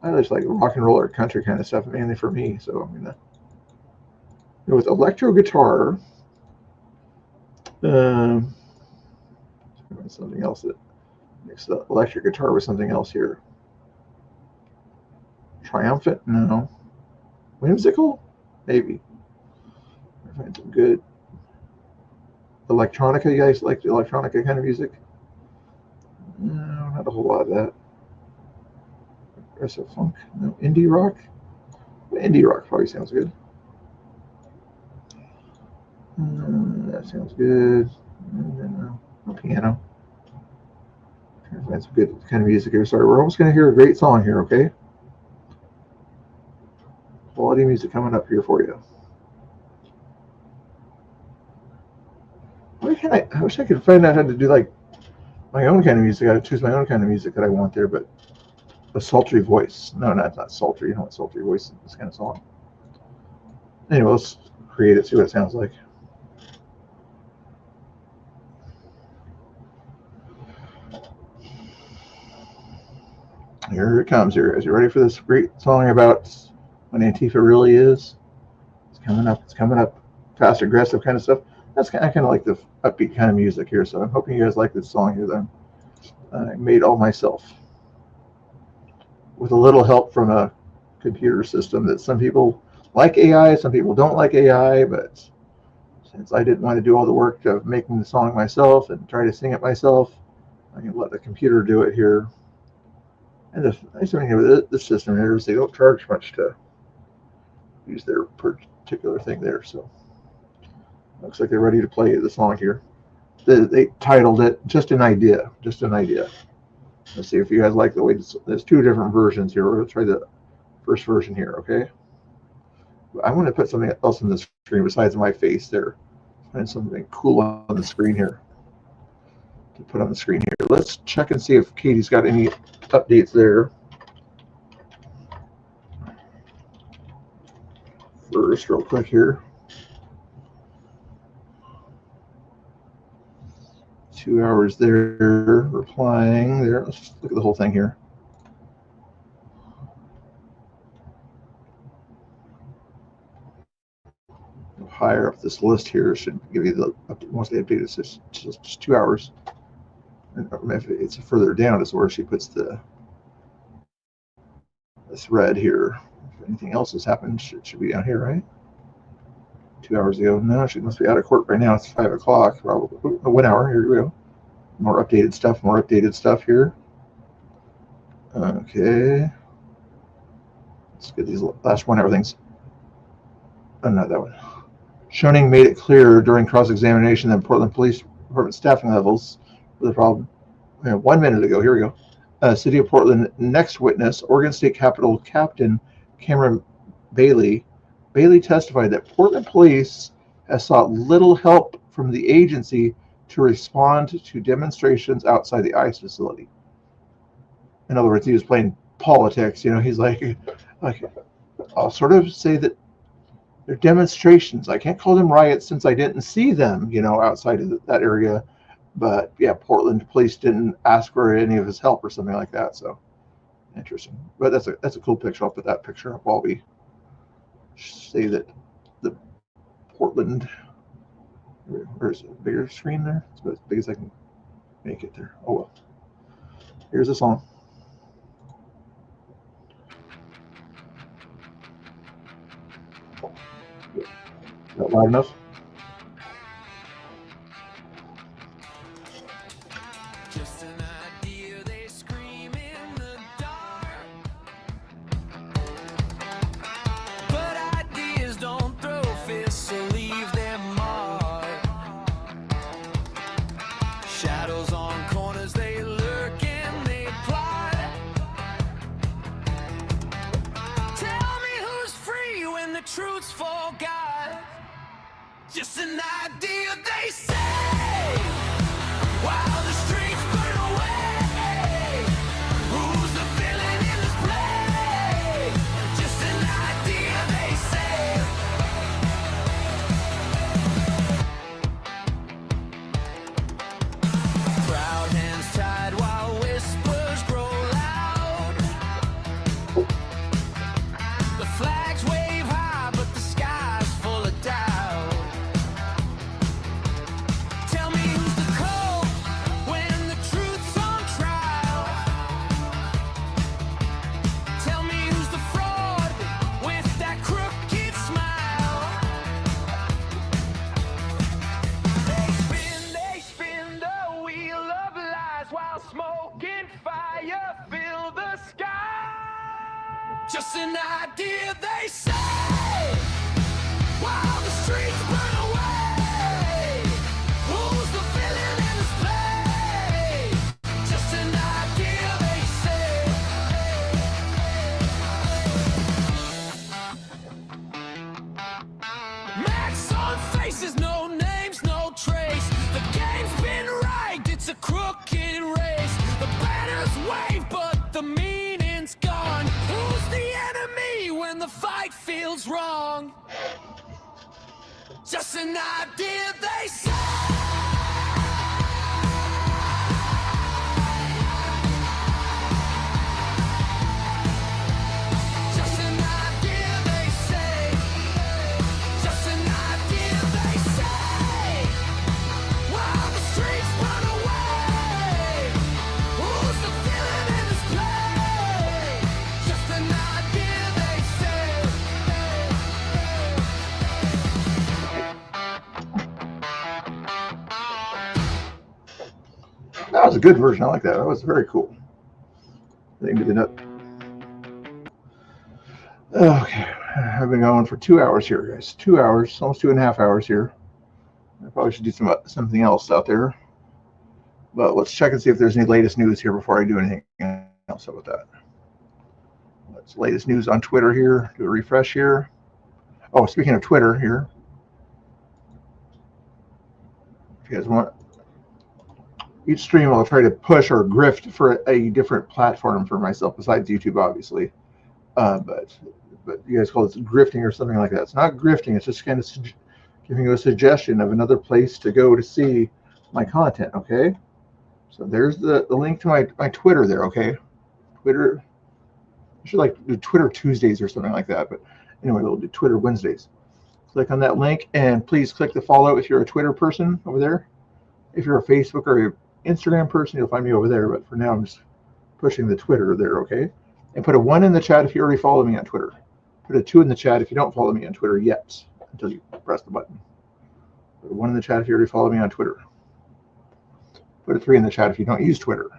I just like rock and roll or country kind of stuff, mainly for me. So I'm gonna go with electro guitar. Something else that mix the electric guitar with something else here. Triumphant? No. Whimsical? Maybe. I find some good electronica. You guys like the electronica kind of music? No, not a whole lot of that. Aggressive funk? No. Indie rock? Indie rock probably sounds good. That sounds good. No piano. That's good kind of music here. Sorry, we're almost going to hear a great song here, okay? Quality music coming up here for you. I wish I could find out how to do like my own kind of music. I would choose my own kind of music that I want there, but a sultry voice. No, not sultry. You know what sultry voice is this kind of song. Anyway, let's create it, see what it sounds like. Here it comes. Here, guys. You ready for this great song about what Antifa really is? It's coming up. It's coming up. Fast, aggressive kind of stuff. That's kind of like the upbeat kind of music here. So I'm hoping you guys like this song here that I made all myself with a little help from a computer system that some people like AI, some people don't like AI, but since I didn't want to do all the work of making the song myself and try to sing it myself, I can let the computer do it here. And the nice thing with this system here is they don't charge much to use their particular thing there. So looks like they're ready to play the song here. They titled it "Just an Idea." Just an idea. Let's see if you guys like the way there's two different versions here. We're going to try the first version here, okay? I want to put something else on the screen besides my face there. Find something cool on the screen here to put on the screen here. Let's check and see if Katie's got any updates there. First, real quick here. 2 hours there, replying there. Let's look at the whole thing here. Higher up this list here should give you the most updated. It's just 2 hours. And if it's further down is where she puts this red here. If anything else has happened, it should be down here, right? 2 hours ago. No, she must be out of court right now. It's 5 o'clock, probably. 1 hour. Here we go. More updated stuff. More updated stuff here. Okay. Let's get these last 1 hour things. Oh, not that one. Schoening made it clear during cross-examination that Portland Police Department staffing levels were the problem. 1 minute ago, here we go. City of Portland next witness, Oregon State Capitol Captain Cameron Bailey. Bailey testified that Portland Police has sought little help from the agency to respond to demonstrations outside the ICE facility. In other words, he was playing politics. You know, he's like, I'll sort of say that they're demonstrations. I can't call them riots since I didn't see them, you know, outside of that area. But yeah, Portland police didn't ask for any of his help or something like that. So interesting. But that's a cool picture. I'll put that picture up while we say that the Portland. Where's a bigger screen there? It's about as big as I can make it there. Oh well. Here's the song. Is that loud enough? Truth's for God, just an idea they say, while the streets burn away. Who's the villain in this play? Just an idea they say. Proud hands tied while whispers grow loud. The flags wave high, but the sky's full of doubt. Tell me who's the cold when the truth's on trial. Tell me who's the fraud with that crooked smile. They spin the wheel of lies while smoke and fire fill the sky. Just an idea they say, while the streets burn away. Who's the villain in this play? Just an idea. faces, no names, no trace. The game's been rigged, it's a crooked race. The banners wave, but the meaning's gone. Who's the enemy when the fight feels wrong? Just an idea, they say. That was a good version. I like that. That was very cool. They did it. Okay, I've been going for 2 hours here, guys. 2 hours, almost 2.5 hours here. I probably should do something else out there. But let's check and see if there's any latest news here before I do anything else about that. What's latest news on Twitter here? Do a refresh here. Oh, speaking of Twitter here, if you guys want, each stream I'll try to push or grift for a different platform for myself besides YouTube, obviously. But you guys call it grifting or something like that. It's not grifting. It's just kind of giving you a suggestion of another place to go to see my content. Okay. So there's the link to my Twitter there. Okay. Twitter. I should like do Twitter Tuesdays or something like that. But anyway, we'll do Twitter Wednesdays. Click on that link and please click the follow if you're a Twitter person over there. If you're a Facebook or Instagram person, you'll find me over there. But for now, I'm just pushing the Twitter there. Okay. And put a 1 in the chat if you already follow me on Twitter. Put a 2 in the chat if you don't follow me on Twitter yet, until you press the button. Put a 1 in the chat if you already follow me on Twitter. Put a 3 in the chat if you don't use Twitter.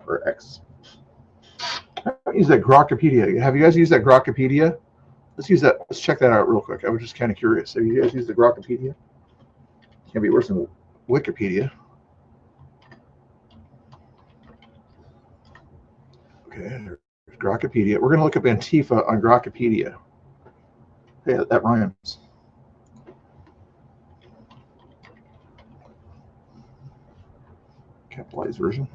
Or X. I don't use that Grokpedia. Have you guys used that Grokpedia? Let's use that. Let's check that out real quick. I was just kind of curious. Have you guys used the Grokpedia? Can't be worse than Wikipedia. Okay, there's Grokpedia. We're going to look up Antifa on Grokpedia. Hey, that rhymes. Capitalized version.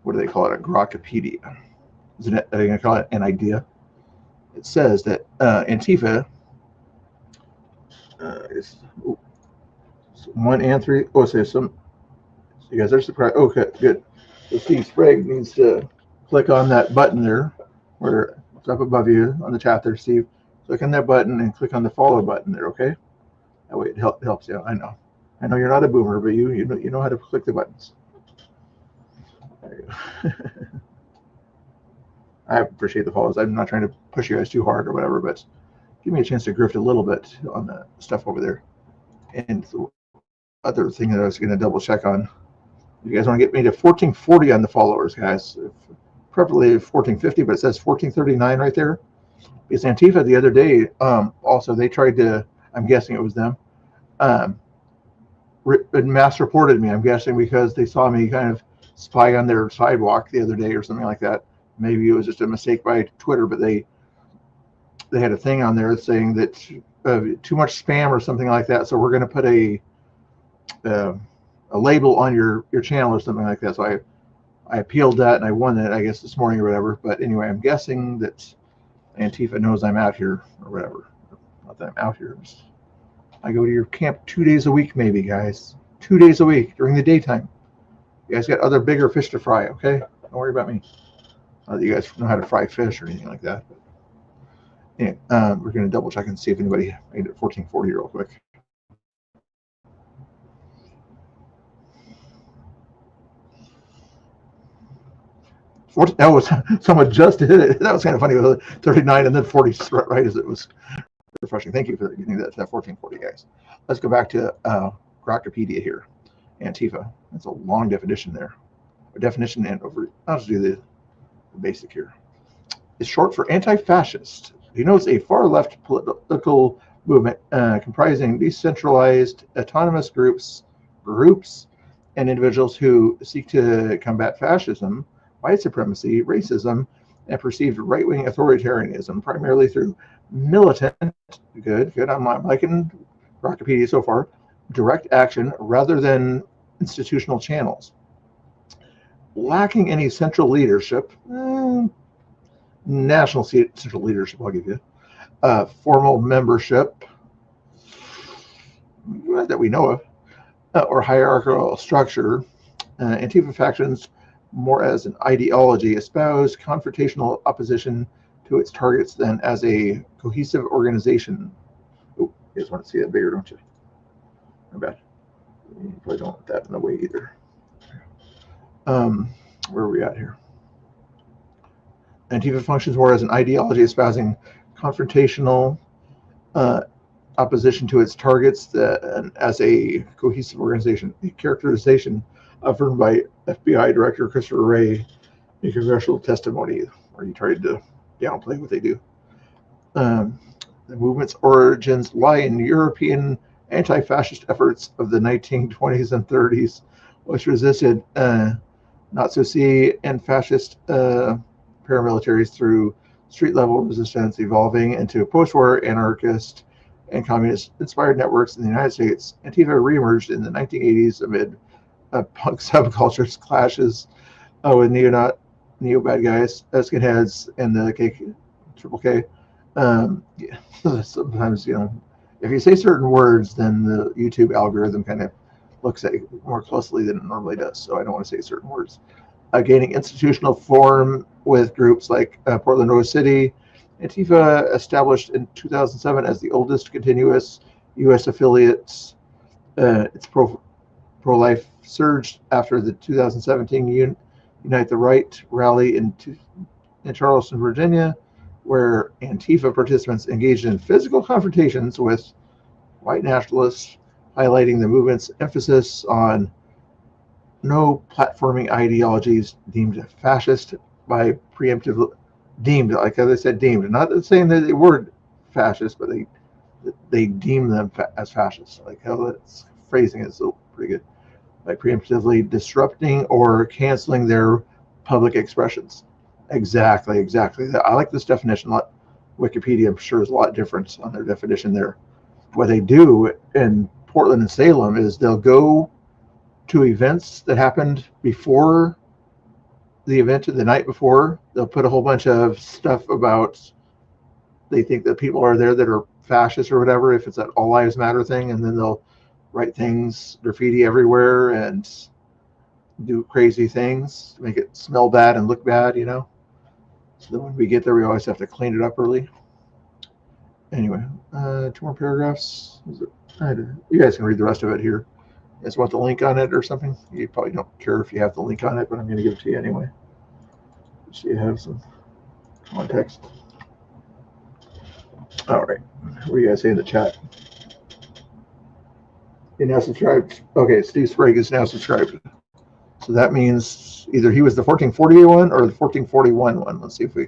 What do they call it? A Grokpedia. Isn't it? Are they going to call it an idea? It says that Antifa is 1 and 3. Oh, so some. So you guys are surprised. Okay, good. So Steve Sprague needs to click on that button there, where it's up above you on the chat there, Steve. Click on that button and click on the follow button there. Okay, that way it helps you. I know you're not a boomer, but you know how to click the buttons. There you go. I appreciate the follows. I'm not trying to push you guys too hard or whatever, but give me a chance to grift a little bit on the stuff over there. And the other thing that I was going to double check on. You guys want to get me to 1440 on the followers, guys. Preferably 1450, but it says 1439 right there. Because Antifa the other day, also they tried to, I'm guessing it was them, mass reported me. I'm guessing because they saw me kind of spy on their sidewalk the other day or something like that. Maybe it was just a mistake by Twitter, but they had a thing on there saying that too much spam or something like that. So we're going to put a label on your channel or something like that. So I appealed that and I won it, I guess, this morning or whatever. But anyway, I'm guessing that Antifa knows I'm out here or whatever. Not that I'm out here. I go to your camp 2 days a week, maybe, guys. 2 days a week during the daytime. You guys got other bigger fish to fry, okay? Don't worry about me. Not that you guys know how to fry fish or anything like that. But anyway, we're going to double check and see if anybody made it 1440 real quick. That was someone just did it. That was kind of funny. It was 39 and then 40 right as it was refreshing. Thank you for getting that 1440, guys. Let's go back to Grokpedia here. Antifa. That's a long definition there. A definition and over. I'll just do the basic here. It's short for anti-fascist. Denotes a far-left political movement comprising decentralized, autonomous groups, and individuals who seek to combat fascism, white supremacy, racism, and perceived right-wing authoritarianism, primarily through militant, good, I'm liking Rockipedia so far, direct action rather than institutional channels. Lacking any central leadership, national central leadership, I'll give you, formal membership that we know of, or hierarchical structure. Antifa factions, more as an ideology, espouse confrontational opposition to its targets than as a cohesive organization. Oh, you guys want to see that bigger, don't you? Not bad. You probably don't want that in the way either. Where are we at here? Antifa functions more as an ideology espousing confrontational opposition to its targets as a cohesive organization. A characterization affirmed by FBI Director Christopher Wray in congressional testimony, where he tried to downplay what they do. The movement's origins lie in European anti-fascist efforts of the 1920s and 30s, which resisted Nazi and fascist paramilitaries through street-level resistance, evolving into post-war anarchist and communist-inspired networks in the United States. Antifa reemerged in the 1980s amid punk subcultures clashes with neo-bad guys, skinheads, and the Triple K. Yeah, sometimes, if you say certain words, then the YouTube algorithm kind of looks at it more closely than it normally does. So I don't want to say certain words. Gaining institutional form with groups like Portland ICE City. Antifa, established in 2007 as the oldest continuous U.S. affiliate. Its pro-life surged after the 2017 Unite the Right rally in Charleston, Virginia, where Antifa participants engaged in physical confrontations with white nationalists, highlighting the movement's emphasis on no platforming ideologies deemed fascist by preemptive, deemed, like as I said, deemed, not saying that they were fascist, but they deem them as fascists. Like how that's phrasing is so pretty good. By preemptively disrupting or canceling their public expressions. Exactly. I like this definition a lot. Wikipedia, I'm sure, is a lot different on their definition there. What they do in Portland and Salem is they'll go to events that happened before the event, the night before. They'll put a whole bunch of stuff about they think that people are there that are fascists or whatever, if it's that All Lives Matter thing, and then they'll write things, graffiti everywhere, and do crazy things to make it smell bad and look bad, So that when we get there, we always have to clean it up early. Anyway, 2 more paragraphs. You guys can read the rest of it here. You guys want the link on it or something? You probably don't care if you have the link on it, but I'm going to give it to you anyway, so you have some context. All right, what do you guys say in the chat? You're now subscribed. Okay, Steve Sprague is now subscribed. So that means either he was the 1441 or the 1441 one. Let's see if we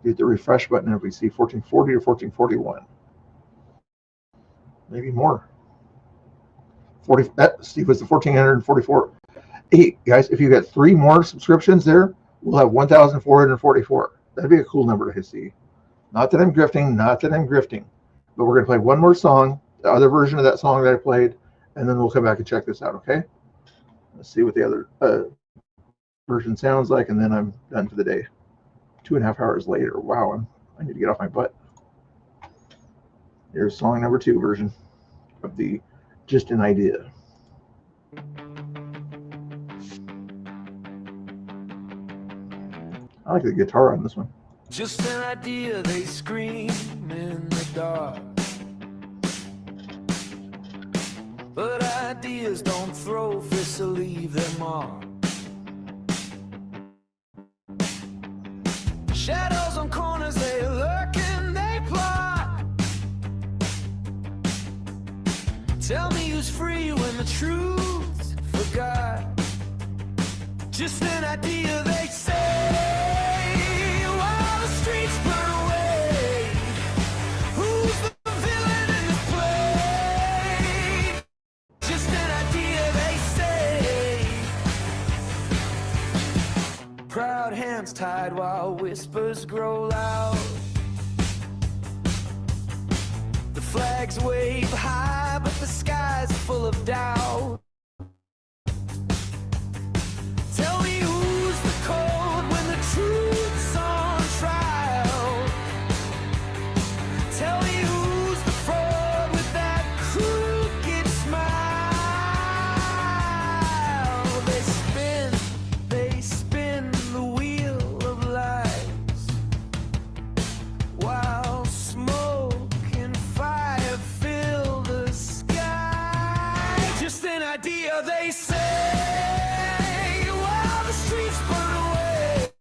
hit the refresh button if we see 1440 or 1441. Maybe more. Steve was the 1444. Hey, guys, if you get 3 more subscriptions there, we'll have 1,444. That'd be a cool number to see. Not that I'm grifting, but we're going to play one more song, the other version of that song that I played, and then we'll come back and check this out, okay? Let's see what the other version sounds like, and then I'm done for the day. 2.5 hours later. Wow, I need to get off my butt. Here's song number 2 version of the Just an Idea. I like the guitar on this one. Just an idea, they scream in the dark. But ideas don't throw fists or leave their mark. Shadows on corners, they lurk and they plot. Tell me who's free when the truth's forgot. Just an idea, they say, while the streets burn away. Who's the villain in this play? Just an idea, they say. Proud hands tied hide while whispers grow loud. The flags wave high, but the sky's full of doubt. Tell me who's the cold when the truth's on trial. Tell me who's the fraud with that crooked smile. They spin the wheel of lies, while smoke and fire fill the sky. Just an idea, they say, while the streets burn away.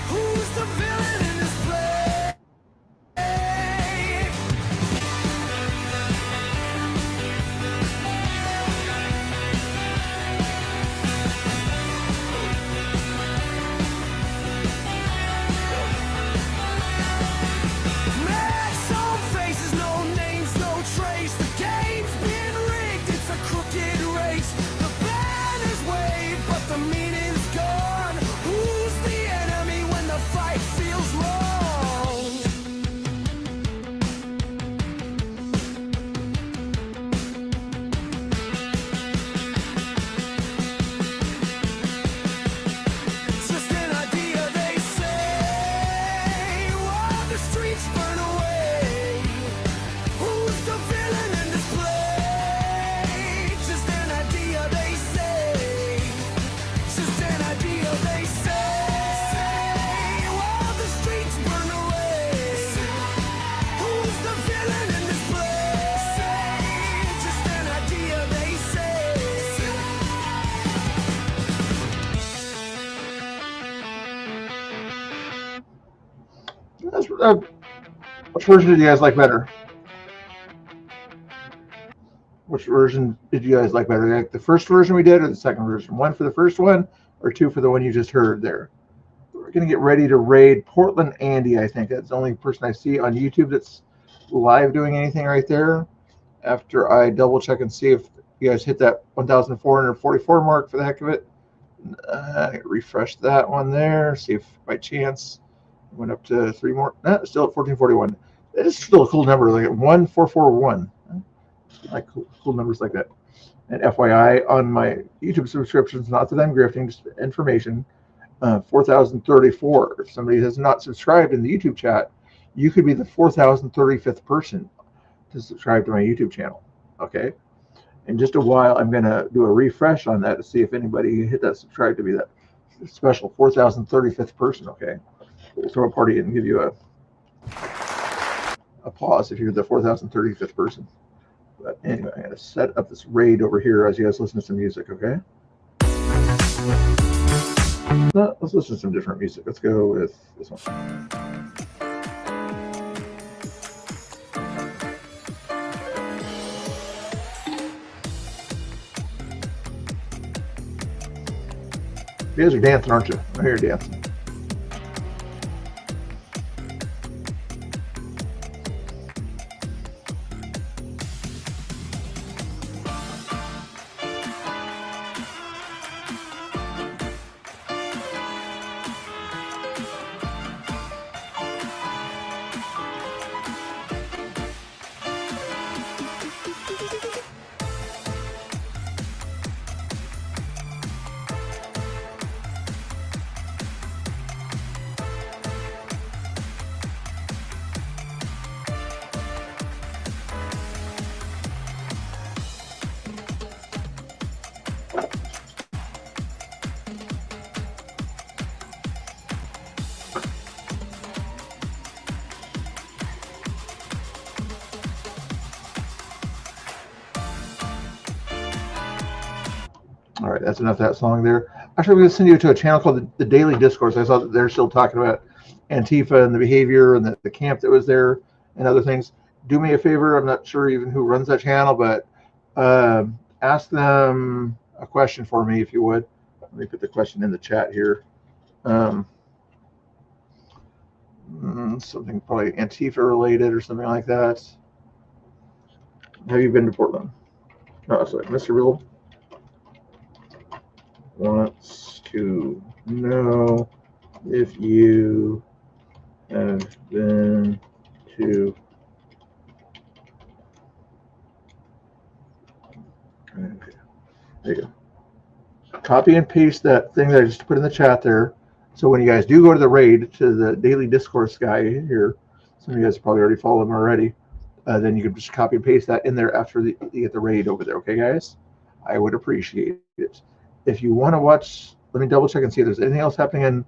Who's the villain in this play? Masks on faces, no names, no trace. The game's been rigged, it's a crooked race. The banners wave, but the meaning's gone. Who's the enemy when the fight feels wrong? Just an idea, they say, while the streets burn away. Who's the villain in this play? Just an idea, they say. Just an idea, they say, while the streets burn away. Who's the villain in this play? Just an idea, they say. That's, which version did you guys like better? Which version did you guys like better? Like the first version we did or the second version? One for the first one or two for the one you just heard there? We're going to get ready to raid Portland Andy, I think. That's the only person I see on YouTube that's live doing anything right there. After I double check and see if you guys hit that 1,444 mark for the heck of it. Refresh that one there. See if by chance it went up to 3 more. No, still at 1441. It is still a cool number, like 1441. I like cool numbers like that. And FYI, on my YouTube subscriptions, not that I'm grifting, just information, 4,034. If somebody has not subscribed in the YouTube chat, you could be the 4,035th person to subscribe to my YouTube channel. Okay? In just a while, I'm going to do a refresh on that to see if anybody hit that subscribe to be that special 4,035th person. Okay? We'll throw a party and give you a applause if you're the 4,035th person. But anyway, I'm going to set up this raid over here as you guys listen to some music, okay? No, let's listen to some different music. Let's go with this one. You guys are dancing, aren't you? I hear you dancing. All right, that's enough of that song there. Actually, I'm going to send you to a channel called the Daily Discourse. I saw that they're still talking about Antifa and the behavior and the camp that was there and other things. Do me a favor. I'm not sure even who runs that channel, but ask them a question for me if you would. Let me put the question in the chat here. Something probably Antifa related or something like that. Have you been to Portland? Oh, sorry, Mr. Real. wants to know if you have been to. Okay, there you go. Copy and paste that thing that I just put in the chat there. So when you guys do go to the raid, to the daily discourse guy here, some of you guys probably already follow him already, then you can just copy and paste that in there after you get the raid over there. Okay, guys? I would appreciate it. If you want to watch, let me double check and see if there's anything else happening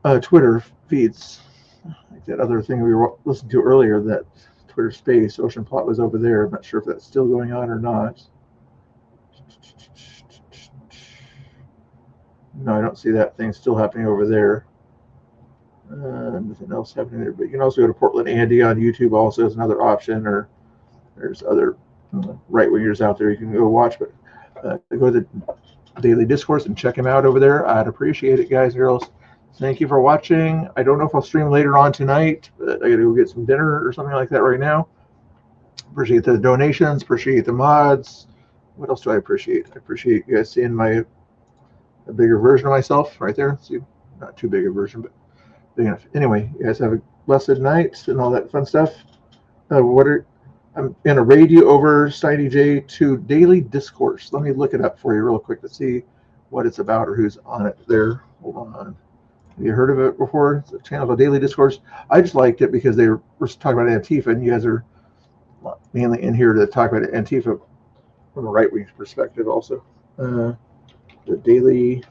in Twitter feeds. Like that other thing we were listening to earlier, that Twitter space, Ocean Plot was over there. I'm not sure if that's still going on or not. No, I don't see that thing still happening over there. Nothing else happening there. But you can also go to Portland Andy on YouTube also as another option, or there's other right-wingers out there you can go watch. But go to the Daily Discourse and check him out over there. I'd appreciate it, guys and girls. Thank you for watching. I don't know if I'll stream later on tonight, but I got to go get some dinner or something like that right now. Appreciate the donations. Appreciate the mods. What else do I appreciate? I appreciate you guys seeing a bigger version of myself right there. See, not too big a version, but big enough. Anyway, you guys have a blessed night and all that fun stuff. I'm going to raid you over Steiny J to Daily Discourse. Let me look it up for you real quick to see what it's about or who's on it there. Hold on. Have you heard of it before? It's a channel called Daily Discourse. I just liked it because they were talking about Antifa, and you guys are mainly in here to talk about Antifa from a right-wing perspective also. The Daily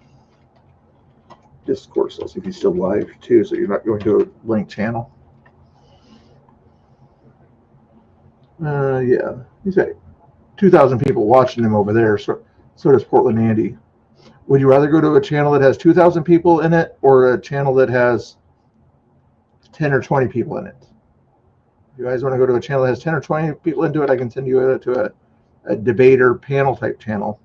Discourse. I'll see if he's still live too, so you're not going to a blank channel. Yeah, he's got 2,000 people watching him over there. So does Portland Andy. Would you rather go to a channel that has 2,000 people in it, or a channel that has 10 or 20 people in it? If you guys want to go to a channel that has 10 or 20 people into it, I can send you to a debater panel type channel.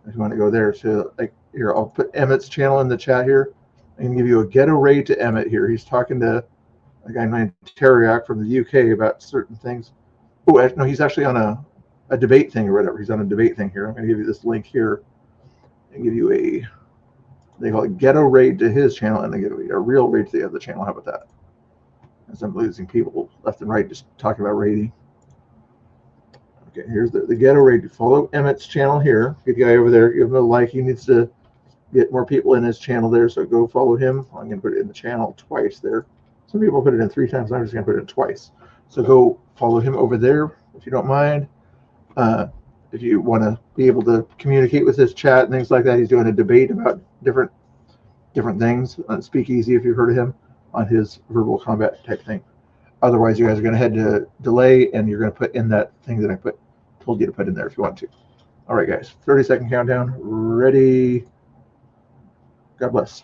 If you want to go there, to like here, I'll put Emmett's channel in the chat here. I can give you a ghetto raid to Emmett here. He's talking to a guy named Teriak from the UK about certain things. Oh, no, he's actually on a debate thing or whatever. He's on a debate thing here. I'm going to give you this link here and give you they call it ghetto raid to his channel, and they give you a real raid to the other channel. How about that? As I'm losing people left and right just talking about raiding. Okay, here's the ghetto raid. Follow Emmett's channel here. Good guy over there. Give him a like. He needs to get more people in his channel there, so go follow him. I'm going to put it in the channel twice there. Some people put it in 3 times. I'm just going to put it in twice. So go follow him over there if you don't mind. If you want to be able to communicate with his chat and things like that, he's doing a debate about different things on Speakeasy, if you've heard of him, on his verbal combat type thing. Otherwise, you guys are going to head to delay, and you're going to put in that thing that I told you to put in there if you want to. All right, guys, 30-second countdown. Ready. God bless.